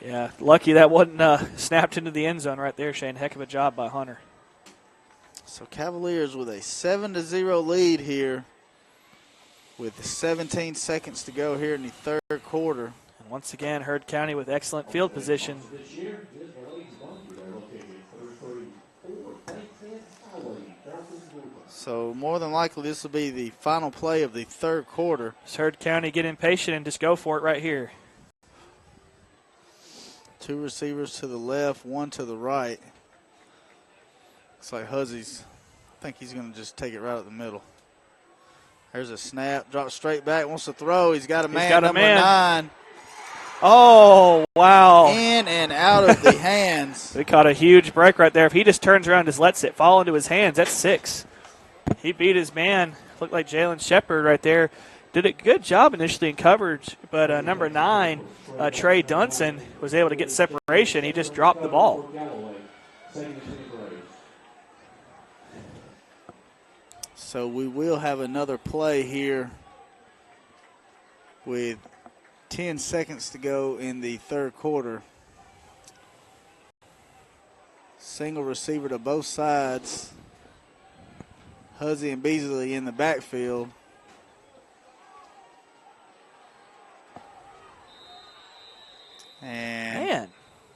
Yeah, lucky that wasn't snapped into the end zone right there, Shane. Heck of a job by Hunter.
So Cavaliers with a 7-0 lead here with 17 seconds to go here in the 3rd quarter.
And once again, Heard County with excellent field position.
So more than likely this will be the final play of the 3rd quarter.
Does Heard County get impatient and just go for it right here?
2 receivers to the left, 1 to the right. Looks like Huzzy's, I think he's going to just take it right up the middle. There's a snap, drops straight back, wants to throw. He's got a man, number 9.
Oh, wow.
In and out of the hands.
We caught a huge break right there. If he just turns around and just lets it fall into his hands, that's 6. He beat his man. Looked like Jalen Shepard right there. Did a good job initially in coverage, but number 9, Trey Dunson, was able to get separation. He just dropped the ball.
So we will have another play here with 10 seconds to go in the 3rd quarter. Single receiver to both sides. Huzzy and Beasley in the backfield. And
man,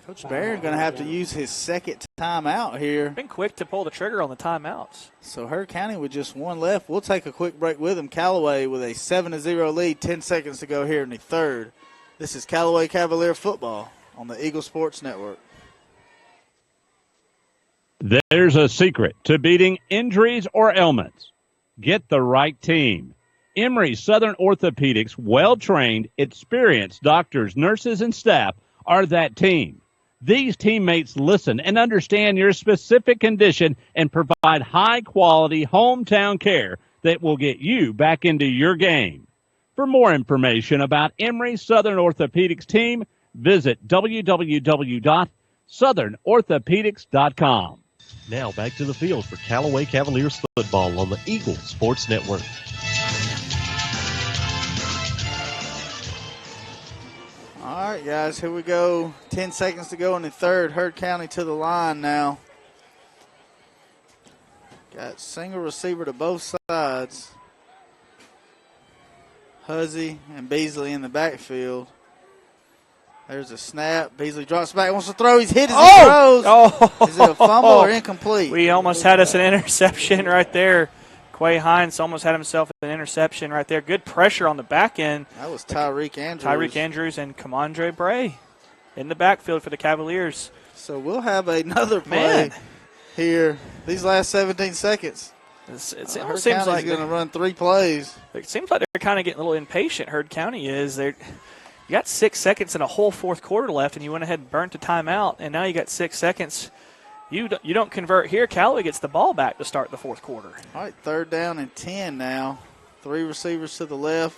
Coach Barron going to have to use his 2nd timeout here.
Been quick to pull the trigger on the timeouts.
So Heard County with just 1 left. We'll take a quick break with them. Callaway with a 7-0 lead, 10 seconds to go here in the 3rd. This is Callaway Cavalier football on the Eagle Sports Network.
There's a secret to beating injuries or ailments. Get the right team. Emory Southern Orthopedics, well-trained, experienced doctors, nurses, and staff are that team. These teammates listen and understand your specific condition and provide high-quality hometown care that will get you back into your game. For more information about Emory Southern Orthopedics team, visit www.southernorthopedics.com.
Now back to the field for Callaway Cavaliers football on the Eagle Sports Network.
All right, guys, here we go. 10 seconds to go in the 3rd. Heard County to the line now. Got single receiver to both sides. Huzzy and Beasley in the backfield. There's a snap. Beasley drops back, wants to throw. He's hit as he throws.
Oh!
Is it a fumble or incomplete?
We almost had us an interception right there. Quay Hines almost had himself an interception right there. Good pressure on the back end.
That was Tyreek Andrews.
Tyreek Andrews and Kamondre Bray in the backfield for the Cavaliers.
So we'll have another play here. These last 17 seconds.
It
Heard
seems
County's
like
going to run 3 plays.
It seems like they're kind of getting a little impatient. Herd County is. You got 6 seconds and a whole fourth quarter left, and you went ahead and burnt a timeout, and now you got 6 seconds. You don't convert here. Callaway gets the ball back to start the fourth quarter.
All right, 3rd down and 10 now. 3 receivers to the left.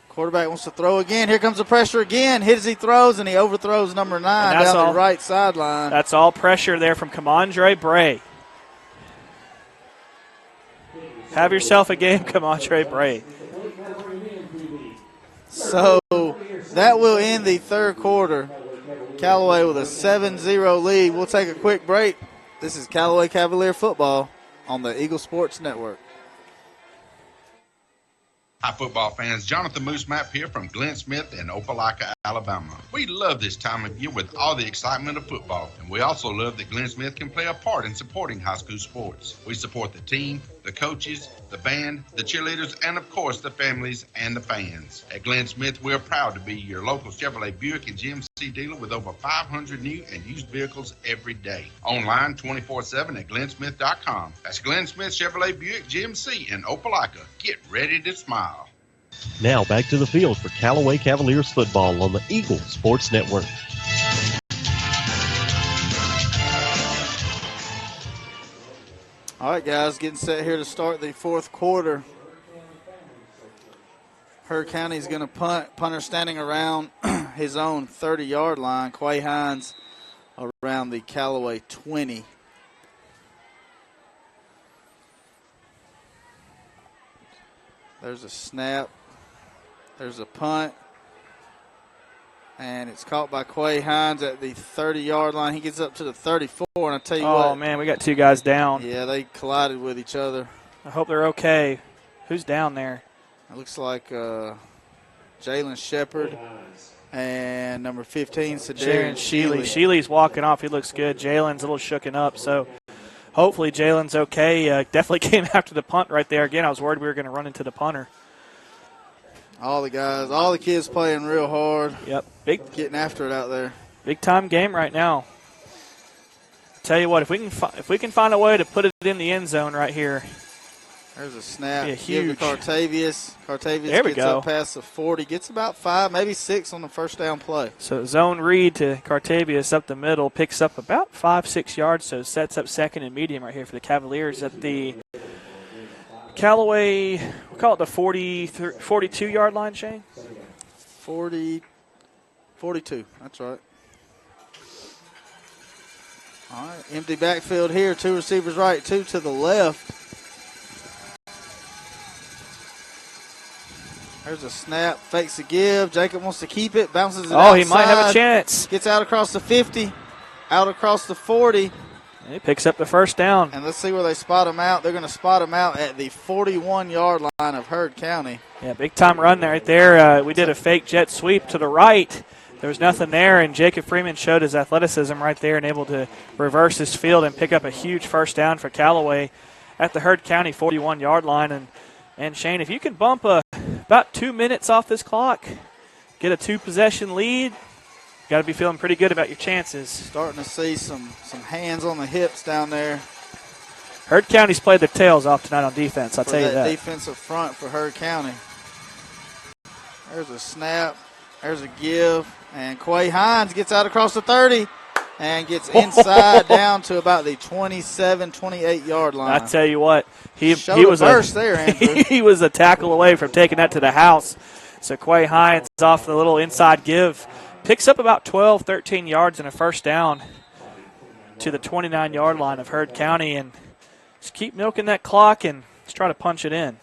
Quarterback wants to throw again. Here comes the pressure again. Hit as he throws, and he overthrows number 9 down the right sideline.
That's all pressure there from Kamondre Bray. Have yourself a game, Kamondre Bray.
So that will end the 3rd quarter. Callaway with a 7-0 lead. We'll take a quick break. This is Callaway Cavalier football on the Eagle Sports Network.
Hi, football fans. Jonathan Moose Map here from Glenn Smith in Opelika, Alabama. We love this time of year with all the excitement of football, and we also love that Glenn Smith can play a part in supporting high school sports. We support the team, the coaches, the band, the cheerleaders, and of course the families and the fans. At Glenn Smith, we're proud to be your local Chevrolet Buick and GMC dealer with over 500 new and used vehicles every day. Online 24/7 at glennsmith.com. That's Glenn Smith Chevrolet Buick GMC in Opelika. Get ready to smile.
Now back to the field for Callaway Cavaliers football on the Eagle Sports Network.
All right, guys, getting set here to start the 4th quarter. Herd County is going to punt. Punter standing around his own 30-yard line. Quay Hines around the Callaway 20. There's a snap. There's a punt. And it's caught by Quay Hines at the 30-yard line. He gets up to the 34, and I tell you what.
Oh, man, we got 2 guys down.
Yeah, they collided with each other.
I hope they're okay. Who's down there?
It looks like Jalen Shepard and number 15, Sadarian Sheely.
Sheely's walking off. He looks good. Jalen's a little shooken up, so hopefully Jalen's okay. Definitely came after the punt right there. Again, I was worried we were going to run into the punter.
All the guys, all the kids playing real hard.
Yep.
Getting after it out there.
Big time game right now. Tell you what, if we can find a way to put it in the end zone right here.
There's a snap.
Huge.
Give to Cartavius. Cartavius
there we
gets
go.
up past the 40. Gets about 5, maybe 6 on the first down play.
So zone read to Cartavius up the middle. Picks up about 5-6 yards. So sets up 2nd and medium right here for the Cavaliers at the Callaway, we'll call it the 42-yard line, Shane?
42. That's right. All right, empty backfield here. 2 receivers right, 2 to the left. There's a snap, fakes a give. Jacob wants to keep it, bounces it outside.
He might have a chance.
Gets out across the 50, out across the 40.
And he picks up the first down.
And let's see where they spot him out. They're going to spot him out at the 41-yard line of Herd County.
Yeah, big-time run right there. We did a fake jet sweep to the right. There was nothing there, and Jacob Freeman showed his athleticism right there and able to reverse his field and pick up a huge first down for Callaway at the Herd County 41-yard line. And Shane, if you can bump about 2 minutes off this clock, get a 2-possession lead, got to be feeling pretty good about your chances.
Starting to see some hands on the hips down there.
Herd County's played their tails off tonight on defense, I'll tell you that.
Defensive front for Herd County. There's a snap. There's a give. And Quay Hines gets out across the 30 and gets inside down to about the 27, 28-yard line.
I tell you what, he was
burst there, Andrew.
He was a tackle away from taking that to the house. So Quay Hines off the little inside give. Picks up about 12, 13 yards and a first down to the 29-yard line of Herd County. And just keep milking that clock and let's try to punch it in.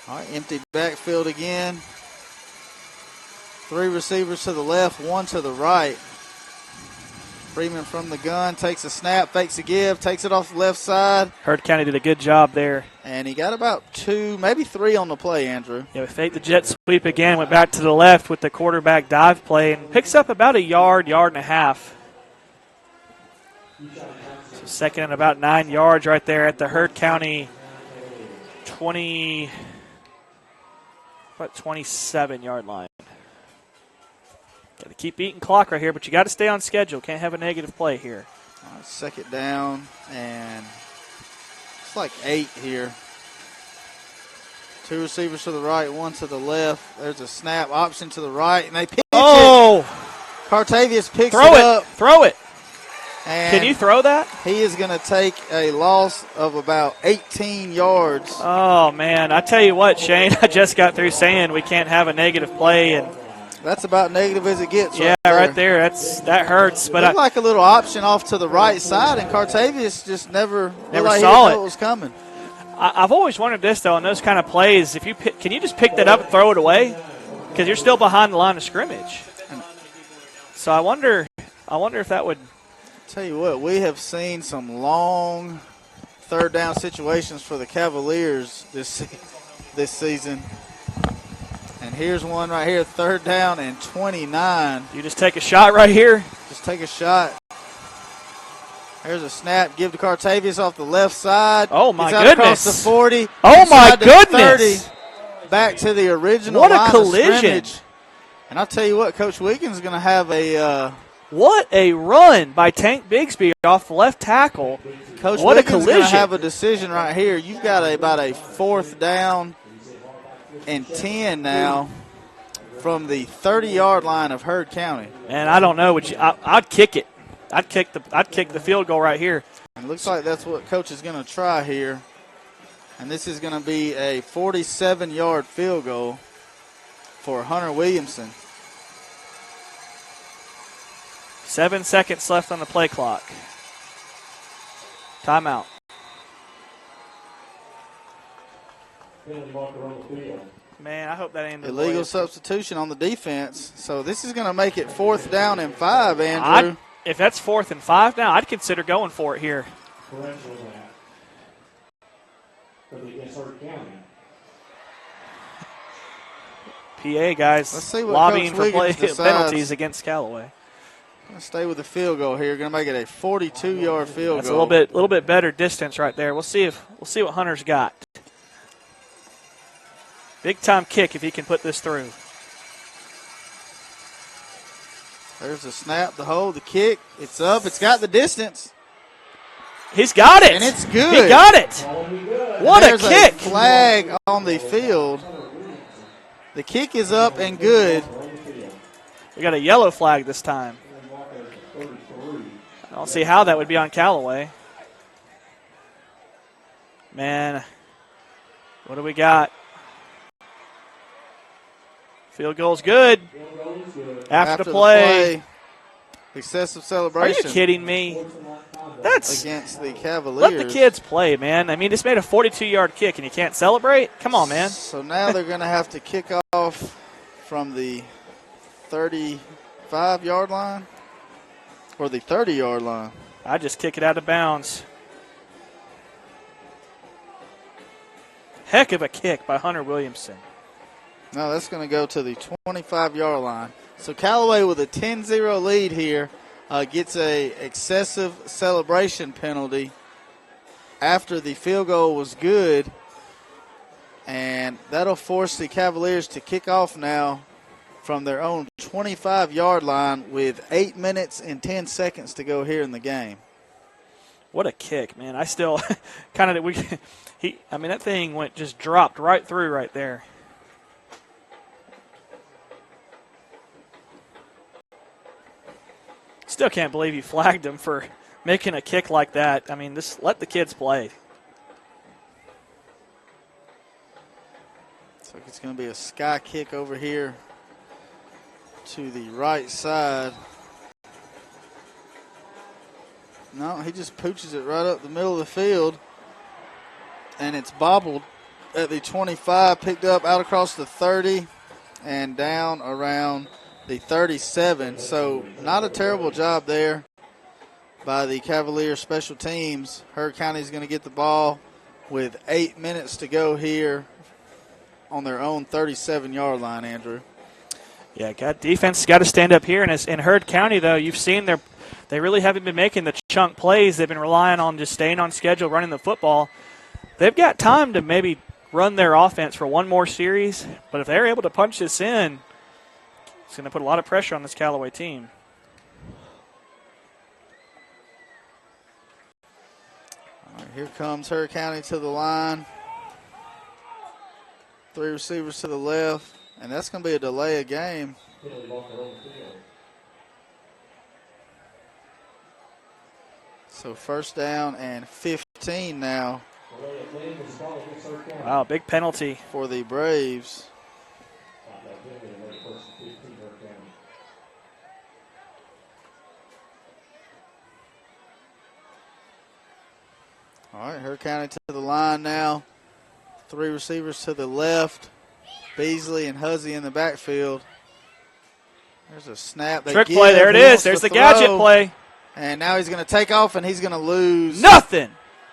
All right, empty backfield again. 3 receivers to the left, 1 to the right. Freeman from the gun, takes a snap, fakes a give, takes it off the left side.
Herd County did a good job there.
And he got about 2, maybe 3 on the play, Andrew.
Yeah, we faked the jet sweep again, went back to the left with the quarterback dive play, and picks up about a yard and a half. So second and about 9 yards right there at the Herd County 27-yard line. Got to keep eating clock right here, but you got to stay on schedule. Can't have a negative play here.
All right, second down, and it's like 8 here. 2 receivers to the right, 1 to the left. There's a snap option to the right, and they pitch it. Cartavius picks it up.
Throw it.
And
can you throw that?
He is going to take a loss of about 18 yards.
Oh, man. I tell you what, Shane, I just got through saying we can't have a negative play. And
that's about negative as it gets.
Yeah, right there. That hurts. But
looked like a little option off to the right side, and Cartavius just never
saw
it was coming.
I've always wondered this, though, on those kind of plays, if you can you just pick that up and throw it away? Because you're still behind the line of scrimmage. So I wonder if that would.
Tell you what, we have seen some long third down situations for the Cavaliers this season. And here's one right here, 3rd down and 29.
You just take a shot right here?
Just take a shot. There's a snap. Give to Cartavius off the left side.
Oh, my
goodness. Across the 40.
Oh, my goodness.
30, back to the original
what
line
a collision.
Of scrimmage. And I'll tell you what, Coach Wiggins is going to have a
what a run by Tank Bigsby off the left tackle.
Coach
what
Wiggins
a collision.
Is going to have a decision right here. You've got about a 4th down and 10 now from the 30-yard line of Heard County.
And I don't know. I'd kick it. I'd kick the field goal right here.
It looks like that's what Coach is going to try here. And this is going to be a 47-yard field goal for Hunter Williamson.
7 seconds left on the play clock. Timeout. Man, I hope that ain't
illegal substitution on the defense. So this is going to make it 4th down and 5, Andrew.
If that's 4th and 5 now, I'd consider going for it here. PA guys
Let's see what
lobbying
Coach
for
Wiggins
penalties against Callaway.
Going to stay with the field goal here. Going to make it a 42-yard field
That's
goal.
a little bit better distance right there. We'll see what Hunter's got. Big time kick if he can put this through.
There's the snap, the hold, the kick. It's up. It's got the distance.
He's got it.
And it's good.
He got it. What
There's
a kick.
A flag on the field. The kick is up and good.
We got a yellow flag this time. I don't see how that would be on Callaway. Man, what do we got? Field goal's good. After the play.
Excessive celebration.
Are you kidding me? That's
against the Cavaliers.
Let the kids play, man. I mean, just made a 42-yard kick, and you can't celebrate? Come on, man.
So now they're going to have to kick off from the 35-yard line or the 30-yard line.
I just kick it out of bounds. Heck of a kick by Hunter Williamson.
No, that's going to go to the 25-yard line. So Callaway with a 10-0 lead here gets a excessive celebration penalty after the field goal was good. And that'll force the Cavaliers to kick off now from their own 25-yard line with 8 minutes and 10 seconds to go here in the game.
What a kick, man. I still kind of that thing just dropped right through right there. Still can't believe you flagged him for making a kick like that. I mean, let the kids play.
So it's going to be a sky kick over here to the right side. No, he just pooches it right up the middle of the field. And it's bobbled at the 25, picked up out across the 30 and down around the 37. So not a terrible job there by the Cavaliers special teams. Heard County's going to get the ball with 8 minutes to go here on their own 37-yard line, Andrew.
Yeah, defense got to stand up here. And in Heard County, though, you've seen they really haven't been making the chunk plays. They've been relying on just staying on schedule, running the football. They've got time to maybe run their offense for one more series. But if they're able to punch this in, it's going to put a lot of pressure on this Callaway team.
Here comes Hurd County to the line. 3 receivers to the left, and that's going to be a delay of game. So first down and 15 now.
Wow, big penalty
for the Braves. All right, Hurd County to the line now. 3 receivers to the left. Beasley and Huzzy in the backfield. There's a snap.
Trick play. There it is. There's the gadget play.
And now he's going to take off, and he's going to lose.
Nothing.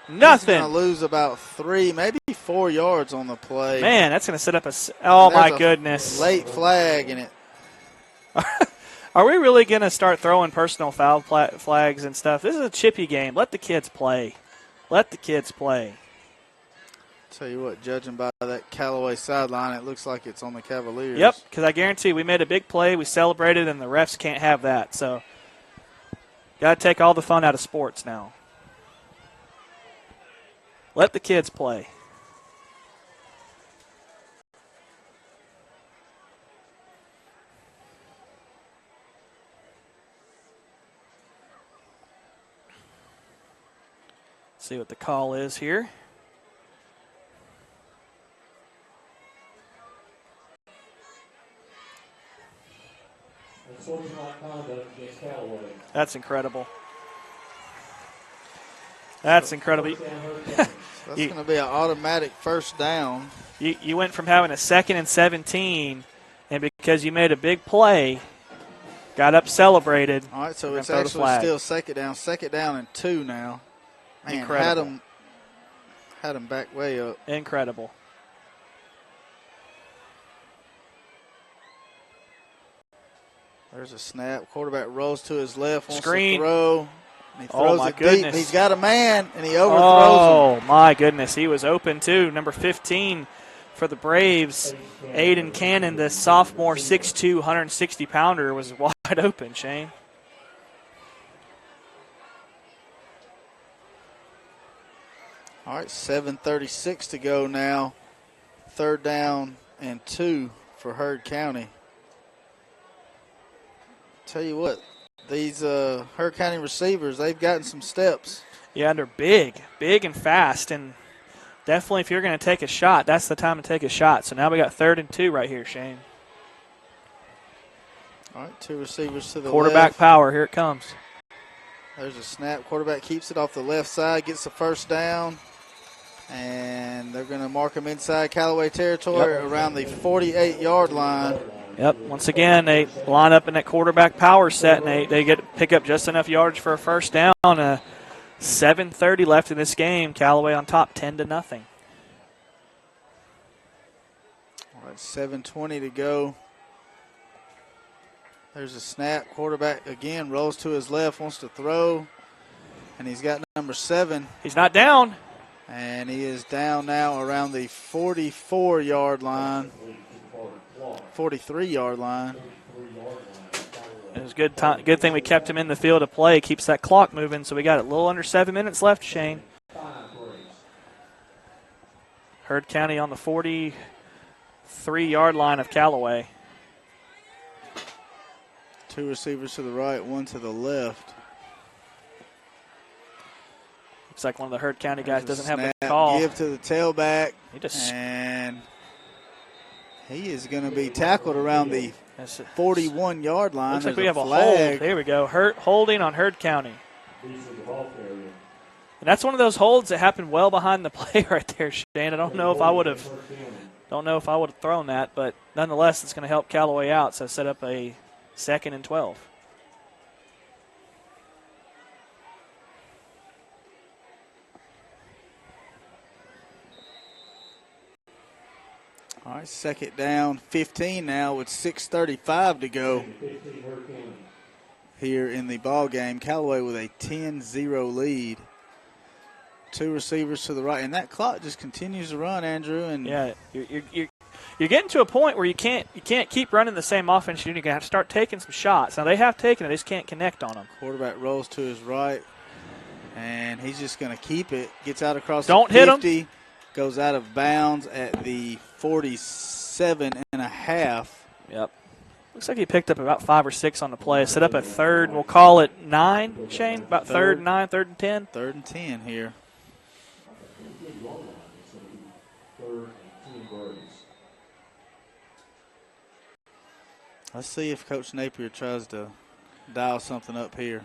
He's going to lose about 3, maybe 4 yards on the play.
Man, that's going to set up a – oh, my goodness.
Late flag in it.
Are we really going to start throwing personal foul flags and stuff? This is a chippy game. Let the kids play. Let the kids play.
Tell you what, judging by that Callaway sideline, it looks like it's on the Cavaliers.
Yep, because I guarantee we made a big play, we celebrated, and the refs can't have that. So, got to take all the fun out of sports now. Let the kids play. See what the call is here. That's incredible. That's incredible.
That's going to be an automatic first down.
You went from having a 2nd and 17, and because you made a big play, got up, celebrated.
All right, so it's actually still second down and 2 now. Man,
incredible.
Had him back way up.
Incredible.
There's a snap. Quarterback rolls to his left, wants
Screen.
to throw. And he throws
my
it
goodness.
deep. He's got a man, and he overthrows him.
Oh, my goodness. He was open, too. Number 15 for the Braves, Aiden Cannon, the sophomore 6'2", 160-pounder, was wide open, Shane.
All right, 7:36 to go now. 3rd down and 2 for Hurd County. Tell you what, these Hurd County receivers, they've gotten some steps.
Yeah, and they're big and fast, and definitely if you're going to take a shot, that's the time to take a shot. So now we got 3rd and 2 right here, Shane.
All right, 2 receivers to the
quarterback
left.
Power, here it comes.
There's a snap. Quarterback keeps it off the left side, gets the first down, and they're going to mark him inside Callaway territory around the 48-yard line.
Yep. Once again, they line up in that quarterback power set, and they pick up just enough yards for a first down. 7:30 left in this game. Callaway on top, 10-0.
All right, 7:20 to go. There's a snap. Quarterback again rolls to his left, wants to throw, and he's got number 7.
He's not down.
And he is down now around the 44-yard line. 43-yard line.
It was good thing we kept him in the field of play. Keeps that clock moving. So we got a little under 7 minutes left, Shane. Hurd County on the 43-yard line of Callaway.
2 receivers to the right, 1 to the left.
Looks like one of the Hurd County guys
There's
doesn't have
a
the call.
Give to the tailback.
And
he is going to be tackled around the 41-yard line.
Looks like
There's
we have a
flag.
hold. Here we go. Holding on Hurd County. And that's one of those holds that happened well behind the play right there, Shane. I don't know if I would have thrown that, but nonetheless, it's going to help Callaway out. So set up a 2nd and 12.
All right, 2nd down, 15 now with 6:35 to go here in the ball game. Callaway with a 10-0 lead. 2 receivers to the right, and that clock just continues to run, Andrew. And
yeah, you're getting to a point where you can't keep running the same offense. You're going to have to start taking some shots. Now they have taken it, they just can't connect on them.
Quarterback rolls to his right. And he's just going to keep it. Gets out across
Don't
the
hit
50. Him. Goes out of bounds at the 47.5.
Yep. Looks like he picked up about 5 or 6 on the play. Set up a third. We'll call it 9, Shane? About third and 9, third and 10?
Third and 10 here. Let's see if Coach Napier tries to dial something up here.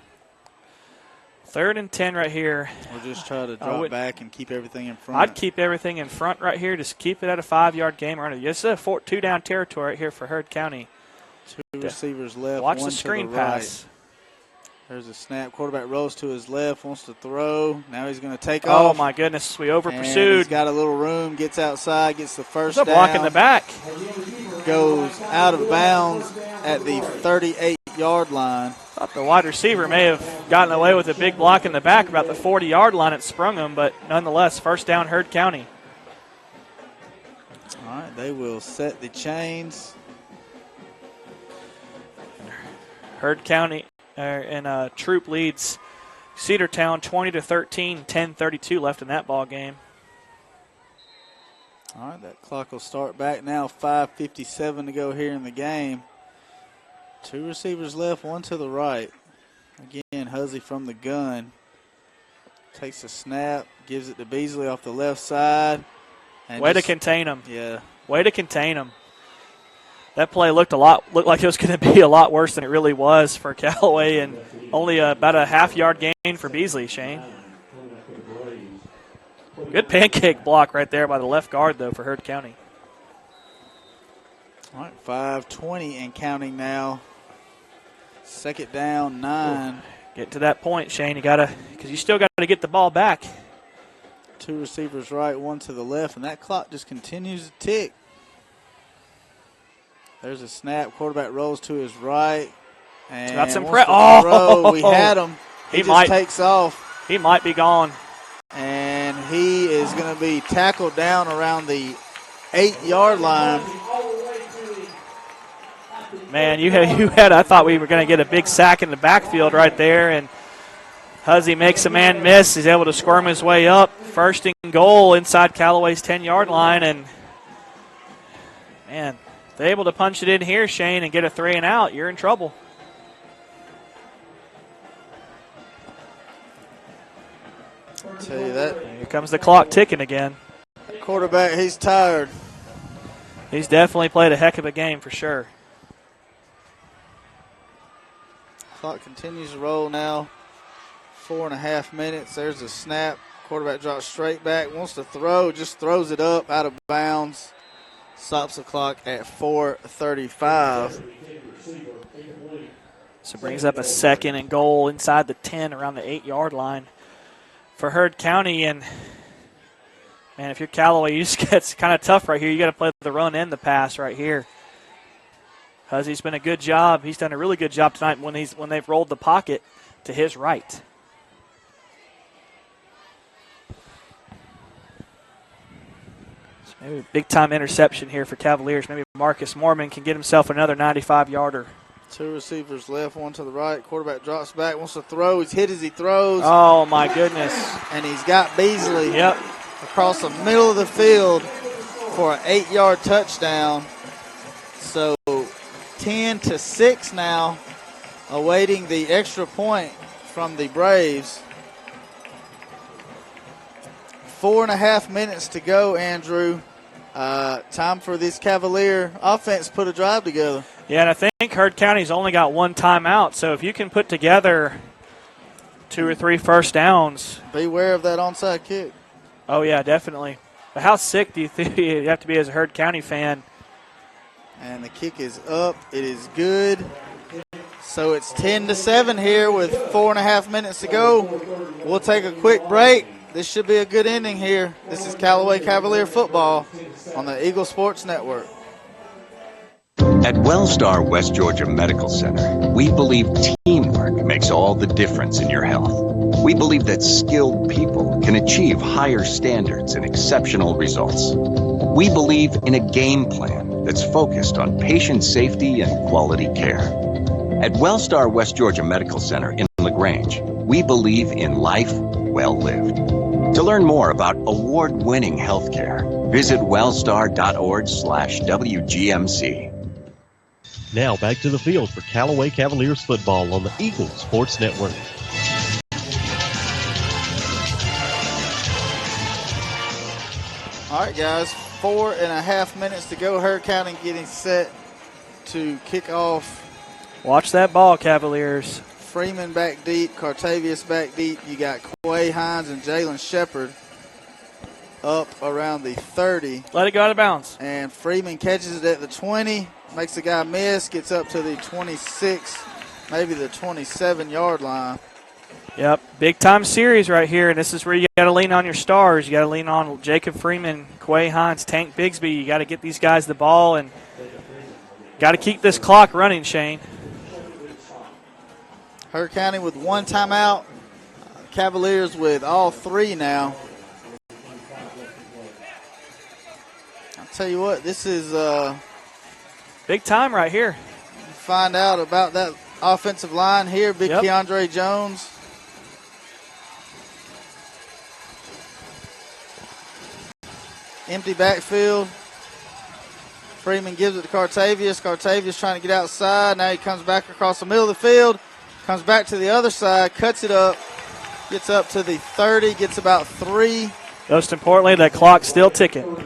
Third and 10 right here.
Or just try to drop back and keep everything in front.
I'd keep everything in front right here. Just keep it at a 5-yard game. This is a 2-down territory right here for Heard County.
2 receivers left.
Watch
one
the screen
to the
pass.
Right. There's a snap. Quarterback rolls to his left, wants to throw. Now he's going to take off.
Oh, my goodness. We over
And
pursued.
he's got a little room, gets outside, gets the first
There's a
down.
block in the back.
Goes out of bounds at the 38-yard line.
Thought the wide receiver may have gotten away with a big block in the back about the 40-yard line. It sprung him, but nonetheless, first down, Heard County.
All right, they will set the chains.
Heard County and Troop leads Cedartown 20-13, 10:32 left in that ball game.
All right, that clock will start back now. 5:57 to go here in the game. 2 receivers left, one to the right. Again, Huzzy from the gun. Takes a snap, gives it to Beasley off the left side. And
Way to contain him.
Yeah.
Way to contain him. That play looked like it was going to be a lot worse than it really was for Callaway, and only about a half-yard gain for Beasley, Shane. Good pancake block right there by the left guard, though, for Heard County.
All right, 5:20 and counting now. Second down, 9.
Get to that point, Shane. Because you still got to get the ball back.
2 receivers right, 1 to the left, and that clock just continues to tick. There's a snap. Quarterback rolls to his right. And
got some
we had him. He just takes off.
He might be gone.
And he is going to be tackled down around the 8-yard line.
Man, I thought we were going to get a big sack in the backfield right there, and Huzzy makes a man miss. He's able to squirm his way up. First and goal inside Callaway's 10-yard line, and man, if they're able to punch it in here, Shane, and get a 3 and out, you're in trouble.
I'll tell you that.
Here comes the clock ticking again.
Quarterback, he's tired.
He's definitely played a heck of a game for sure.
Clock continues to roll now. 4.5 minutes. There's a snap. Quarterback drops straight back. Wants to throw. Just throws it up out of bounds. Stops the clock at 4:35.
So brings up a second and goal inside the 10 around the 8-yard line for Heard County. And, man, if you're Callaway, it's kind of tough right here. You got to play the run and the pass right here. Huzzy's been a good job. He's done a really good job tonight when they've rolled the pocket to his right. So maybe a big-time interception here for Cavaliers. Maybe Marcus Mormon can get himself another 95-yarder.
2 receivers left, 1 to the right. Quarterback drops back, wants to throw. He's hit as he throws.
Oh, my goodness.
And he's got Beasley
across
the middle of the field for an 8-yard touchdown. So 10-6 now, awaiting the extra point from the Braves. 4.5 minutes to go, Andrew. Time for this Cavalier offense to put a drive together.
Yeah, and I think Heard County's only got 1 timeout, so if you can put together 2 or 3 first downs.
Beware of that onside kick.
Oh, yeah, definitely. But how sick do you think you have to be as a Heard County fan?
And the kick is up. It is good. So it's 10-7 here with 4.5 minutes to go. We'll take a quick break. This should be a good ending here. This is Callaway Cavalier football on the Eagle Sports Network.
At Wellstar West Georgia Medical Center, we believe teamwork makes all the difference in your health. We believe that skilled people can achieve higher standards and exceptional results. We believe in a game plan that's focused on patient safety and quality care. At Wellstar West Georgia Medical Center in LaGrange, we believe in life, well lived. To learn more about award-winning healthcare, visit wellstar.org/WGMC.
Now back to the field for Callaway Cavaliers football on the Eagles Sports Network.
All right, guys, 4.5 minutes to go. Hurd County getting set to kick off.
Watch that ball, Cavaliers.
Freeman back deep, Cartavius back deep. You got Quay Hines and Jalen Shepard up around the 30.
Let it go out of bounds.
And Freeman catches it at the 20, makes the guy miss, gets up to the 26, maybe the 27-yard line.
Yep, big-time series right here, and this is where you got to lean on your stars. You got to lean on Jacob Freeman, Quay Hines, Tank Bigsby. You got to get these guys the ball and got to keep this clock running, Shane.
Hurd County with one timeout. Cavaliers with all three now. I'll tell you what, this is
big time right here.
Find out about that offensive line here. Big
Yep.
Keandre Jones. Empty backfield. Freeman gives it to Cartavius. Cartavius trying to get outside. Now he comes back across the middle of the field. Comes back to the other side. Cuts it up. Gets up to the 30. Gets about 3.
Most importantly, that clock's still ticking.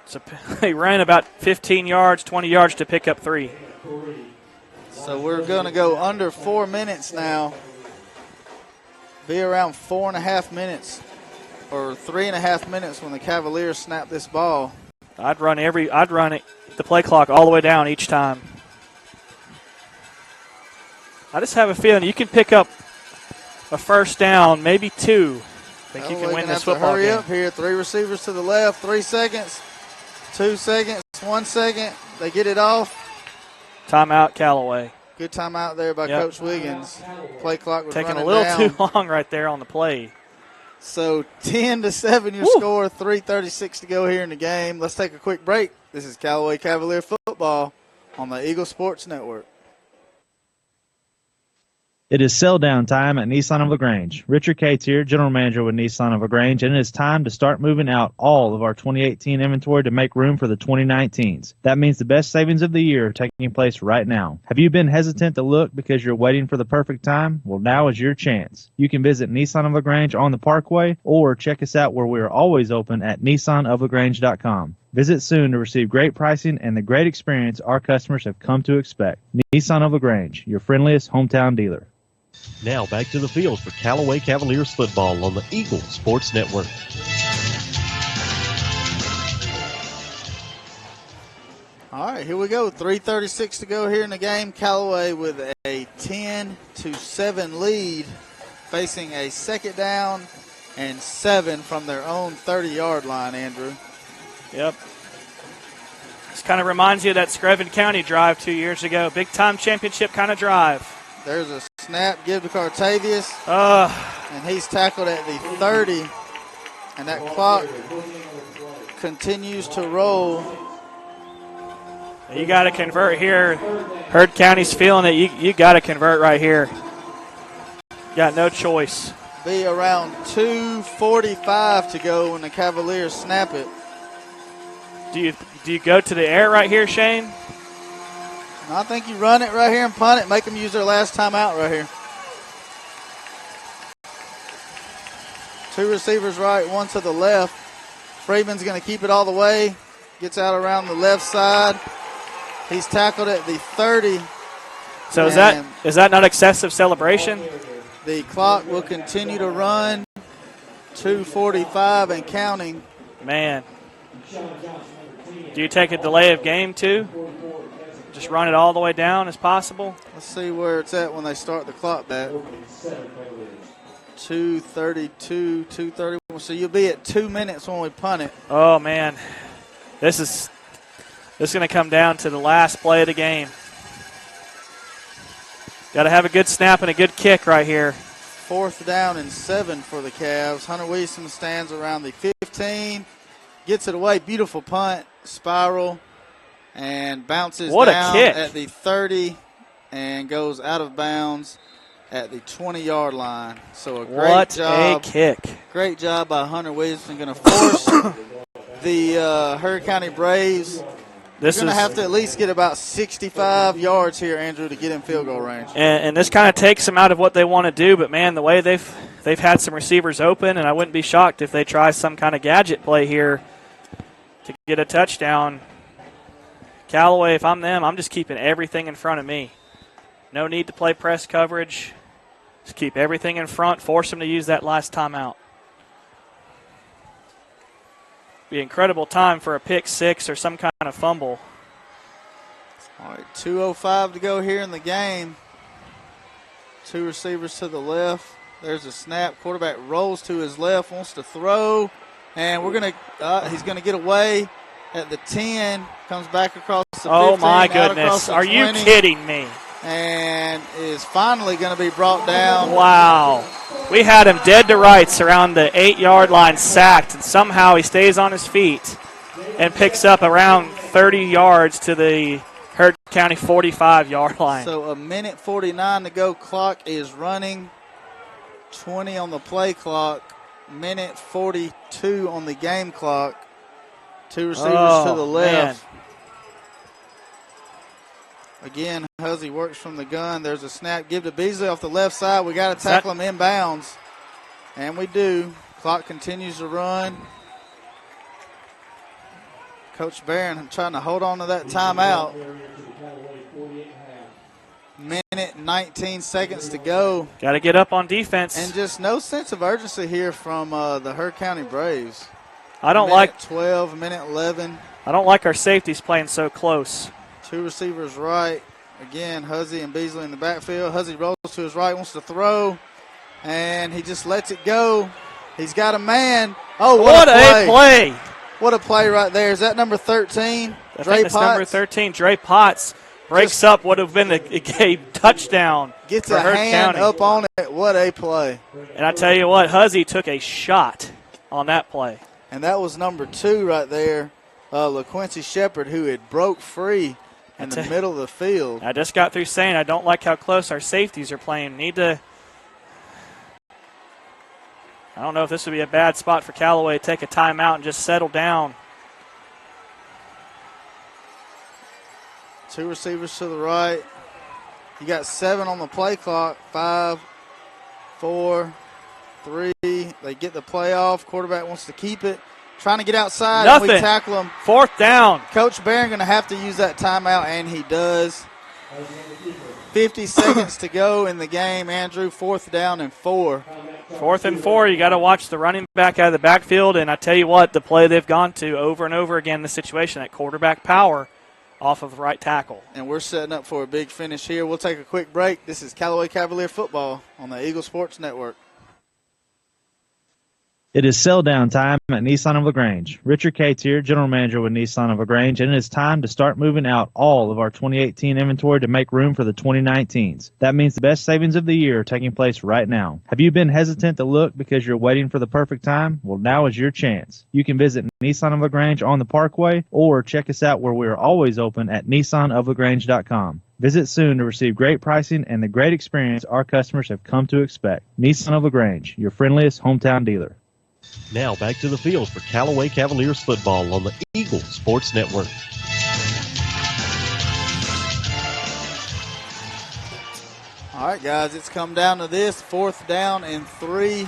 So he ran about 15 yards, 20 yards to pick up 3.
So we're going to go under 4 minutes now. Be around 4.5 minutes or 3.5 minutes when the Cavaliers snap this ball.
I'd run the play clock all the way down each time. I just have a feeling you can pick up a first down, maybe 2. I think you can win this football
hurry
game.
up here. 3 receivers to the left. 3 seconds. 2 seconds. 1 second. They get it off.
Timeout, Callaway.
Good timeout there by Coach Wiggins. Play clock was
taking
running
a little
down.
too long right there on the play.
So 10-7 your score, 3:36 to go here in the game. Let's take a quick break. This is Callaway Cavalier football on the Eagle Sports Network.
It is sell down time at Nissan of LaGrange. Richard Cates here, General Manager with Nissan of LaGrange, and it is time to start moving out all of our 2018 inventory to make room for the 2019s. That means the best savings of the year are taking place right now. Have you been hesitant to look because you're waiting for the perfect time? Well, now is your chance. You can visit Nissan of LaGrange on the Parkway or check us out where we are always open at nissanoflagrange.com. Visit soon to receive great pricing and the great experience our customers have come to expect. Nissan of LaGrange, your friendliest hometown dealer.
Now back to the field for Callaway Cavaliers football on the Eagle Sports Network.
All right, here we go. 3:36 to go here in the game. Callaway with a 10-7 lead, facing a second down and 7 from their own 30-yard line, Andrew.
Yep. This kind of reminds you of that Screven County drive 2 years ago. Big-time championship kind of drive.
There's a snap, give to Cartavius, and he's tackled at the 30, and that clock continues to roll.
You got to convert here. Hurd County's feeling it. You got to convert right here. Got no choice.
Be around 2:45 to go when the Cavaliers snap it.
Do you go to the air right here, Shane?
I think you run it right here and punt it, make them use their last time out right here. 2 receivers right, 1 to the left. Freeman's going to keep it all the way. Gets out around the left side. He's tackled at the 30.
So is that not excessive celebration?
The clock will continue to run. 2:45 and counting.
Man. Do you take a delay of game too? Just run it all the way down as possible?
Let's see where it's at when they start the clock back. 2:32, 2:31. So you'll be at 2 minutes when we punt it.
Oh, man. This is going to come down to the last play of the game. Got to have a good snap and a good kick right here.
4th down and 7 for the Cavs. Hunter Wilson stands around the 15. Gets it away. Beautiful punt. Spiral. And bounces down at the 30 and goes out of bounds at the 20-yard line. So a great
What
job.
a kick.
Great job by Hunter Williamson. Going to force the Hurd County Braves. They're going to have to at least get about 65 yards here, Andrew, to get in field goal range.
And this kind of takes them out of what they want to do. But, man, the way they've had some receivers open, and I wouldn't be shocked if they try some kind of gadget play here to get a touchdown. Callaway, if I'm them, I'm just keeping everything in front of me. No need to play press coverage. Just keep everything in front. Force them to use that last timeout. Be an incredible time for a pick six or some kind of fumble.
All right, 2:05 to go here in the game. Two receivers to the left. There's a snap. Quarterback rolls to his left, wants to throw, and he's gonna get away at the 10. Comes back across the 15.
Oh my goodness!
Across the
Are
20,
you kidding me?
And is finally going to be brought down.
Wow. We had him dead to rights around the 8-yard line, sacked, and somehow he stays on his feet and picks up around 30 yards to the Hurd County 45-yard line.
So a minute 49 to go. Clock is running. 20 on the play clock. Minute 42 on the game clock. Two receivers to the left.
Man.
Again, Huzzy works from the gun. There's a snap. Give to Beasley off the left side. We got to tackle him inbounds. And we do. Clock continues to run. Coach Barron trying to hold on to that timeout. Minute 19 seconds to go.
Got to get up on defense.
And just no sense of urgency here from the Hurd County Braves.
I don't
minute
like
12, minute 11.
I don't like our safeties playing so close.
Two receivers right. Again, Huzzy and Beasley in the backfield. Huzzy rolls to his right, wants to throw, and he just lets it go. He's got a man. Oh, what a
play.
What a play right there. Is that number 13?
I think that's number 13. Dre Potts breaks up what would have been a touchdown.
Gets
for
a
Hurd
hand
County.
up on it. What a play.
And I tell you what, Huzzy took a shot on that play.
And that was number 2 right there, LaQuincy Shepard, who had broke free in the middle of the field.
I just got through saying I don't like how close our safeties are playing. I don't know if this would be a bad spot for Callaway to take a timeout and just settle down.
Two receivers to the right. You got 7 on the play clock. 5, 4, 3. They get the play off. Quarterback wants to keep it. Trying to get outside.
Nothing.
And we tackle him.
4th down.
Coach Barron going to have to use that timeout, and he does. 50 seconds to go in the game. Andrew, 4th down and 4.
4th and 4. You got to watch the running back out of the backfield. And I tell you what, the play they've gone to over and over again in this situation, that quarterback power off of right tackle.
And we're setting up for a big finish here. We'll take a quick break. This is Callaway Cavalier football on the Eagle Sports Network.
It is sell down time at Nissan of LaGrange. Richard Cates here, General Manager with Nissan of LaGrange, and it is time to start moving out all of our 2018 inventory to make room for the 2019s. That means the best savings of the year are taking place right now. Have you been hesitant to look because you're waiting for the perfect time? Well, now is your chance. You can visit Nissan of LaGrange on the Parkway or check us out where we are always open at nissanoflagrange.com. Visit soon to receive great pricing and the great experience our customers have come to expect. Nissan of LaGrange, your friendliest hometown dealer.
Now back to the field for Callaway Cavaliers football on the Eagle Sports Network.
All right, guys, it's come down to this. 4th down and 3.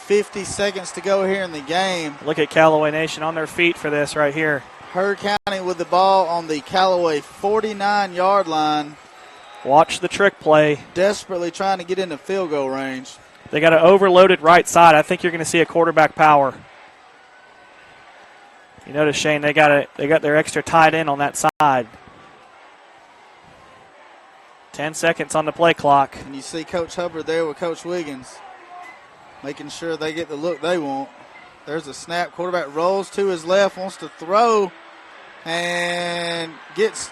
50 seconds to go here in the game.
Look at Callaway Nation on their feet for this right here.
Hurd County with the ball on the Callaway 49-yard line.
Watch the trick play.
Desperately trying to get into field goal range.
They got an overloaded right side. I think you're going to see a quarterback power. You notice, Shane, they got their extra tight end on that side. 10 seconds on the play clock.
And you see Coach Hubbard there with Coach Wiggins, making sure they get the look they want. There's a snap. Quarterback rolls to his left, wants to throw, and gets.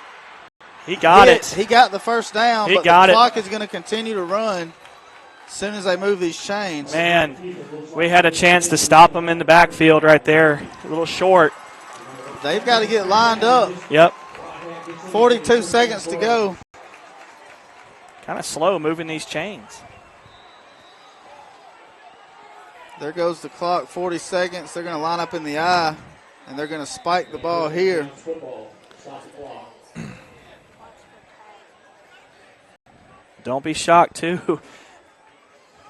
He got it.
He got the first down,
He
but
got
the
it.
clock is going to continue to run as soon as they move these chains.
Man, we had a chance to stop him in the backfield right there. A little short.
They've got to get lined up.
Yep.
42 seconds to go.
Kind of slow moving these chains.
There goes the clock, 40 seconds. They're going to line up in the I, and they're going to spike the ball here.
Don't be shocked, too.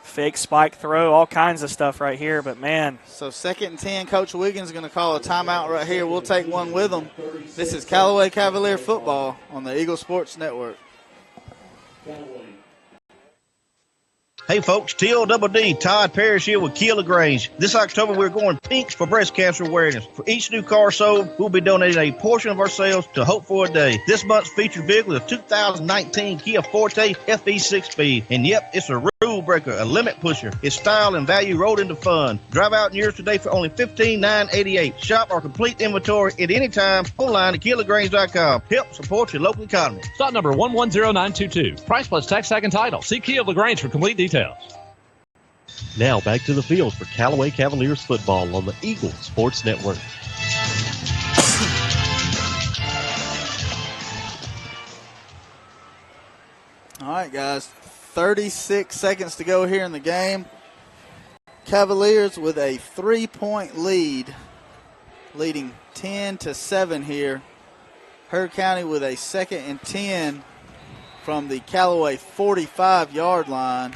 Fake spike throw, all kinds of stuff right here, but man.
So 2nd and 10, Coach Wiggins is going to call a timeout right here. We'll take one with them. This is Callaway Cavalier football on the Eagle Sports Network.
Hey folks, TLDD, Todd Parrish here with Kia LaGrange. This October we're going pink for breast cancer awareness. For each new car sold, we'll be donating a portion of our sales to Hope for a Day. This month's featured vehicle is a 2019 Kia Forte FE 6-speed. And yep, it's a rule breaker, a limit pusher. It's style and value rolled into fun. Drive out in yours today for only $15,988. Shop our complete inventory at any time online at KiaLaGrange.com. Help support your local economy.
Stock number 110922. Price plus tax, tag, and title. See Kia LaGrange for complete details.
Now back to the field for Callaway Cavaliers football on the Eagle Sports Network.
All right, guys, 36 seconds to go here in the game. Cavaliers with a 3-point lead, leading 10-7 here. Heard County with a 2nd and 10 from the Callaway 45-yard line.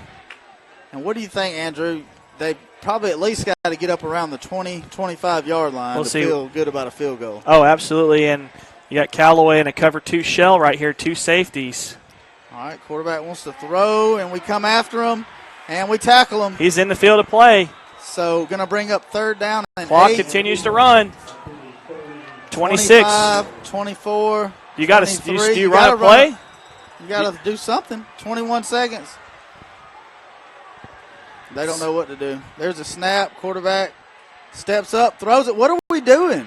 And what do you think, Andrew? They probably at least got to get up around the 20, 25-yard line to feel good about a field goal.
Oh, absolutely. And you got Callaway in a cover 2 shell right here, 2 safeties.
All right, quarterback wants to throw, and we come after him, and we tackle him.
He's in the field of play.
So going to bring up 3rd down and
Clock
8.
continues to run. 26.
25, 24,
you got to you run a play?
You got to do something. 21 seconds. They don't know what to do. There's a snap. Quarterback steps up, throws it. What are we doing?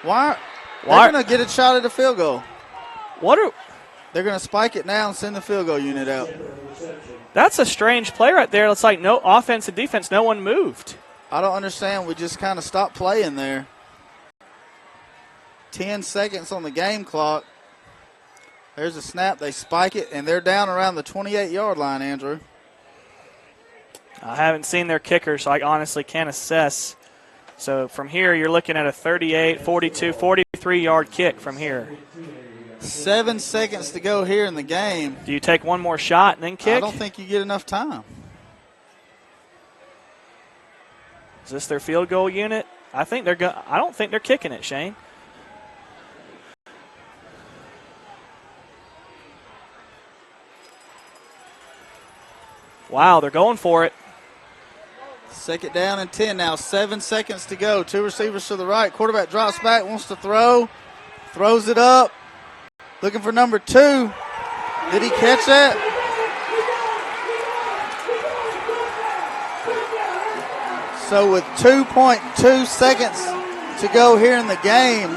Why? They're going to get a shot at a field goal. They're going to spike it now and send the field goal unit out.
That's a strange play right there. It's like no offense and defense. No one moved.
I don't understand. We just kind of stopped playing there. 10 seconds on the game clock. There's a snap. They spike it, and they're down around the 28-yard line, Andrew.
I haven't seen their kicker, so I honestly can't assess. So from here, you're looking at a 38, 42, 43-yard kick from here.
7 seconds to go here in the game.
Do you take one more shot and then kick?
I don't think you get enough time.
Is this their field goal unit? I don't think they're kicking it, Shane. Wow, they're going for it.
2nd down and 10 now. 7 seconds to go. 2 receivers to the right. Quarterback drops back, wants to throw. Throws it up. Looking for number 2. Did he catch that? So with 2.2 seconds to go here in the game,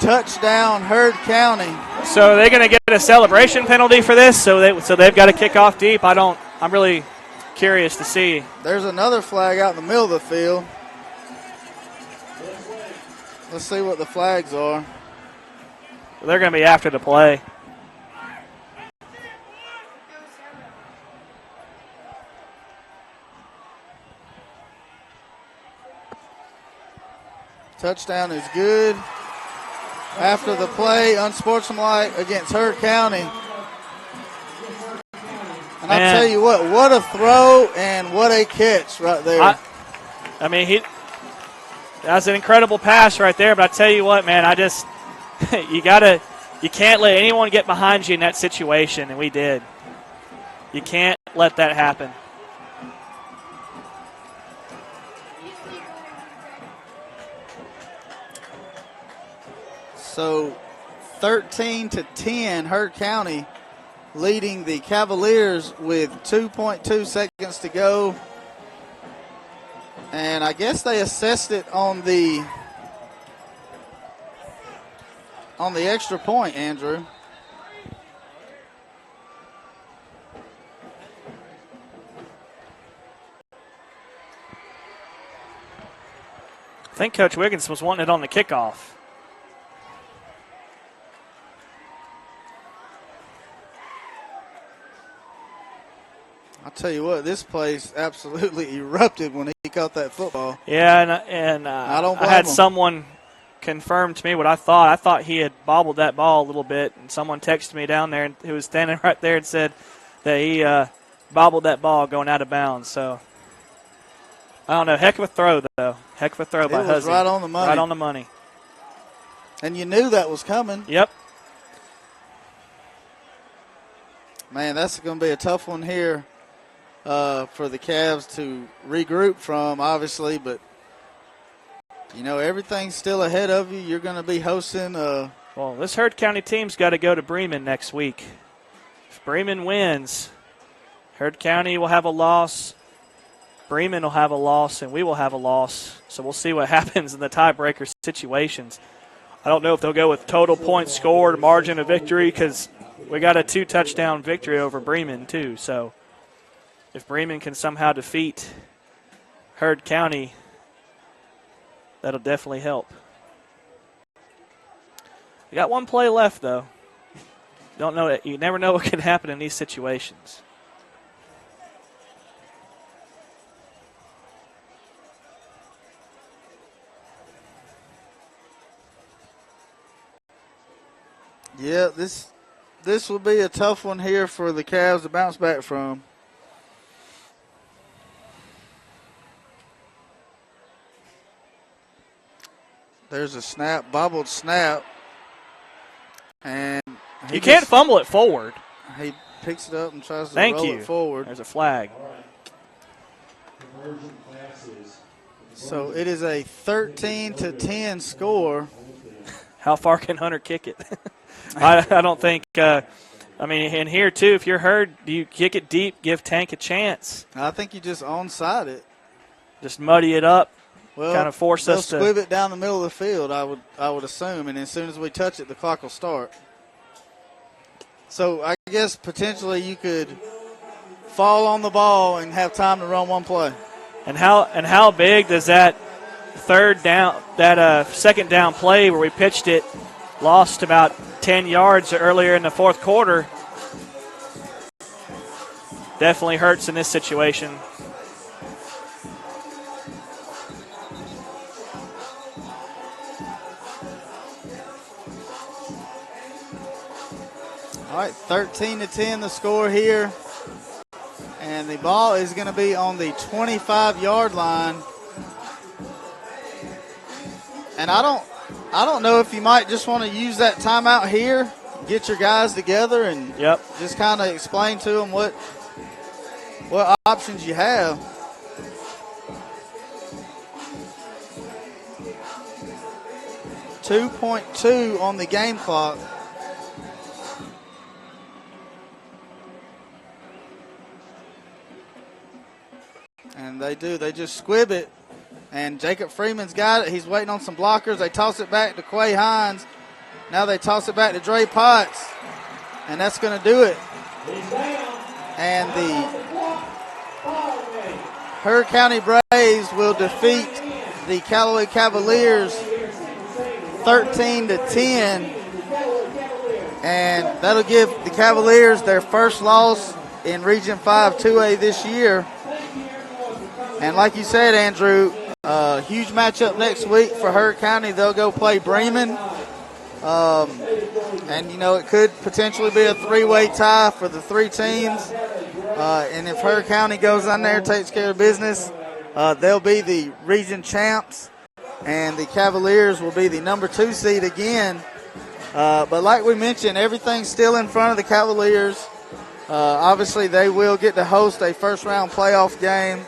touchdown Heard County.
So are they going to get a celebration penalty for this? So they've got to kick off deep. I'm really curious to see.
There's another flag out in the middle of the field. Let's see what the flags are.
They're going to be after the play.
Touchdown is good. After the play, unsportsmanlike against Heard County. And I'll tell you what a throw and what a catch right there.
That's an incredible pass right there, but I tell you what, man, you can't let anyone get behind you in that situation, and we did. You can't let that happen.
So 13-10, Heard County leading the Cavaliers with 2.2 seconds to go. And I guess they assessed it on the extra point, Andrew.
I think Coach Wiggins was wanting it on the kickoff.
I'll tell you what, this place absolutely erupted when he caught that football.
Yeah, and
I
had
him.
someone confirm to me what I thought. I thought he had bobbled that ball a little bit, and someone texted me down there who was standing right there and said that he bobbled that ball going out of bounds. So, I don't know. Heck of a throw, though. Heck of a throw by
It was
Huzzy.
right on the money.
Right on the money.
And you knew that was coming.
Yep.
Man, that's going to be a tough one here for the Cavs to regroup from, obviously. But, you know, everything's still ahead of you. You're going to be hosting.
Well, this Heard County team's got to go to Bremen next week. If Bremen wins, Heard County will have a loss, Bremen will have a loss, and we will have a loss. So we'll see what happens in the tiebreaker situations. I don't know if they'll go with total points scored, margin of victory, because we got a 2-touchdown victory over Bremen, too. So if Bremen can somehow defeat Heard County, that'll definitely help. We got one play left, though. Don't know that. You never know what can happen in these situations.
Yeah, this will be a tough one here for the Cavs to bounce back from. There's a snap, bobbled snap. And
you can't fumble it forward.
He picks it up and tries to
Thank
roll
you.
it forward.
There's a flag.
So it is a 13-10 score.
How far can Hunter kick it? I don't think. I mean, and here too, if you're Heard, do you kick it deep, give Tank a chance?
I think you just onside it.
Just muddy it up.
Well,
kind of force us to
squib it down the middle of the field. I would assume, and as soon as we touch it, the clock will start. So I guess potentially you could fall on the ball and have time to run one play.
And how big does that second down play where we pitched it, lost about 10 yards earlier in the fourth quarter, definitely hurts in this situation.
All right, 13-10 the score here. And the ball is going to be on the 25-yard line. And I don't know if you might just want to use that timeout here, get your guys together, and just kind of explain to them what options you have. .2 on the game clock. And they do. They just squib it. And Jacob Freeman's got it. He's waiting on some blockers. They toss it back to Quay Hines. Now they toss it back to Dre Potts. And that's going to do it. And the Heard County Braves will defeat the Callaway Cavaliers 13-10. And that'll give the Cavaliers their first loss in Region 5 2A this year. And like you said, Andrew, huge matchup next week for Heard County. They'll go play Bremen. And, you know, it could potentially be a three-way tie for the three teams. And if Heard County goes on there and takes care of business, they'll be the region champs. And the Cavaliers will be the number 2 seed again. But like we mentioned, everything's still in front of the Cavaliers. Obviously, they will get to host a first-round playoff game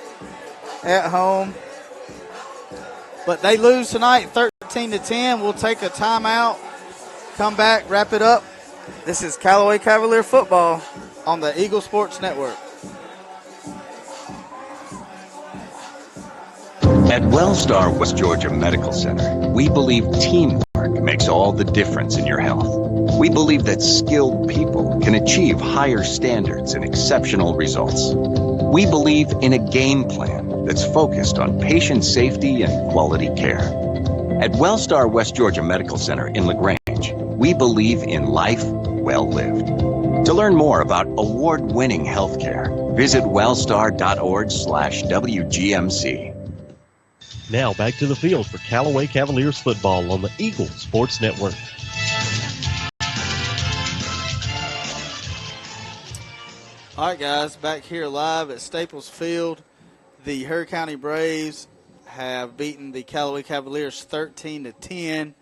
at home. But they lose tonight 13-10. We'll take a timeout, come back, wrap it up. This is Callaway Cavalier football on the Eagle Sports Network.
At Wellstar West Georgia Medical Center, we believe teamwork makes all the difference in your health. We believe that skilled people can achieve higher standards and exceptional results. We believe in a game plan that's focused on patient safety and quality care. At Wellstar West Georgia Medical Center in LaGrange, we believe in life well lived. To learn more about award-winning healthcare, Visit wellstar.org/WGMC.
Now back to the field for Callaway Cavaliers football on the Eagle Sports Network.
All right, guys, back here live at Staples Field. The Heard County Braves have beaten the Callaway Cavaliers 13-10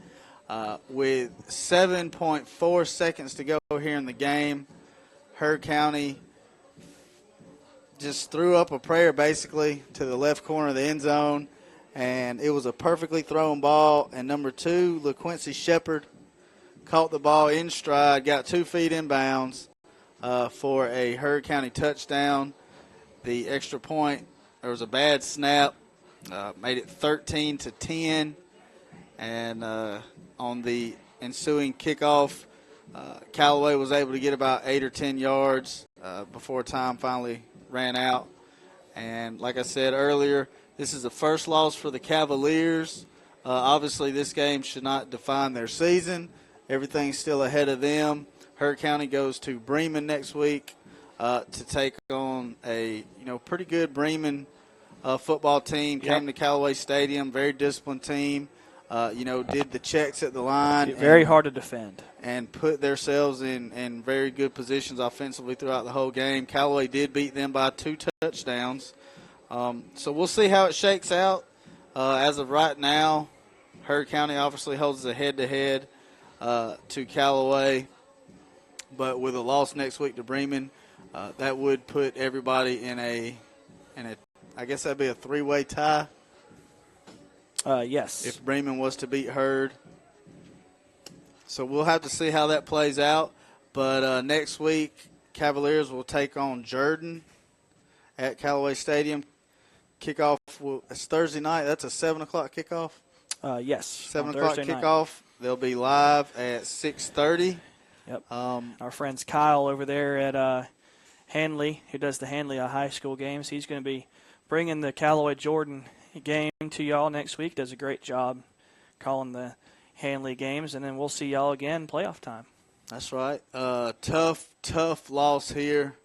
with 7.4 seconds to go here in the game. Heard County just threw up a prayer basically to the left corner of the end zone, and it was a perfectly thrown ball. And number 2, LaQuincy Shepard, caught the ball in stride, got 2 feet in bounds for a Heard County touchdown. The extra point, there was a bad snap, made it 13-10, and on the ensuing kickoff, Callaway was able to get about 8 or 10 yards before time finally ran out. And like I said earlier, this is the first loss for the Cavaliers. Obviously, this game should not define their season. Everything's still ahead of them. Heard County goes to Bremen next week to take on a pretty good Bremen football team. Came to Callaway Stadium, very disciplined team. Did the checks at the line.
Very hard to defend.
And put themselves in very good positions offensively throughout the whole game. Callaway did beat them by 2 touchdowns. So we'll see how it shakes out. As of right now, Heard County obviously holds a head-to-head to Callaway. But with a loss next week to Bremen, that would put everybody in a I guess that'd be a 3-way tie.
Yes.
If Bremen was to beat Heard. So we'll have to see how that plays out. But next week, Cavaliers will take on Jordan at Callaway Stadium. Kickoff, it's Thursday night. That's a 7 o'clock kickoff?
Yes.
7 o'clock kickoff. They'll be live at 6:30.
Yep. Our friends Kyle over there at Hanley, who does the Hanley high school games, he's going to be bringing the Callaway Jordan game to y'all next week. Does a great job calling the Hanley games, and then we'll see y'all again playoff time.
That's right. Tough loss here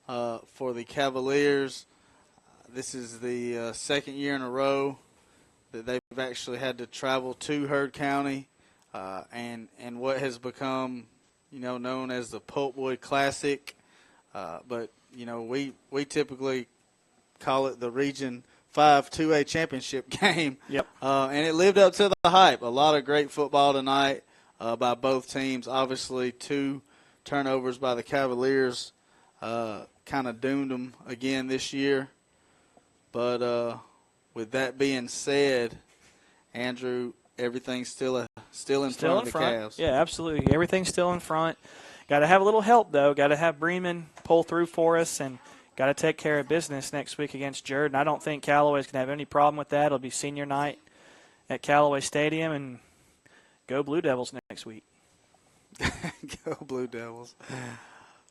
for the Cavaliers. This is the second year in a row that they've actually had to travel to Heard County and what has become known as the Pulpwood Classic. But we typically call it the Region 5 2A championship game.
Yep.
And it lived up to the hype. A lot of great football tonight by both teams. Obviously, 2 turnovers by the Cavaliers kind of doomed them again this year. But with that being said, Andrew, everything's still in front of the Cavs.
Yeah, absolutely. Everything's still in front. Got to have a little help, though. Got to have Bremen pull through for us, and got to take care of business next week against Jordan. I don't think Callaway's going to have any problem with that. It'll be senior night at Callaway Stadium, and go Blue Devils next week.
Go Blue Devils.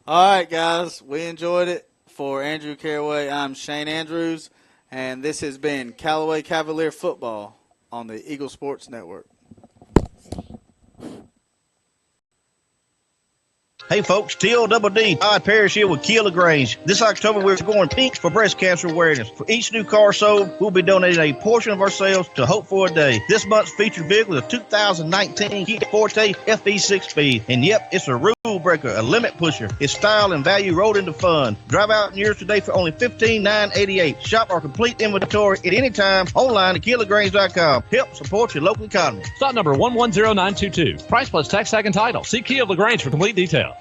All right, guys, we enjoyed it. For Andrew Caraway, I'm Shane Andrews, and this has been Callaway Cavalier Football on the Eagle Sports Network.
Hey folks, T-O-double-D, Todd Parrish here with Kia LaGrange. This October we're going pink for breast cancer awareness. For each new car sold, we'll be donating a portion of our sales to Hope for a Day. This month's featured vehicle is a 2019 Kia Forte FE6 speed. And yep, it's a rule breaker, a limit pusher. It's style and value rolled into fun. Drive out in yours today for only $15,988. Shop our complete inventory at any time online at KiaLaGrange.com. Help support your local economy.
Stock number 110922. Price plus tax, tag, and title. See Kia LaGrange for complete details.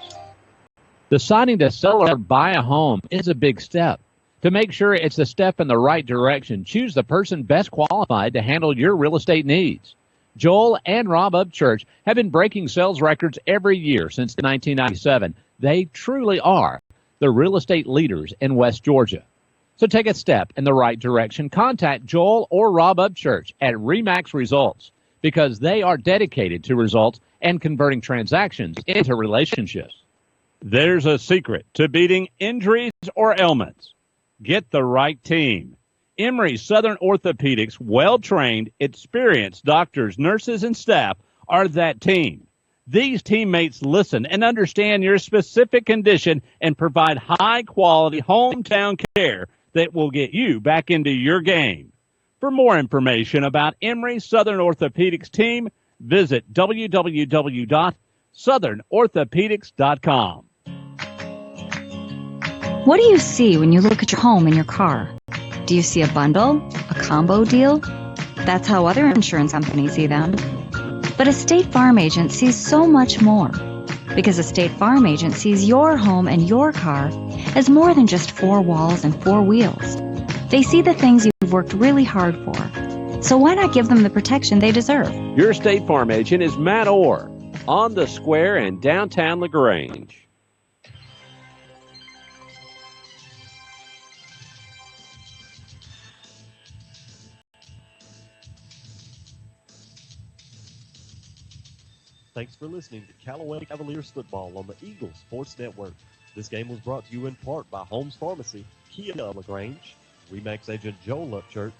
Deciding to sell or buy a home is a big step. To make sure it's a step in the right direction, choose the person best qualified to handle your real estate needs. Joel and Rob Upchurch have been breaking sales records every year since 1997. They truly are the real estate leaders in West Georgia. So take a step in the right direction. Contact Joel or Rob Upchurch at RE/MAX Results because they are dedicated to results and converting transactions into relationships.
There's a secret to beating injuries or ailments. Get the right team. Emory Southern Orthopedics' well-trained, experienced doctors, nurses, and staff are that team. These teammates listen and understand your specific condition and provide high-quality hometown care that will get you back into your game. For more information about Emory Southern Orthopedics team, visit www.southernorthopedics.com.
What do you see when you look at your home and your car? Do you see a bundle? A combo deal? That's how other insurance companies see them. But a State Farm agent sees so much more. Because a State Farm agent sees your home and your car as more than just four walls and four wheels. They see the things you've worked really hard for. So why not give them the protection they deserve?
Your State Farm agent is Matt Orr on the Square in downtown LaGrange.
Thanks for listening to Callaway Cavaliers football on the Eagles Sports Network. This game was brought to you in part by Holmes Pharmacy, Kia of LaGrange, Remax agent Joel Upchurch,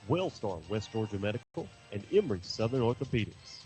Wellstar West Georgia Medical, and Emory Southern Orthopedics.